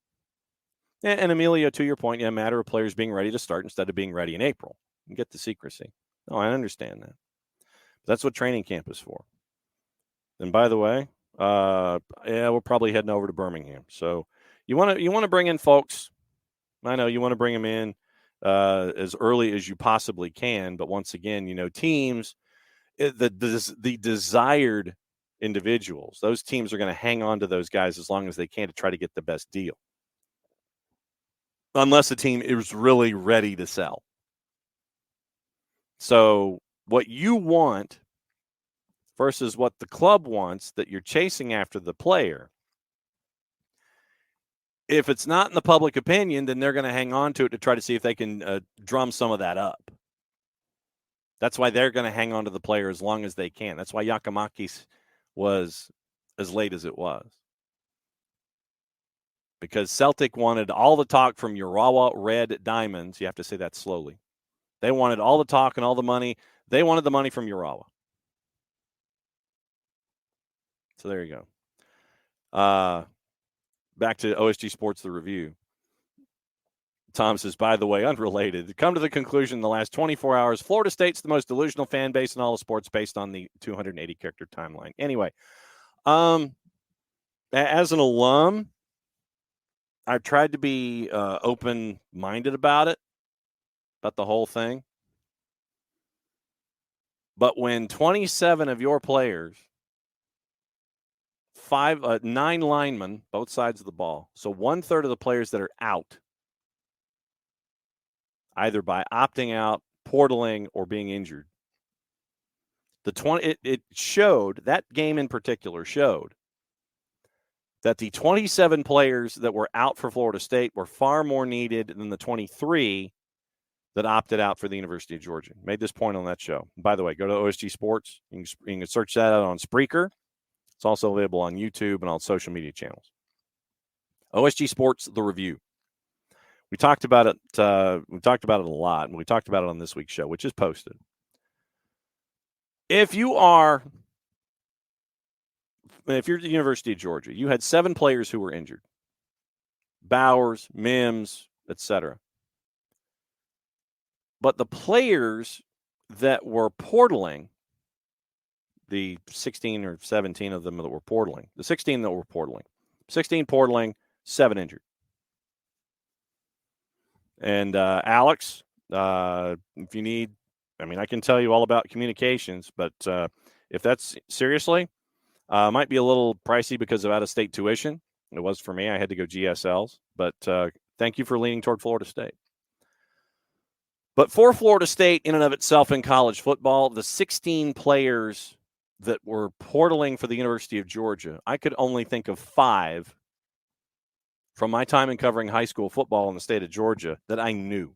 And Emilio, to your point, a matter of players being ready to start instead of being ready in April. You get the secrecy. Oh, I understand that. But that's what training camp is for. And by the way, we're probably heading over to Birmingham. So you want to bring in folks. I know you want to bring them in as early as you possibly can. But once again, teams, the desired individuals, those teams are going to hang on to those guys as long as they can to try to get the best deal. Unless the team is really ready to sell. So what you want versus what the club wants that you're chasing after the player, if it's not in the public opinion, then they're going to hang on to it to try to see if they can drum some of that up. That's why they're going to hang on to the player as long as they can. That's why Giacomakis was as late as it was. Because Celtic wanted all the talk from Urawa Red Diamonds. You have to say that slowly. They wanted all the talk and all the money. They wanted the money from Urawa. So there you go. Back to OSG Sports, the review. Tom says, by the way, unrelated. Come to the conclusion in the last 24 hours, Florida State's the most delusional fan base in all of sports based on the 280-character timeline. Anyway, as an alum, I've tried to be open-minded about the whole thing. But when 27 of your players, 9 linemen, both sides of the ball, so 1/3 of the players that are out, either by opting out, portaling, or being injured. It showed, that game in particular showed that the 27 players that were out for Florida State were far more needed than the 23 that opted out for the University of Georgia. Made this point on that show. By the way, go to OSG Sports. You can search that out on Spreaker. It's also available on YouTube and on social media channels. OSG Sports, The Review. We talked about it. We talked about it a lot, and we talked about it on this week's show, which is posted. If you're the University of Georgia, you had 7 players who were injured. Bowers, Mims, etc. But the players that were portaling, the 16 or 17 of them that were portaling, the 16 that were portaling, 16 portaling, 7 injured. And Alex, if you need, I can tell you all about communications, but if that's seriously, might be a little pricey because of out-of-state tuition. It was for me. I had to go GSLs, but thank you for leaning toward Florida State. But for Florida State, in and of itself in college football, the 16 players that were portaling for the University of Georgia, I could only think of 5 from my time in covering high school football in the state of Georgia that I knew.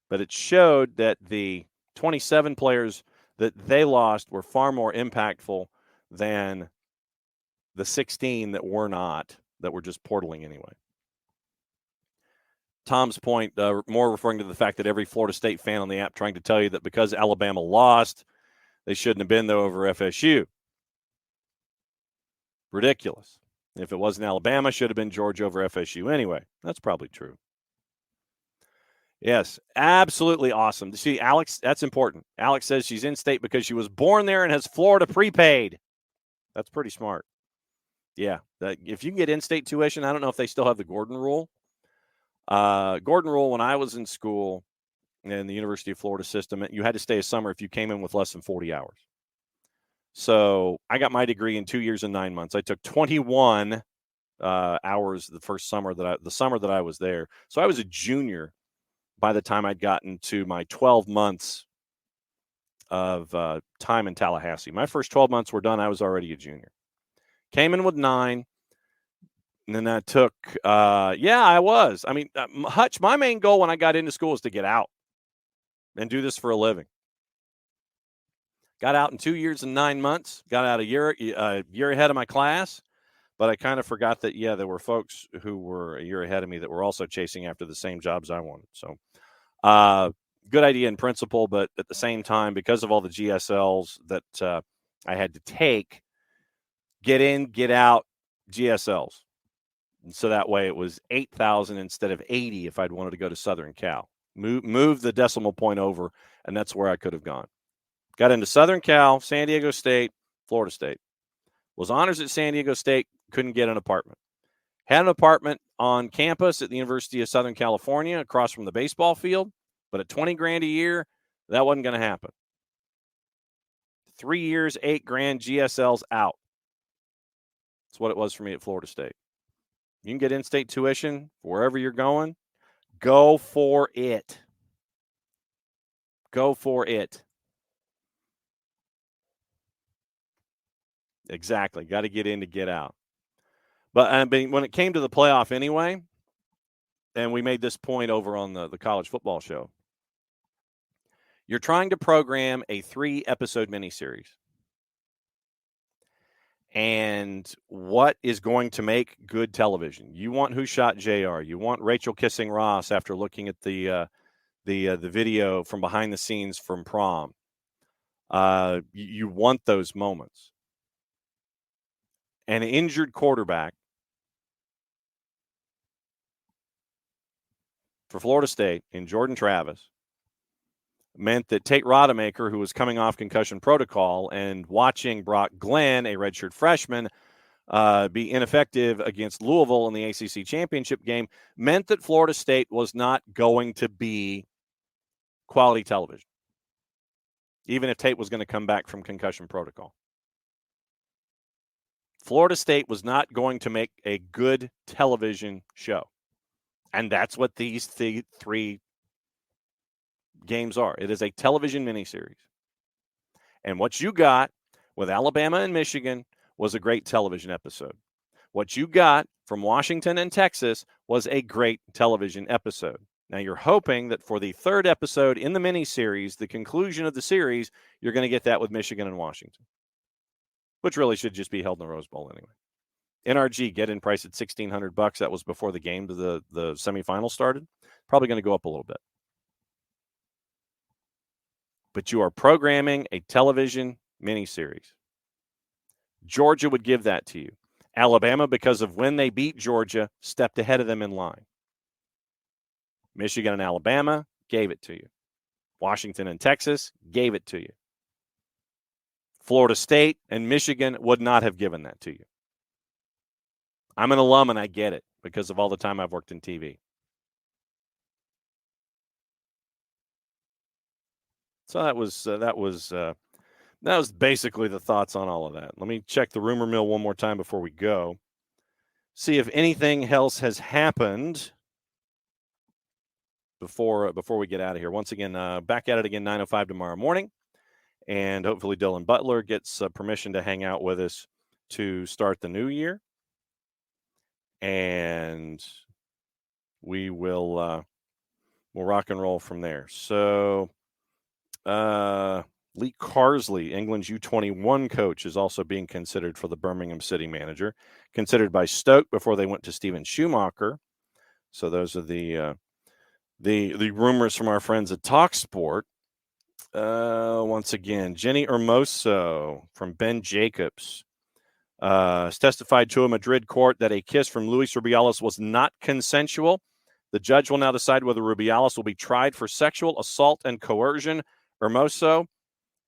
But it showed that the 27 players that they lost were far more impactful than the 16 that were not, that were just portaling anyway. Tom's point, more referring to the fact that every Florida State fan on the app trying to tell you that because Alabama lost, they shouldn't have been there over FSU. Ridiculous. If it wasn't Alabama, should have been Georgia over FSU anyway. That's probably true. Yes, absolutely awesome. See, Alex, that's important. Alex says she's in state because she was born there and has Florida prepaid. That's pretty smart. Yeah, if you can get in-state tuition, I don't know if they still have the Gordon rule. Gordon rule, when I was in school in the University of Florida system, you had to stay a summer if you came in with less than 40 hours. So I got my degree in 2 years and 9 months. I took 21 hours the summer that I was there. So I was a junior by the time I'd gotten to my 12 months of time in Tallahassee. My first 12 months were done. I was already a junior. Came in with 9. And then that took, I was. Hutch, my main goal when I got into school was to get out and do this for a living. Got out in 2 years and 9 months. Got out a year ahead of my class. But I kind of forgot that, there were folks who were a year ahead of me that were also chasing after the same jobs I wanted. So good idea in principle, but at the same time, because of all the GSLs that I had to take, get in, get out GSLs. And so that way it was 8,000 instead of 80 if I'd wanted to go to Southern Cal. Move the decimal point over, and that's where I could have gone. Got into Southern Cal, San Diego State, Florida State. Was honors at San Diego State, couldn't get an apartment. Had an apartment on campus at the University of Southern California across from the baseball field, but at $20,000 a year, that wasn't going to happen. 3 years, $8,000, GSLs out. That's what it was for me at Florida State. You can get in-state tuition wherever you're going. Go for it. Go for it. Exactly. Got to get in to get out. But when it came to the playoff anyway, and we made this point over on the college football show, you're trying to program a 3-episode miniseries. And what is going to make good television? You want Who Shot JR. You want Rachel kissing Ross after looking at the video from behind the scenes from prom. You want those moments. An injured quarterback for Florida State in Jordan Travis meant that Tate Rodemaker, who was coming off concussion protocol, and watching Brock Glenn, a redshirt freshman, be ineffective against Louisville in the ACC championship game, meant that Florida State was not going to be quality television, even if Tate was going to come back from concussion protocol. Florida State was not going to make a good television show. And that's what these three games are. It is a television miniseries. And what you got with Alabama and Michigan was a great television episode. What you got from Washington and Texas was a great television episode. Now you're hoping that for the third episode in the miniseries, the conclusion of the series, you're going to get that with Michigan and Washington, which really should just be held in the Rose Bowl anyway. NRG get-in price at $1,600. That was before the game, the semifinals started. Probably going to go up a little bit. But you are programming a television miniseries. Georgia would give that to you. Alabama, because of when they beat Georgia, stepped ahead of them in line. Michigan and Alabama gave it to you. Washington and Texas gave it to you. Florida State and Michigan would not have given that to you. I'm an alum and I get it because of all the time I've worked in TV. So that was basically the thoughts on all of that. Let me check the rumor mill one more time before we go. See if anything else has happened before we get out of here. Once again, back at it again, 9:05 tomorrow morning. And hopefully Dylan Butler gets permission to hang out with us to start the new year. And we will we'll rock and roll from there. So Lee Carsley, England's U21 coach, is also being considered for the Birmingham City manager, considered by Stoke before they went to Steven Schumacher. So those are the rumors from our friends at TalkSport. Once again, Jenny Hermoso from Ben Jacobs has testified to a Madrid court that a kiss from Luis Rubiales was not consensual. The judge will now decide whether Rubiales will be tried for sexual assault and coercion. Hermoso,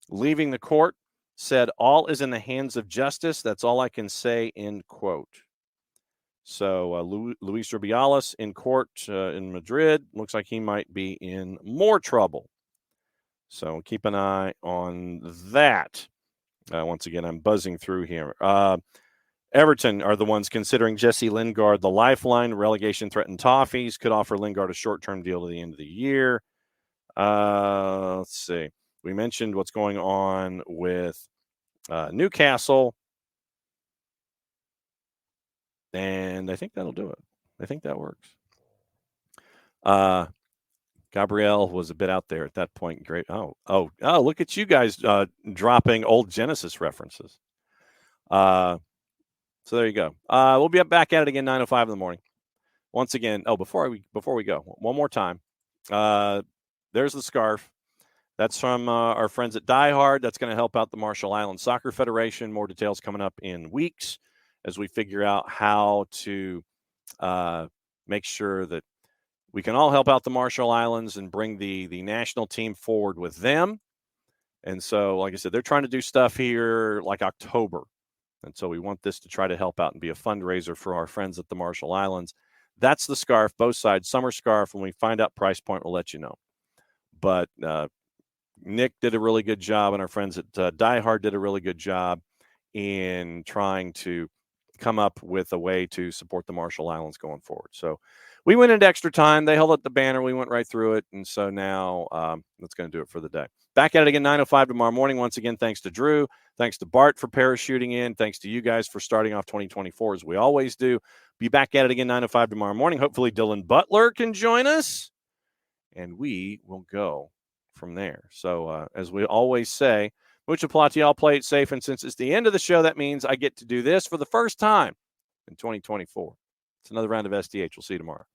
leaving the court, said, "All is in the hands of justice. That's all I can say," end quote. So Luis Rubiales in court in Madrid. Looks like he might be in more trouble. So keep an eye on that. Once again, I'm buzzing through here. Everton are the ones considering Jesse Lingard the lifeline. Relegation threatened Toffees could offer Lingard a short-term deal to the end of the year. Let's see. We mentioned what's going on with Newcastle. And I think that'll do it. I think that works. Gabrielle was a bit out there at that point. Great. Oh, look at you guys dropping old Genesis references. So there you go. We'll be back at it again, 9:05 in the morning. Once again, before we go, one more time. There's the scarf. That's from our friends at Die Hard. That's going to help out the Marshall Islands Soccer Federation. More details coming up in weeks as we figure out how to make sure that we can all help out the Marshall Islands and bring the national team forward with them. And so, like I said, they're trying to do stuff here like October. And so we want this to try to help out and be a fundraiser for our friends at the Marshall Islands. That's the scarf, both sides, summer scarf. When we find out price point, we'll let you know. But Nick did a really good job, and our friends at Die Hard did a really good job in trying to come up with a way to support the Marshall Islands going forward. So we went into extra time. They held up the banner. We went right through it. And so now that's going to do it for the day. Back at it again, 9:05 tomorrow morning. Once again, thanks to Drew. Thanks to Bart for parachuting in. Thanks to you guys for starting off 2024 as we always do. Be back at it again, 9:05 tomorrow morning. Hopefully Dylan Butler can join us, and we will go from there. So as we always say, mucho platial, play it safe. And since it's the end of the show, that means I get to do this for the first time in 2024. It's another round of SDH. We'll see you tomorrow.